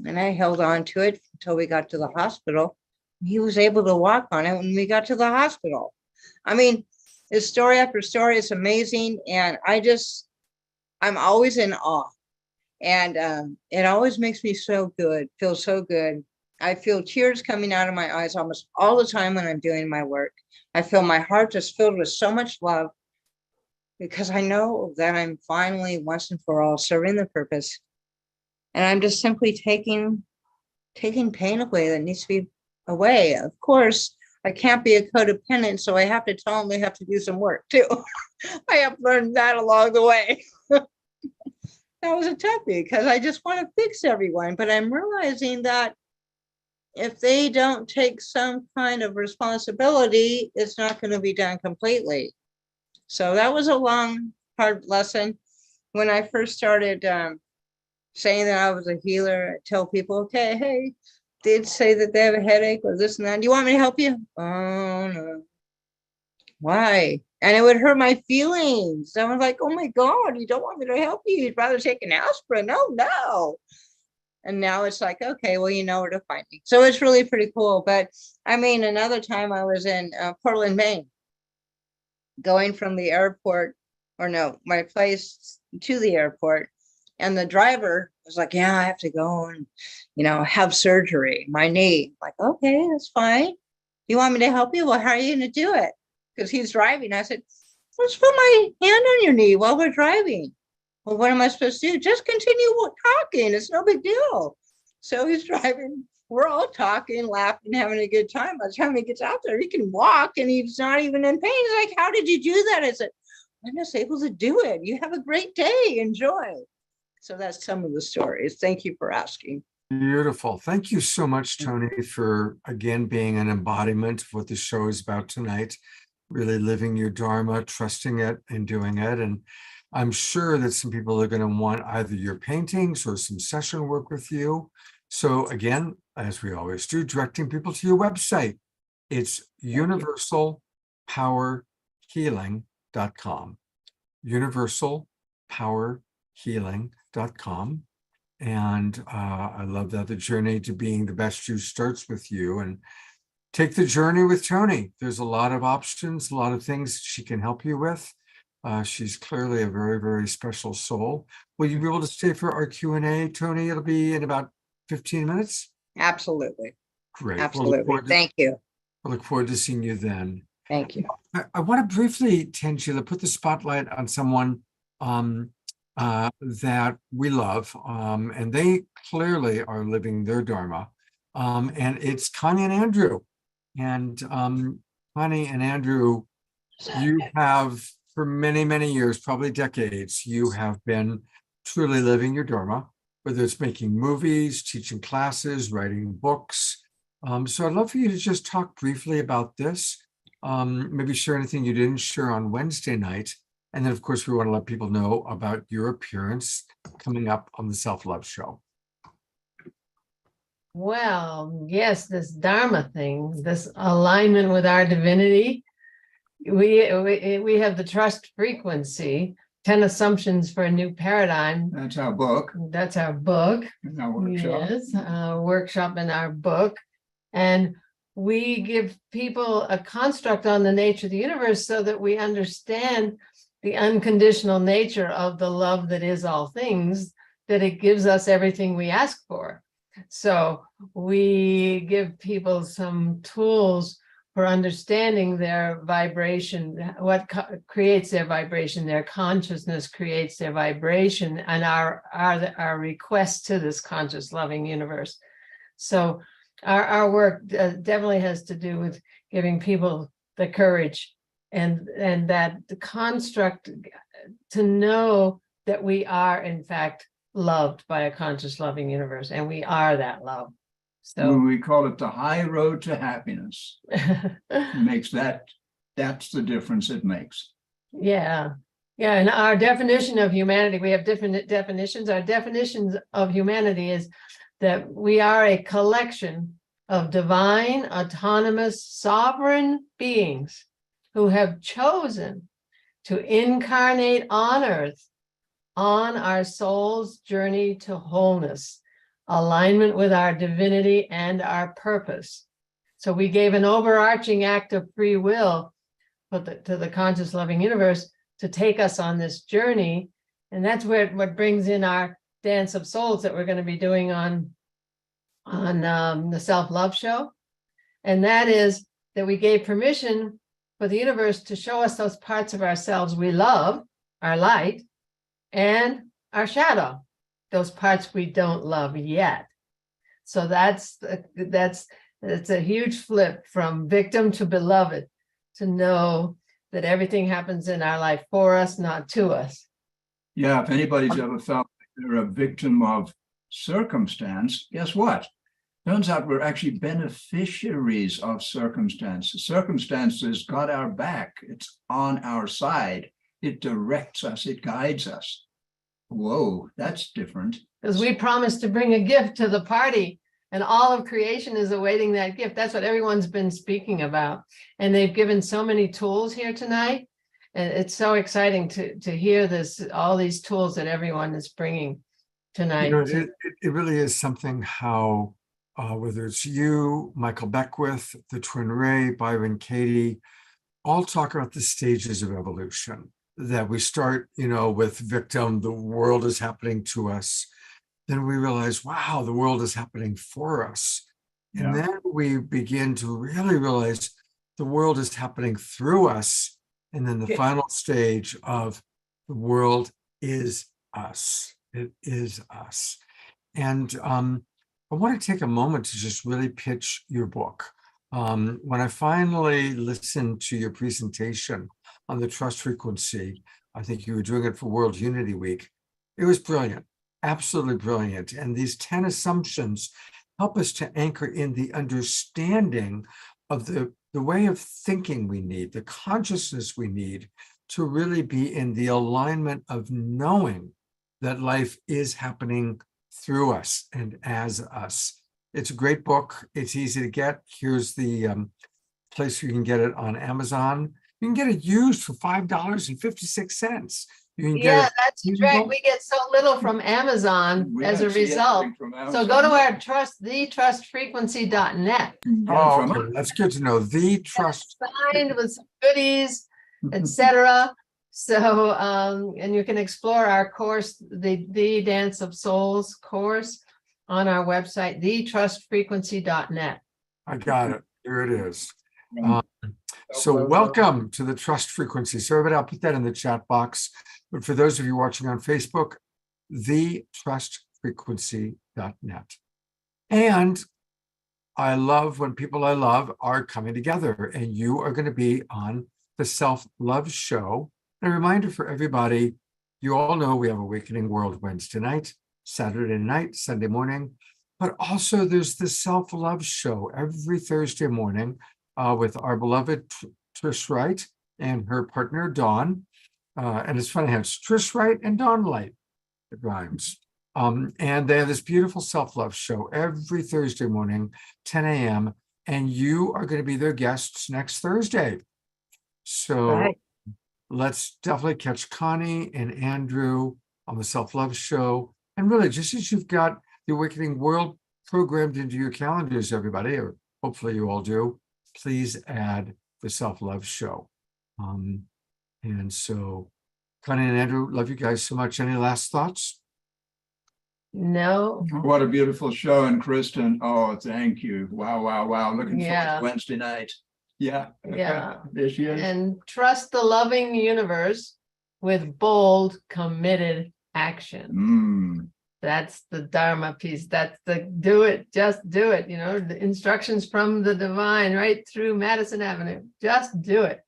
And I held on to it until we got to the hospital. He was able to walk on it when we got to the hospital. I mean, it's story after story. It's amazing. And I'm always in awe. And it always makes me so good, feel so good. I feel tears coming out of my eyes almost all the time when I'm doing my work. I feel my heart just filled with so much love, because I know that I'm finally, once and for all, serving the purpose. And I'm just simply taking pain away that needs to be away. Of course, I can't be a codependent, so I have to tell them they have to do some work too. I have learned that along the way. That was a toughie, because I just want to fix everyone. But I'm realizing that if they don't take some kind of responsibility, it's not going to be done completely. So that was a long, hard lesson. When I first started saying that I was a healer, I tell people, okay, hey, did say that they have a headache or this and that. Do you want me to help you? Oh, no. Why? And it would hurt my feelings. I was like, oh my God, you don't want me to help you. You'd rather take an aspirin. No. And now it's like, okay, well, you know where to find me. So it's really pretty cool. But I mean, another time I was in Portland, Maine, going from the airport, or no, my place to the airport. And the driver was like, yeah, I have to go and, have surgery, my knee. I'm like, okay, that's fine. You want me to help you? Well, how are you going to do it? Because he's driving. I said, let's put my hand on your knee while we're driving. Well, what am I supposed to do? Just continue talking. It's no big deal. So he's driving. We're all talking, laughing, having a good time. By the time he gets out there, he can walk and he's not even in pain. He's like, how did you do that? I said, I'm just able to do it. You have a great day. Enjoy. So that's some of the stories. Thank you for asking. Beautiful. Thank you so much, Tony, for again being an embodiment of what the show is about tonight. Really living your Dharma, trusting it and doing it. And I'm sure that some people are going to want either your paintings or some session work with you. So again, as we always do, directing people to your website. It's universalpowerhealing.com. universalpowerhealing.com. And I love that the journey to being the best you starts with you. And take the journey with Tony. There's a lot of options, a lot of things she can help you with. She's clearly a very, very special soul. Will you be able to stay for our Q&A, Tony? It'll be in about 15 minutes. Absolutely. Great. Absolutely. Thank you. I look forward to seeing you then. Thank you. I want to briefly, Tangela, put the spotlight on someone that we love, and they clearly are living their Dharma, and it's Connie and Andrew. And Connie and Andrew, you have for many, many years, probably decades, you have been truly living your Dharma, whether it's making movies, teaching classes, writing books. So I'd love for you to just talk briefly about this, maybe share anything you didn't share on Wednesday night. And then, of course, we want to let people know about your appearance coming up on the Self-Love Show. Well, yes, this Dharma thing, this alignment with our divinity, we have the trust frequency, 10 assumptions for a new paradigm. That's our book. That's our book. In our workshop. Yes, workshop in our book. And we give people a construct on the nature of the universe so that we understand the unconditional nature of the love that is all things, that it gives us everything we ask for. So we give people some tools for understanding their vibration, what creates their vibration, their consciousness creates their vibration, and our request to this conscious loving universe. So our work definitely has to do with giving people the courage and that the construct to know that we are in fact loved by a conscious loving universe, and we are that love. So we call it the high road to happiness. Makes that's the difference it makes. Yeah. And our definition of humanity, we have different definitions. Our definitions of humanity is that we are a collection of divine, autonomous, sovereign beings who have chosen to incarnate on earth on our soul's journey to wholeness, alignment with our divinity and our purpose. So we gave an overarching act of free will to the conscious loving universe to take us on this journey. And that's what brings in our dance of souls that we're going to be doing on the Self-Love Show. And that is that we gave permission for the universe to show us those parts of ourselves we love, our light, and our shadow, those parts we don't love yet. So that's a huge flip from victim to beloved, to know that everything happens in our life for us, not to us. Yeah, if anybody's ever felt like they're a victim of circumstance, guess what? Turns out we're actually beneficiaries of circumstances. Circumstances got our back. It's on our side. It directs us. It guides us. Whoa, that's different. Because we promised to bring a gift to the party, and all of creation is awaiting that gift. That's what everyone's been speaking about. And they've given so many tools here tonight. And it's so exciting to hear this, all these tools that everyone is bringing tonight. It really is something how, whether it's you, Michael Beckwith, the Twin Ray, Byron Katie, all talk about the stages of evolution. That we start, with victim, the world is happening to us. Then we realize, wow, the world is happening for us. Yeah. And then we begin to really realize the world is happening through us. And then the final stage of the world is us. It is us. And I want to take a moment to just really pitch your book. When I finally listened to your presentation on the trust frequency, I think you were doing it for World Unity Week. It was brilliant. absolutely brilliant. And these 10 assumptions help us to anchor in the understanding of the way of thinking we need, the consciousness we need to really be in the alignment of knowing that life is happening through us and as us. It's a great book. It's easy to get. Here's the place you can get it on Amazon. You can get it used for $5.56. You can get it. That's great. We get so little from Amazon as a result. So go to our thetrustfrequency.net. Oh, okay. That's good to know. The Trust. Signed with some goodies, etc. So, and you can explore our course, the Dance of Souls course on our website, thetrustfrequency.net. I got it. Here it is. So welcome to the Trust Frequency. So everybody, I'll put that in the chat box. But for those of you watching on Facebook, thetrustfrequency.net. And I love when people I love are coming together, and you are going to be on the Self-Love Show. And a reminder for everybody, you all know we have Awakening World Wednesday night, Saturday night, Sunday morning, but also there's the Self-Love Show every Thursday morning with our beloved Trish Wright and her partner, Dawn. And it's funny how it's Trish Wright and Dawn Light. It rhymes. And they have this beautiful self-love show every Thursday morning, 10 a.m. And you are going to be their guests next Thursday. So let's definitely catch Connie and Andrew on the self-love show. And really, just as you've got the Awakening World programmed into your calendars, everybody, or hopefully you all do, please add the self-love show. And so, Connie and Andrew, love you guys so much. Any last thoughts? No. What a beautiful show. And Kristen, oh, thank you. Wow, wow, wow. Looking forward to Wednesday night. Yeah. Yeah. There she is. And trust the loving universe with bold, committed action. That's the Dharma piece. That's the do it, just do it. You know, the instructions from the divine right through Madison Avenue. Just do it.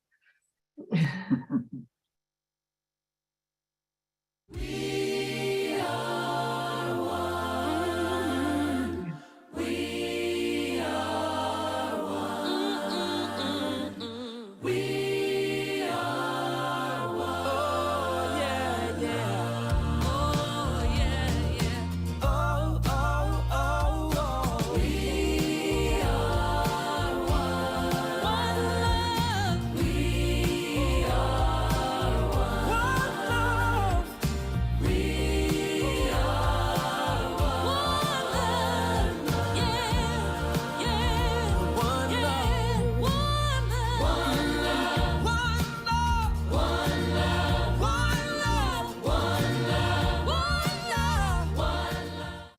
We are one. We are one. We are one. Oh, yeah, yeah. Oh, yeah, yeah. Oh, oh, oh, oh. We are one. One love. We are one. One love. We are one love, yeah, yeah, one love, one love, one love, one love, one love, one love, one love.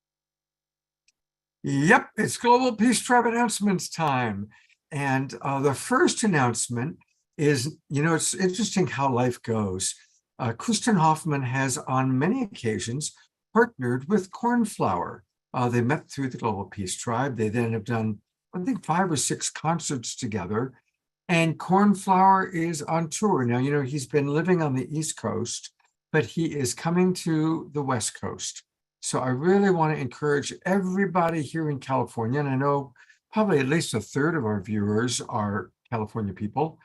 Yep, it's Global Peace Tribe announcements time. And the first announcement is, you know, it's interesting how life goes. Kristen Hoffman has on many occasions partnered with Cornflower. They met through the Global Peace Tribe. They then have done, I think, 5 or 6 concerts together. And Cornflower is on tour. Now, you know, he's been living on the East Coast, but he is coming to the West Coast. So I really want to encourage everybody here in California, and I know probably at least a third of our viewers are California people.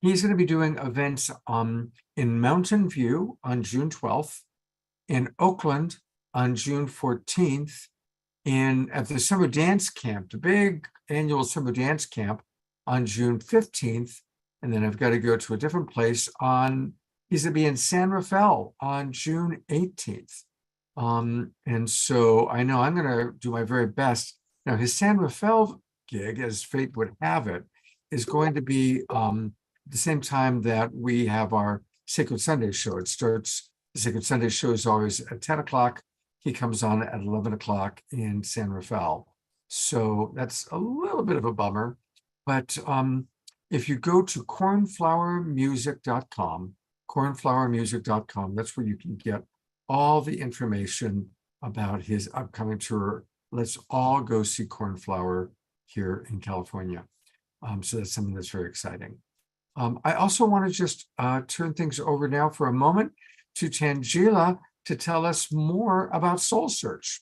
He's going to be doing events in Mountain View on June 12th, in Oakland on June 14th, at the Summer Dance Camp, the big annual Summer Dance Camp on June 15th. And then I've got to go to a different place he's going to be in San Rafael on June 18th. And so I know I'm going to do my very best. Now, his San Rafael gig, as fate would have it, is going to be the same time that we have our Sacred Sunday show. It starts, the Sacred Sunday show is always at 10 o'clock. He comes on at 11 o'clock in San Rafael. So that's a little bit of a bummer. But if you go to cornflowermusic.com, that's where you can get all the information about his upcoming tour. Let's all go see Cornflower here in California. So that's something that's very exciting. I also want to just turn things over now for a moment to Tangela. to tell us more about Soul Search.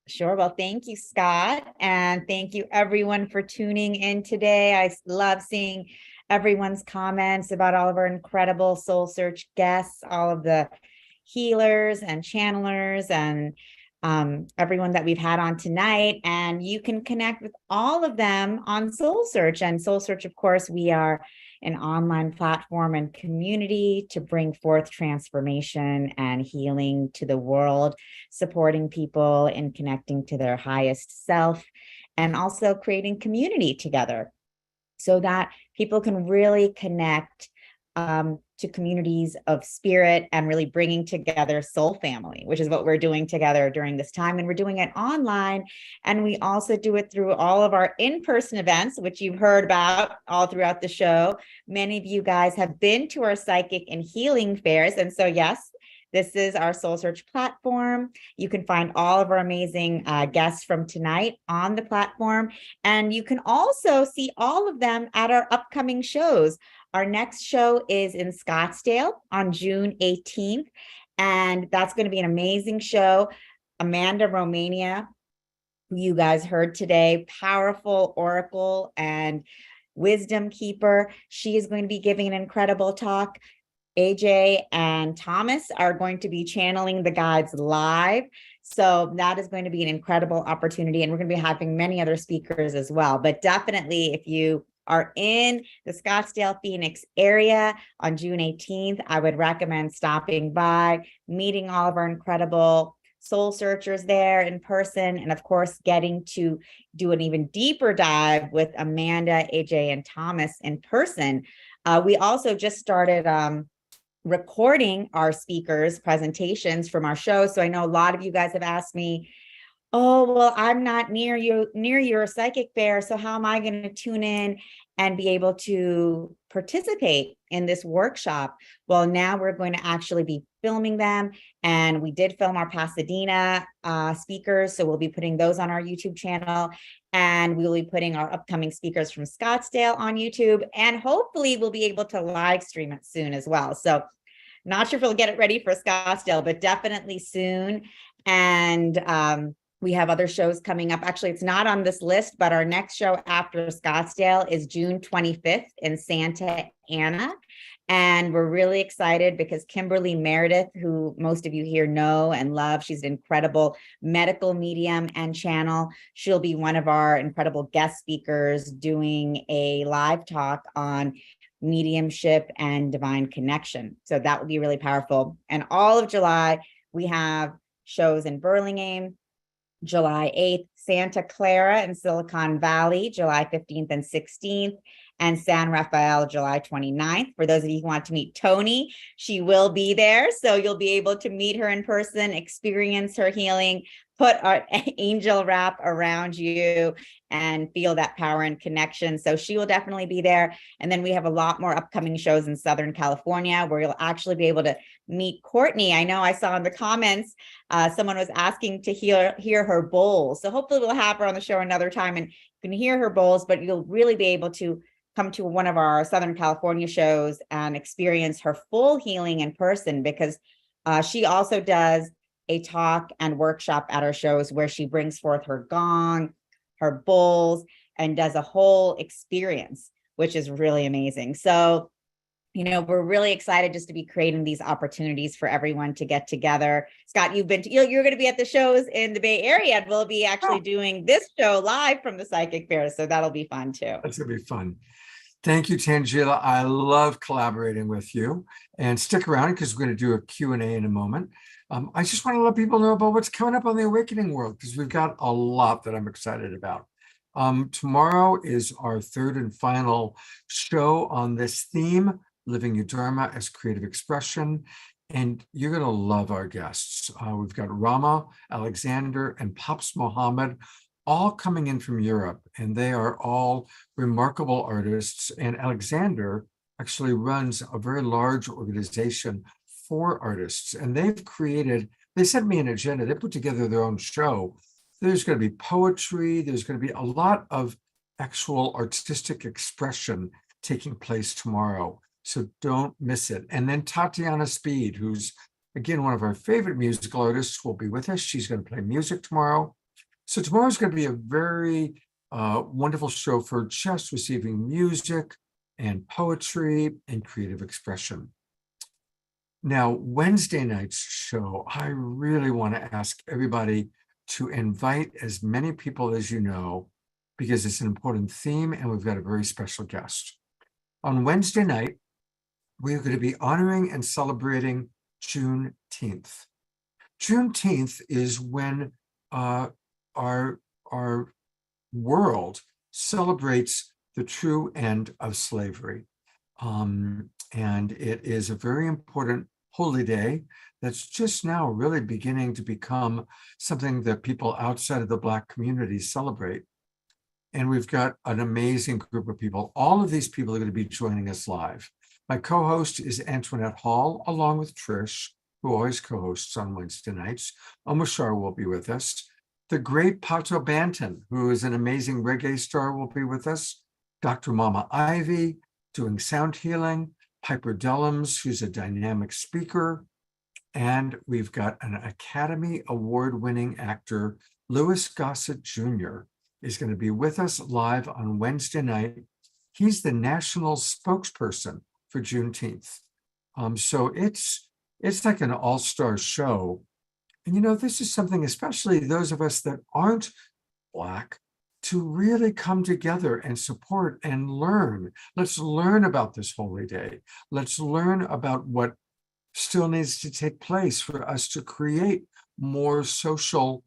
Sure. Well, thank you, Scott. And thank you, everyone, for tuning in today. I love seeing everyone's comments about all of our incredible Soul Search guests, all of the healers and channelers and everyone that we've had on tonight. And you can connect with all of them on Soul Search. And Soul Search, of course, we are an online platform and community to bring forth transformation and healing to the world, supporting people in connecting to their highest self, and also creating community together so that people can really connect to communities of spirit and really bringing together soul family, which is what we're doing together during this time. And we're doing it online. And we also do it through all of our in-person events, which you've heard about all throughout the show. Many of you guys have been to our psychic and healing fairs. And so, yes, this is our Soul Search platform. You can find all of our amazing guests from tonight on the platform. And you can also see all of them at our upcoming shows. Our next show is in Scottsdale on June 18th. And that's going to be an amazing show. Amanda Romania, who you guys heard today, powerful oracle and wisdom keeper. She is going to be giving an incredible talk. AJ and Thomas are going to be channeling the guides live. So that is going to be an incredible opportunity. And we're going to be having many other speakers as well. But definitely, if you are in the Scottsdale, Phoenix area on June 18th, I would recommend stopping by, meeting all of our incredible soul searchers there in person, and of course, getting to do an even deeper dive with Amanda, AJ, and Thomas in person. We also just started recording our speakers' presentations from our show. So I know a lot of you guys have asked me, oh, well, I'm not near your psychic fair, so how am I going to tune in and be able to participate in this workshop? Well, now we're going to actually be filming them, and we did film our Pasadena speakers, so we'll be putting those on our YouTube channel, and we'll be putting our upcoming speakers from Scottsdale on YouTube, and hopefully we'll be able to live stream it soon as well. So not sure if we'll get it ready for Scottsdale, but definitely soon. And we have other shows coming up. Actually, it's not on this list, but our next show after Scottsdale is June 25th in Santa Ana. And we're really excited because Kimberly Meredith, who most of you here know and love, she's an incredible medical medium and channel. She'll be one of our incredible guest speakers doing a live talk on mediumship and divine connection. So that will be really powerful. And all of July, we have shows in Burlingame, July 8th, Santa Clara and Silicon Valley, July 15th and 16th, and San Rafael, July 29th. For those of you who want to meet Tony, she will be there. So you'll be able to meet her in person, experience her healing, put our angel wrap around you and feel that power and connection. So she will definitely be there. And then we have a lot more upcoming shows in Southern California where you'll actually be able to meet Courtney. I know I saw in the comments, someone was asking to hear her bowls. So hopefully we'll have her on the show another time and you can hear her bowls, but you'll really be able to come to one of our Southern California shows and experience her full healing in person, because she also does a talk and workshop at our shows where she brings forth her gong, her bowls, and does a whole experience, which is really amazing. So, you know, we're really excited just to be creating these opportunities for everyone to get together. Scott, you're going to be at the shows in the Bay Area, and we'll be actually doing this show live from the Psychic Fair. So that'll be fun too. That's going to be fun. Thank you, Tangela. I love collaborating with you, and stick around because we're going to do a Q&A in a moment. I just want to let people know about what's coming up on the Awakening World, because we've got a lot that I'm excited about. Tomorrow is our third and final show on this theme, Living Your Dharma as Creative Expression. And you're going to love our guests. We've got Rama, Alexander, and Pops Mohammed, all coming in from Europe. And they are all remarkable artists. And Alexander actually runs a very large organization for artists. And they sent me an agenda. They put together their own show. There's going to be poetry. There's going to be a lot of actual artistic expression taking place tomorrow. So don't miss it. And then Tatiana Speed, who's Again, one of our favorite musical artists will be with us. She's going to play music tomorrow. So tomorrow's going to be a very wonderful show for just receiving music and poetry and creative expression. Now, Wednesday night's show, I really want to ask everybody to invite as many people as you know, because it's an important theme and we've got a very special guest. On Wednesday night, we're going to be honoring and celebrating Juneteenth. Juneteenth is when our world celebrates the true end of slavery. And it is a very important holy day that's just now really beginning to become something that people outside of the Black community celebrate. And we've got an amazing group of people. All of these people are going to be joining us live. My co-host is Antoinette Hall, along with Trish, who always co-hosts on Wednesday nights. Omashar will be with us. The great Pato Banton, who is an amazing reggae star, will be with us. Dr. Mama Ivy, doing sound healing. Piper Dellums, who's a dynamic speaker. And we've got an Academy Award-winning actor, Louis Gossett Jr., is going to be with us live on Wednesday night. He's the national spokesperson for Juneteenth. So it's like an all-star show. And this is something, especially those of us that aren't Black, to really come together and support and learn. Let's learn about this holy day. Let's learn about what still needs to take place for us to create more social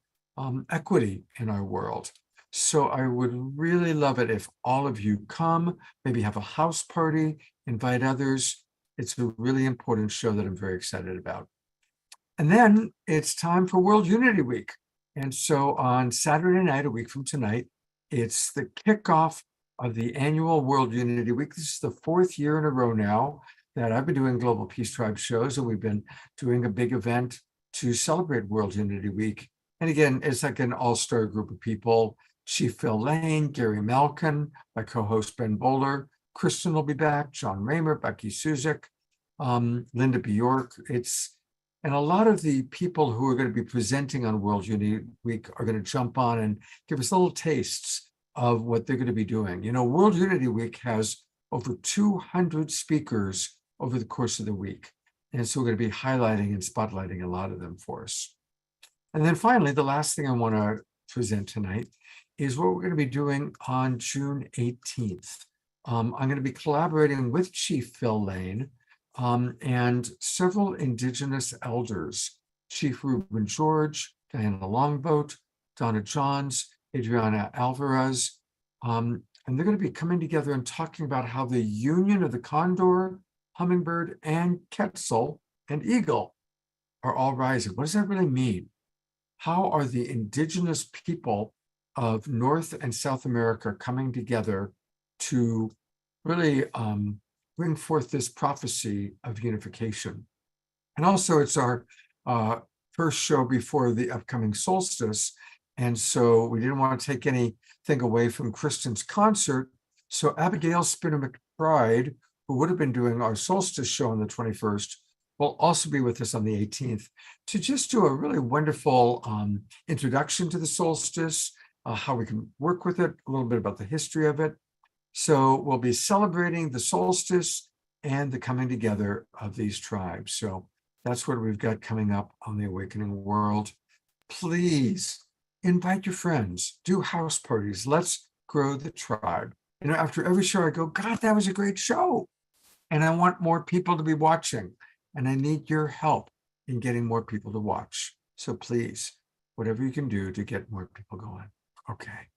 equity in our world. So I would really love it if all of you come, maybe have a house party, invite others. It's a really important show that I'm very excited about. And then it's time for World Unity Week. And so on Saturday night, a week from tonight, it's the kickoff of the annual World Unity Week. This is the 4th year in a row now that I've been doing Global Peace Tribe shows, and we've been doing a big event to celebrate World Unity Week. And again, it's like an all-star group of people. Chief Phil Lane, Gary Malkin, my co-host Ben Bowler, Kristen will be back, John Raymer, Becky Suzik, Linda Bjork. And a lot of the people who are going to be presenting on World Unity Week are going to jump on and give us little tastes of what they're going to be doing. World Unity Week has over 200 speakers over the course of the week. And so we're going to be highlighting and spotlighting a lot of them for us. And then finally, the last thing I want to present tonight is what we're going to be doing on June 18th. I'm going to be collaborating with Chief Phil Lane and several Indigenous elders, Chief Reuben George, Diana Longboat, Donna Johns, Adriana Alvarez. And they're going to be coming together and talking about how the union of the condor, hummingbird, and quetzal and eagle are all rising. What does that really mean? How are the indigenous people of North and South America coming together to really bring forth this prophecy of unification? And also, it's our first show before the upcoming solstice. And so we didn't want to take anything away from Kristen's concert. So Abigail Spinner McBride, who would have been doing our solstice show on the 21st, will also be with us on the 18th to just do a really wonderful introduction to the solstice, how we can work with it, a little bit about the history of it. So we'll be celebrating the solstice and the coming together of these tribes. So that's what we've got coming up on the Awakening World. Please invite your friends, do house parties. Let's grow the tribe. After every show, I go, God, that was a great show. And I want more people to be watching. And I need your help in getting more people to watch. So please, whatever you can do to get more people going. Okay.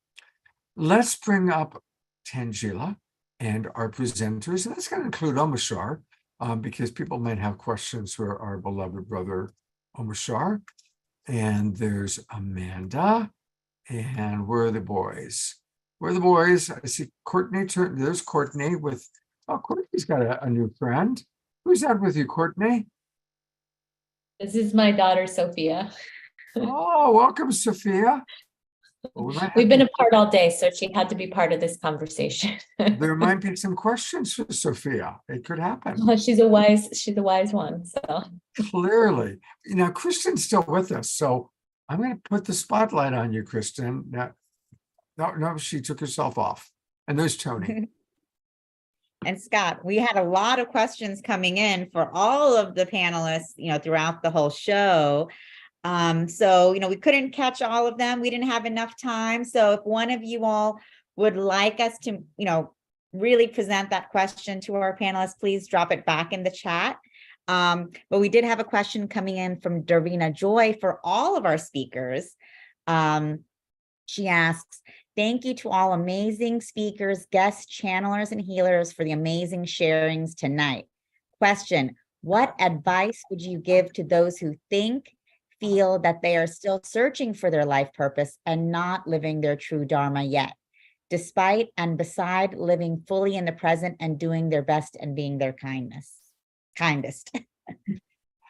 Let's bring up Tangela and our presenters. And that's going to include Omashar, because people might have questions for our beloved brother, Omashar. And there's Amanda. And where are the boys? Where are the boys? I see Courtney. There's Courtney with, Courtney's got a new friend. Who's that with you, Courtney? This is my daughter, Sophia. Oh, welcome, Sophia. Well, we might We've been have apart all day, so she had to be part of this conversation. there might be some questions for Sophia. It could happen. She's a wise one. So Clearly. Now, Kristen's still with us, so I'm going to put the spotlight on you, Kristen. Now, no, she took herself off. And there's Tony. And Scott, we had a lot of questions coming in for all of the panelists, throughout the whole show. So, we couldn't catch all of them. We didn't have enough time. So if one of you all would like us to, really present that question to our panelists, please drop it back in the chat. But we did have a question coming in from Darvina Joy for all of our speakers. She asks, thank you to all amazing speakers, guests, channelers, and healers for the amazing sharings tonight. Question, what advice would you give to those who feel that they are still searching for their life purpose and not living their true Dharma yet, despite and beside living fully in the present and doing their best and being their kindest?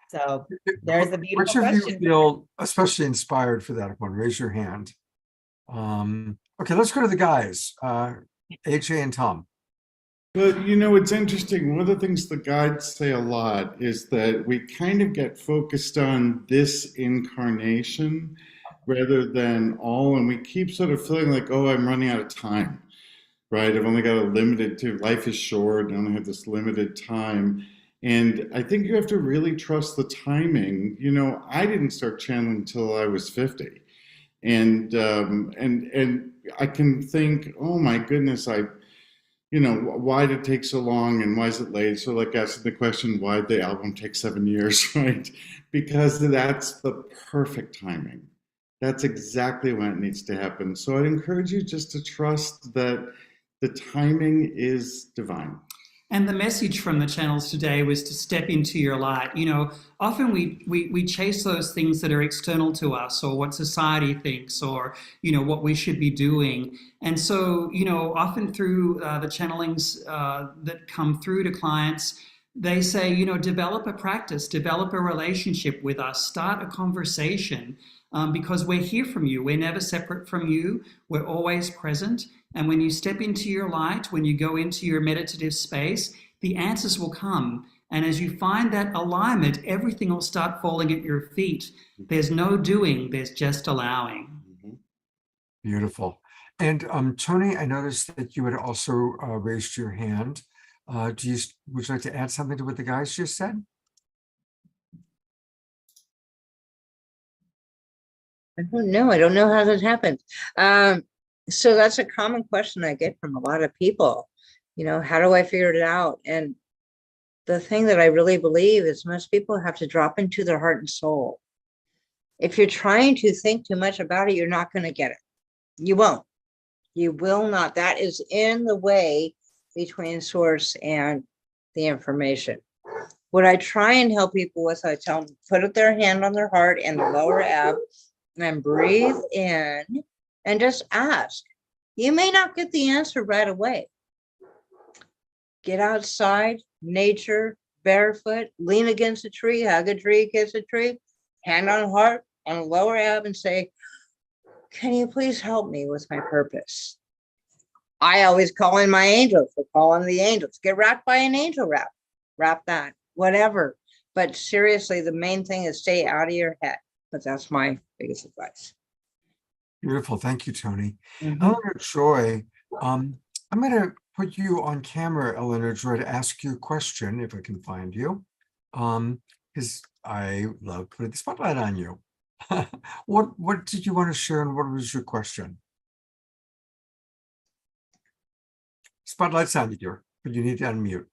So there's a beautiful Which of question. you feel especially inspired for that one? Raise your hand. Okay, let's go to the guys, AJ and Tom. But it's interesting. One of the things the guides say a lot is that we kind of get focused on this incarnation rather than all, and we keep sort of feeling like, oh, I'm running out of time, right? I've only got a limited life is short, I only have this limited time. And I think you have to really trust the timing. I didn't start channeling until I was 50. And I can think, oh my goodness, why did it take so long and why is it late? So like asking the question, why did the album take 7 years, right? Because that's the perfect timing. That's exactly when it needs to happen. So I'd encourage you just to trust that the timing is divine. And the message from the channels today was to step into your light. Often we chase those things that are external to us, or what society thinks, or, what we should be doing. And so, often through the channelings that come through to clients, they say, develop a practice, develop a relationship with us, start a conversation, because we're here from you. We're never separate from you. We're always present. And when you step into your light, when you go into your meditative space, the answers will come. And as you find that alignment, everything will start falling at your feet. There's no doing, there's just allowing. Beautiful. And Tony, I noticed that you had also raised your hand. Would you like to add something to what the guys just said? I don't know. I don't know how that happened. So that's a common question I get from a lot of people. How do I figure it out? And the thing that I really believe is most people have to drop into their heart and soul. If you're trying to think too much about it, you're not going to get it. You won't. You will not. That is in the way between source and the information. What I try and help people with, I tell them, put their hand on their heart and the lower ab and breathe in and just ask. You may not get the answer right away. Get outside, nature, barefoot, lean against a tree, hug a tree, kiss a tree, hand on heart, on the lower ab, and say, can you please help me with my purpose? I always call in my angels. So call in the angels. Get wrapped by an angel wrap. Wrap that, whatever. But seriously, the main thing is stay out of your head. But that's my biggest advice. Beautiful. Thank you, Tony. Eleanor Joy, I'm going to put you on camera, Eleanor Joy, to ask you a question, if I can find you, because I love putting the spotlight on you. What did you want to share and what was your question? Spotlight's on you, dear, but you need to unmute.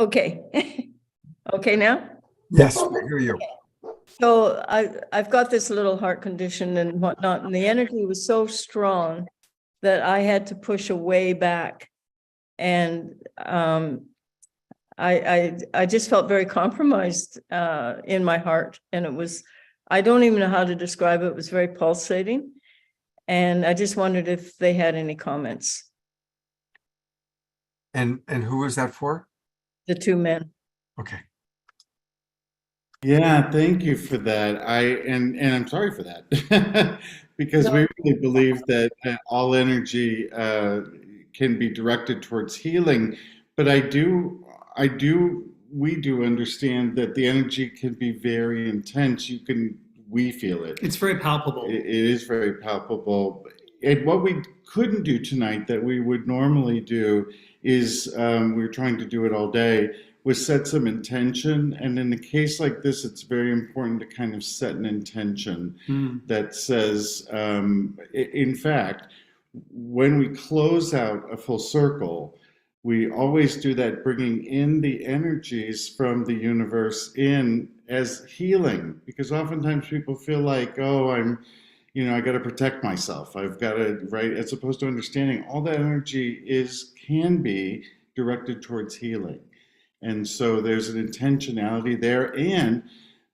Okay. Okay now? Yes, we hear you. So I've got this little heart condition and whatnot, and the energy was so strong that I had to push away back. And I just felt very compromised in my heart. And it was, I don't even know how to describe it. It was very pulsating. And I just wondered if they had any comments. And who was that for? The two men. Okay. Yeah, thank you for that. And I'm sorry for that because No, we really believe that all energy can be directed towards healing. But we do understand that the energy can be very intense. We feel it. It's very palpable. It is very palpable. And what we couldn't do tonight that we would normally do is we were trying to do it all day was set some intention. And in a case like this, it's very important to kind of set an intention that says, in fact, when we close out a full circle, we always do that, bringing in the energies from the universe in as healing, because oftentimes people feel like, oh, I got to protect myself. I've got to, right? As opposed to understanding all that energy can be directed towards healing. And so there's an intentionality there. And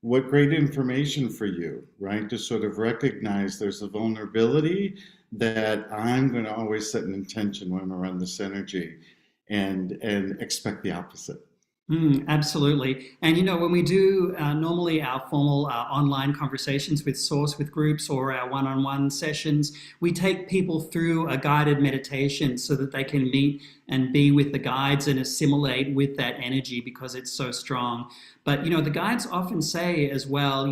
what great information for you, right? To sort of recognize there's a vulnerability that I'm going to always set an intention when I'm around this energy and expect the opposite. Absolutely. And, when we do normally our formal online conversations with Source, with groups, or our one-on-one sessions, we take people through a guided meditation so that they can meet and be with the guides and assimilate with that energy because it's so strong. But, the guides often say as well,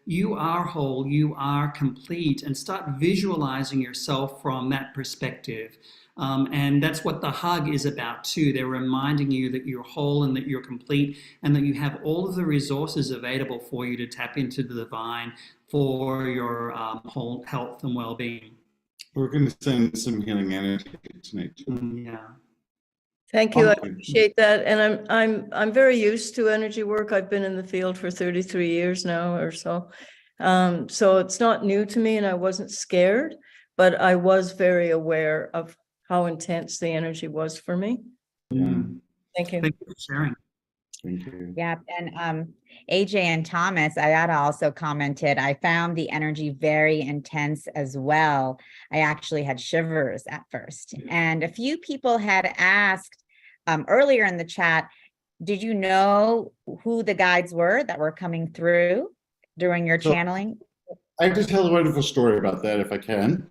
you are whole, you are complete, and start visualizing yourself from that perspective. And that's what the hug is about too. They're reminding you that you're whole and that you're complete and that you have all of the resources available for you to tap into the divine for your whole health and well-being. We're going to send some healing energy tonight too. Yeah. Thank you. I appreciate that. And I'm very used to energy work. I've been in the field for 33 years now or so. So it's not new to me and I wasn't scared, but I was very aware of how intense the energy was for me. Thank you. Thank you for sharing. Thank you. Yeah, and AJ and Thomas, Ayada also commented, I found the energy very intense as well. I actually had shivers at first. And a few people had asked earlier in the chat, did you know who the guides were that were coming through during your channeling? I just tell a wonderful story about that if I can,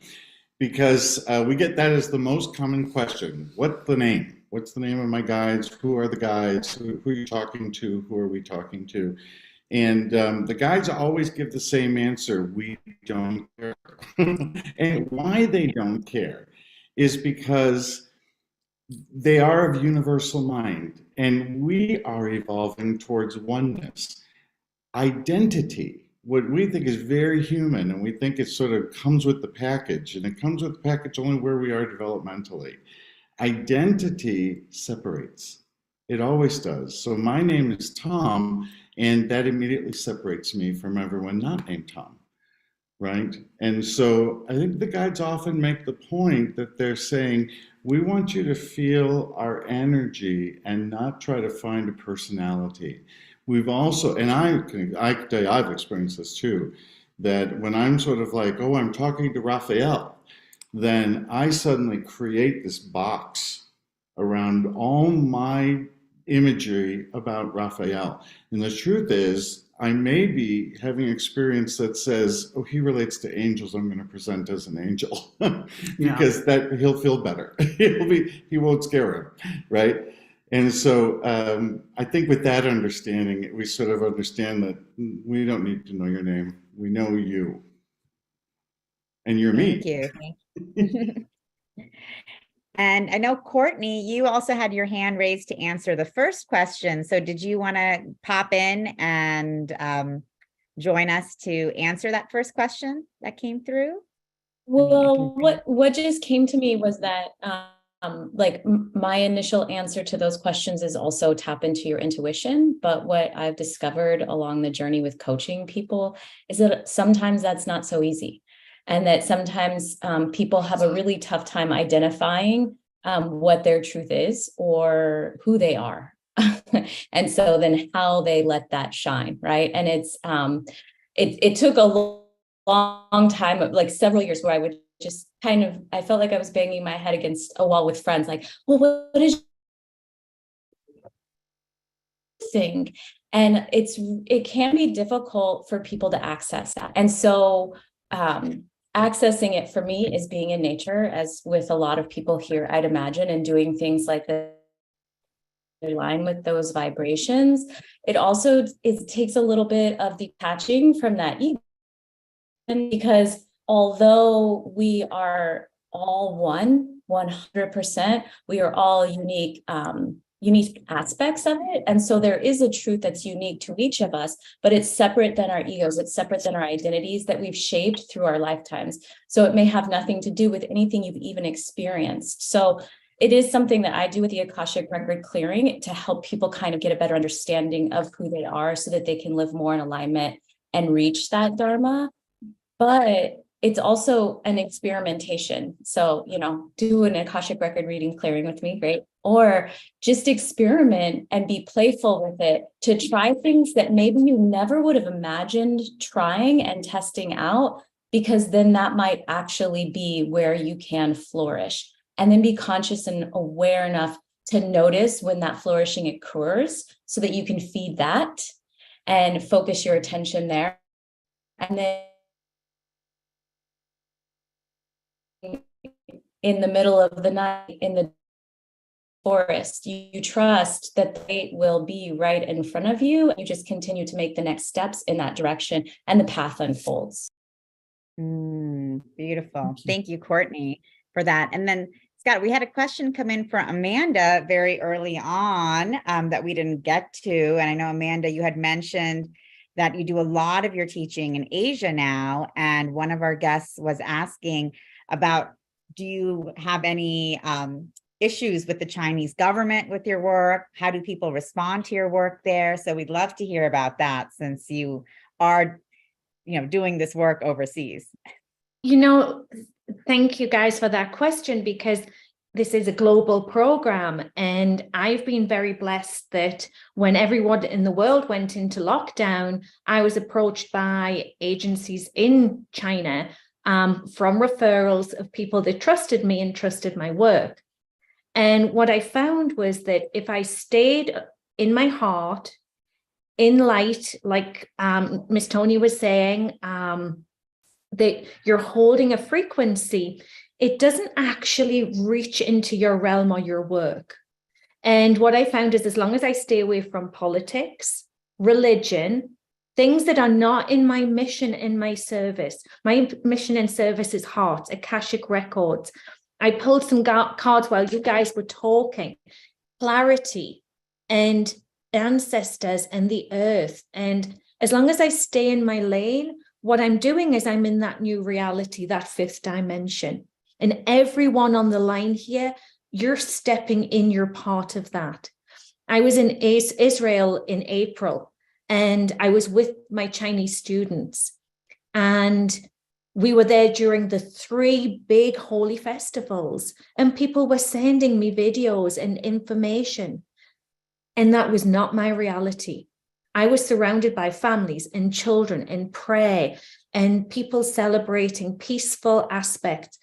because we get that as the most common question. What's the name? What's the name of my guides? Who are the guides? Who are you talking to? Who are we talking to? And the guides always give the same answer: we don't care. And why they don't care is because they are of universal mind, and we are evolving towards oneness. Identity, what we think is very human, and we think it sort of comes with the package, and it comes with the package only where we are developmentally. Identity separates. It always does. So my name is Tom, and that immediately separates me from everyone not named Tom, right? And so I think the guides often make the point that they're saying, we want you to feel our energy and not try to find a personality. We've also, and I can tell you, I've experienced this too, that when I'm sort of like, oh, I'm talking to Raphael, then I suddenly create this box around all my imagery about Raphael. And the truth is, I may be having experience that says, oh, he relates to angels, I'm going to present as an angel because that he'll feel better. He won't scare him, right? And so I think with that understanding, we sort of understand that we don't need to know your name. We know you. And you're me. Thank you. And I know, Courtney, you also had your hand raised to answer the first question. So did you want to pop in and join us to answer that first question that came through? Well, what just came to me was that my initial answer to those questions is also tap into your intuition. But what I've discovered along the journey with coaching people is that sometimes that's not so easy. And that sometimes people have a really tough time identifying what their truth is or who they are. And so then how they let that shine, right? And it took a long time, like several years, where I would just I felt like I was banging my head against a wall with friends, like, well, what is thing? And it can be difficult for people to access that. And so accessing it for me is being in nature, as with a lot of people here, I'd imagine, and doing things like that align with those vibrations. It takes a little bit of detaching from that ego, because although we are all 100%, we are all unique aspects of it. And so there is a truth that's unique to each of us, but it's separate than our egos. It's separate than our identities that we've shaped through our lifetimes. So it may have nothing to do with anything you've even experienced. So it is something that I do with the Akashic record clearing to help people kind of get a better understanding of who they are so that they can live more in alignment and reach that Dharma. But it's also an experimentation. So, do an Akashic record reading clearing with me, great. Or just experiment and be playful with it to try things that maybe you never would have imagined trying and testing out, because then that might actually be where you can flourish. And then be conscious and aware enough to notice when that flourishing occurs so that you can feed that and focus your attention there. And then in the middle of the night in the forest, you trust that they will be right in front of you. You just continue to make the next steps in that direction and the path unfolds. Beautiful. Thank you, Courtney, for that. And then Scott, we had a question come in from Amanda very early on that we didn't get to. And I know, Amanda, you had mentioned that you do a lot of your teaching in Asia now. And one of our guests was asking about, do you have any issues with the Chinese government with your work? How do people respond to your work there? So we'd love to hear about that, since you are, doing this work overseas. Thank you guys for that question, because this is a global program, and I've been very blessed that when everyone in the world went into lockdown, I was approached by agencies in China from referrals of people that trusted me and trusted my work. And what I found was that if I stayed in my heart, in light, like Miss Tony was saying, that you're holding a frequency, it doesn't actually reach into your realm or your work. And what I found is, as long as I stay away from politics, religion, things that are not in my mission and my service. My mission and service is heart, Akashic records. I pulled some cards while you guys were talking. Clarity and ancestors and the earth. And as long as I stay in my lane, what I'm doing is I'm in that new reality, that fifth dimension. And everyone on the line here, you're stepping in your part of that. I was in Israel in April, and I was with my Chinese students. And we were there during the 3 big holy festivals, and people were sending me videos and information. And that was not my reality. I was surrounded by families and children and prayer and people celebrating peaceful aspects.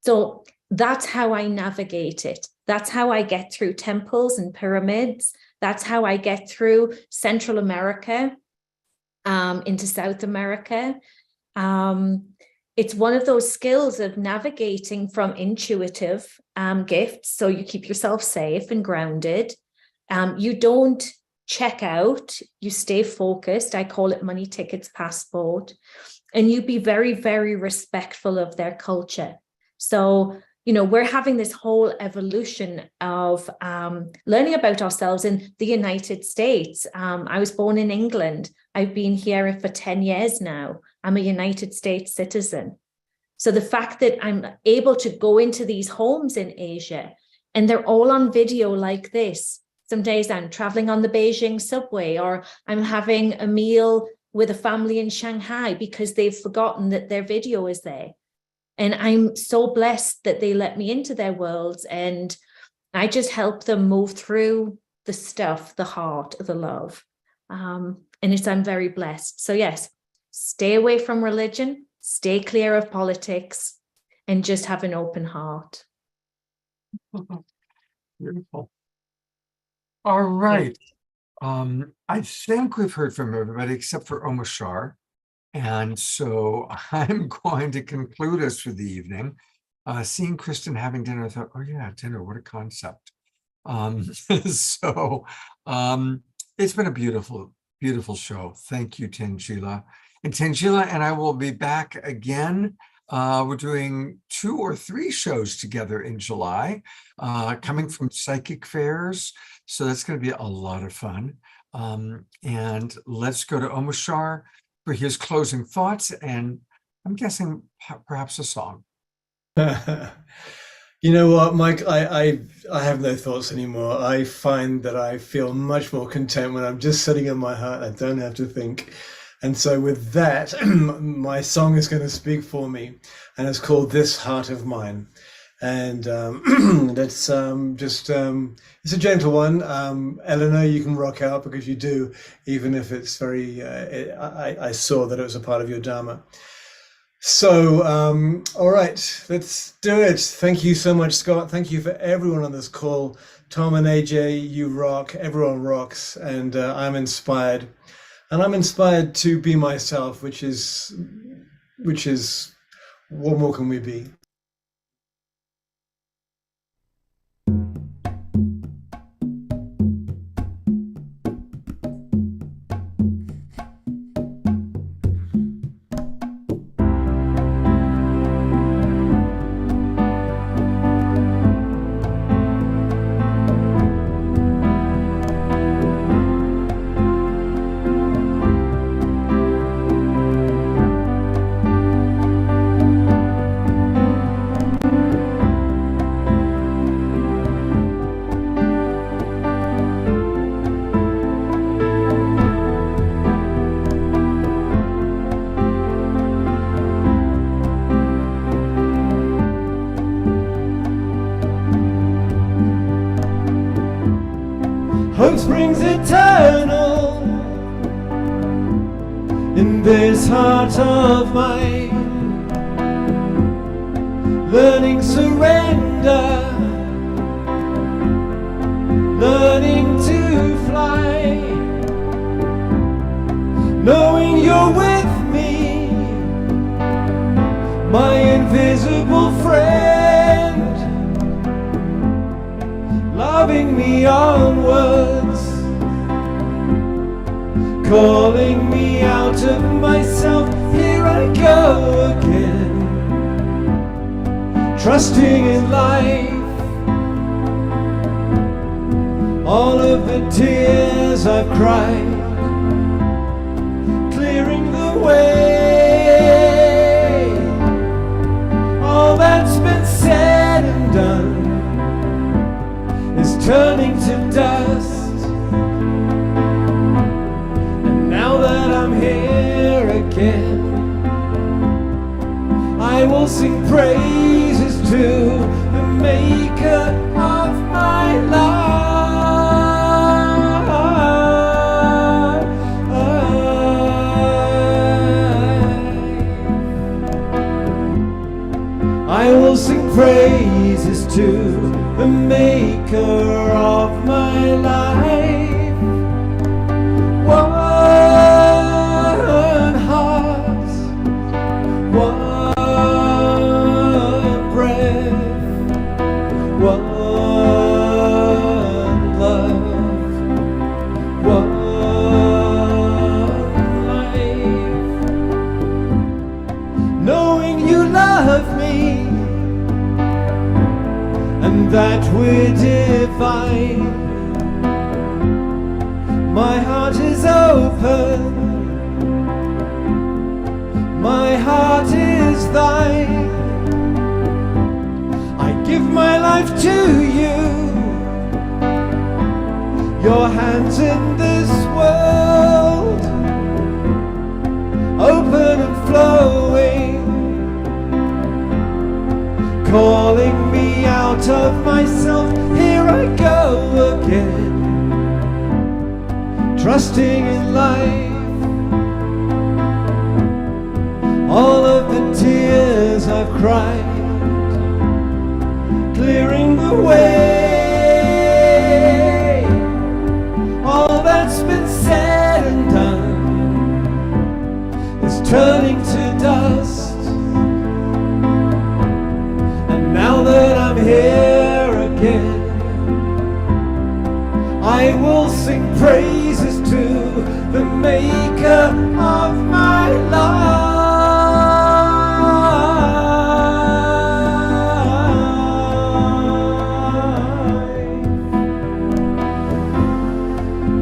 So that's how I navigate it. That's how I get through temples and pyramids. That's how I get through Central America into South America. It's one of those skills of navigating from intuitive gifts. So you keep yourself safe and grounded. You don't check out, you stay focused. I call it money tickets passport. And you be very, very respectful of their culture. So, we're having this whole evolution of learning about ourselves in the United States. I was born in England. I've been here for 10 years now. I'm a United States citizen. So the fact that I'm able to go into these homes in Asia and they're all on video like this. Some days I'm traveling on the Beijing subway, or I'm having a meal with a family in Shanghai because they've forgotten that their video is there. And I'm so blessed that they let me into their worlds, and I just help them move through the stuff, the heart, the love. I'm very blessed. So yes, stay away from religion, stay clear of politics, and just have an open heart. Beautiful. All right. I think we've heard from everybody except for Omashar. And so I'm going to conclude us for the evening. Seeing Kristen having dinner, I thought, oh yeah, dinner, what a concept. So it's been a beautiful, beautiful show. Thank you, Tangela. And Tangela and I will be back again. We're doing 2 or 3 shows together in July, coming from psychic fairs. So that's going to be a lot of fun. And let's go to Omashar for his closing thoughts, and I'm guessing perhaps a song. You know what, Mike? I have no thoughts anymore. I find that I feel much more content when I'm just sitting in my heart. I don't have to think. And so with that, my song is going to speak for me, and it's called This Heart of Mine. And that's it's a gentle one. Eleanor, you can rock out because you do, even if it's very, I saw that it was a part of your Dharma. So, all right, let's do it. Thank you so much, Scott. Thank you for everyone on this call. Tom and AJ, you rock, everyone rocks, and I'm inspired. And I'm inspired to be myself, which is, what more can we be? Hope springs eternal in this heart of mine, learning surrender, learning to fly, knowing you're with me, my invisible friend, loving me onwards, calling me out of myself. Here I go again, trusting in life. All of the tears I've cried, clearing the way. All that's been said and done is turning to dust. And now that I'm here again, I will sing praises to the maker of my life. I will sing praises to the maker of my life. One heart, one breath, one love, one life. Knowing you love me and that we're divine. My heart is open, my heart is thine. I give my life to you, your hands in this world, open and flowing, calling me out of myself. Here I go again, trusting in life. All of the tears I've cried, clearing the way. All that's turning to dust. And now that I'm here again, I will sing praises to the maker of my life.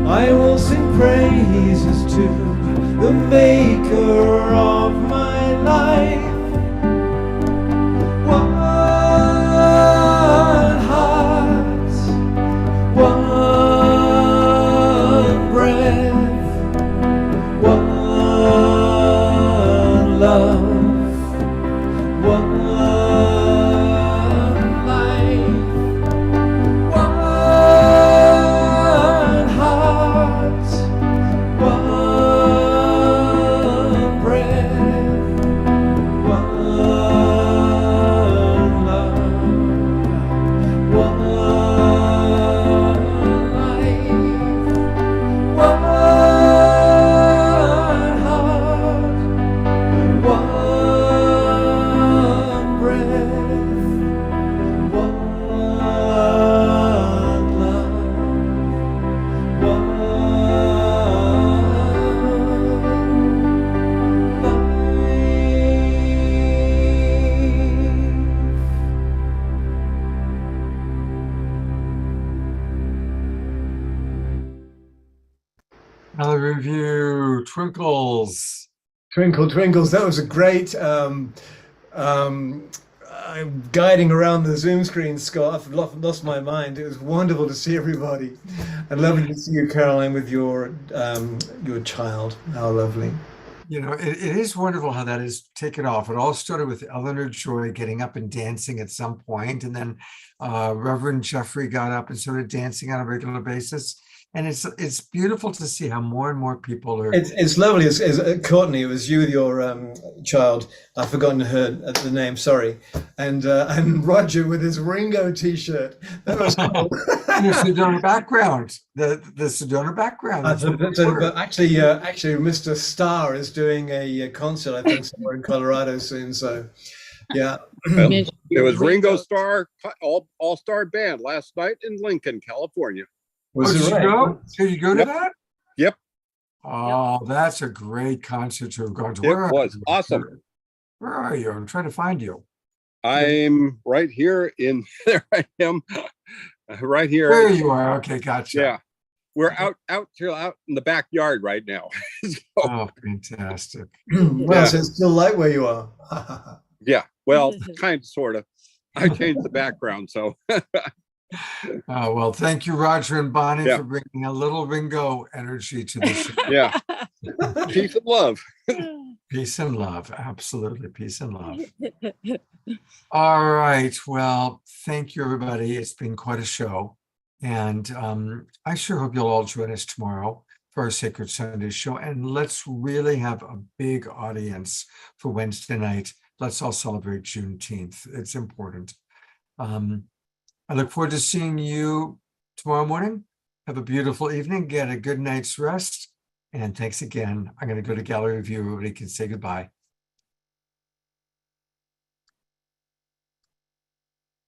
I will sing praises to the maker of my life. One heart, one breath, one love, one life. One heart, one breath, one love, one life. One heart, one breath, one love, one Another review, Twinkles. Twinkle Twinkles, that was a great I'm guiding around the Zoom screen, Scott. I've lost my mind. It was wonderful to see everybody, and lovely to see you, Caroline, with your child. How lovely! You know, it is wonderful how that is taken off. It all started with Eleanor Joy getting up and dancing at some point, and then Reverend Jeffrey got up and started dancing on a regular basis. And it's beautiful to see how more and more people are. It's lovely. As Courtney, it was you with your child. I've forgotten the name. Sorry, and Roger with his Ringo T-shirt. That was cool. And the Sedona background. The Sedona background. But actually, Mr. Starr is doing a concert, I think, somewhere in Colorado soon. So, yeah. It was Ringo Starr all-star band last night in Lincoln, California. Was it right? Did you go to that? Yep. Oh, that's a great concert to have gone to. It was awesome. Where are you? I'm trying to find you. I'm right here in there. I am right here. There you are. Okay, gotcha. Yeah. We're out in the backyard right now. So, oh, fantastic. Well, so it's still light where you are. Yeah. Well, kind of, sort of. I changed the background, so. Oh, well, thank you, Roger and Bonnie, for bringing a little Ringo energy to the show. Yeah. Peace and love. Peace and love. Absolutely. Peace and love. All right. Well, thank you, everybody. It's been quite a show. And I sure hope you'll all join us tomorrow for our Sacred Sunday show. And let's really have a big audience for Wednesday night. Let's all celebrate Juneteenth. It's important. I look forward to seeing you tomorrow morning. Have a beautiful evening. Get a good night's rest. And thanks again. I'm going to go to gallery view. Everybody can say goodbye.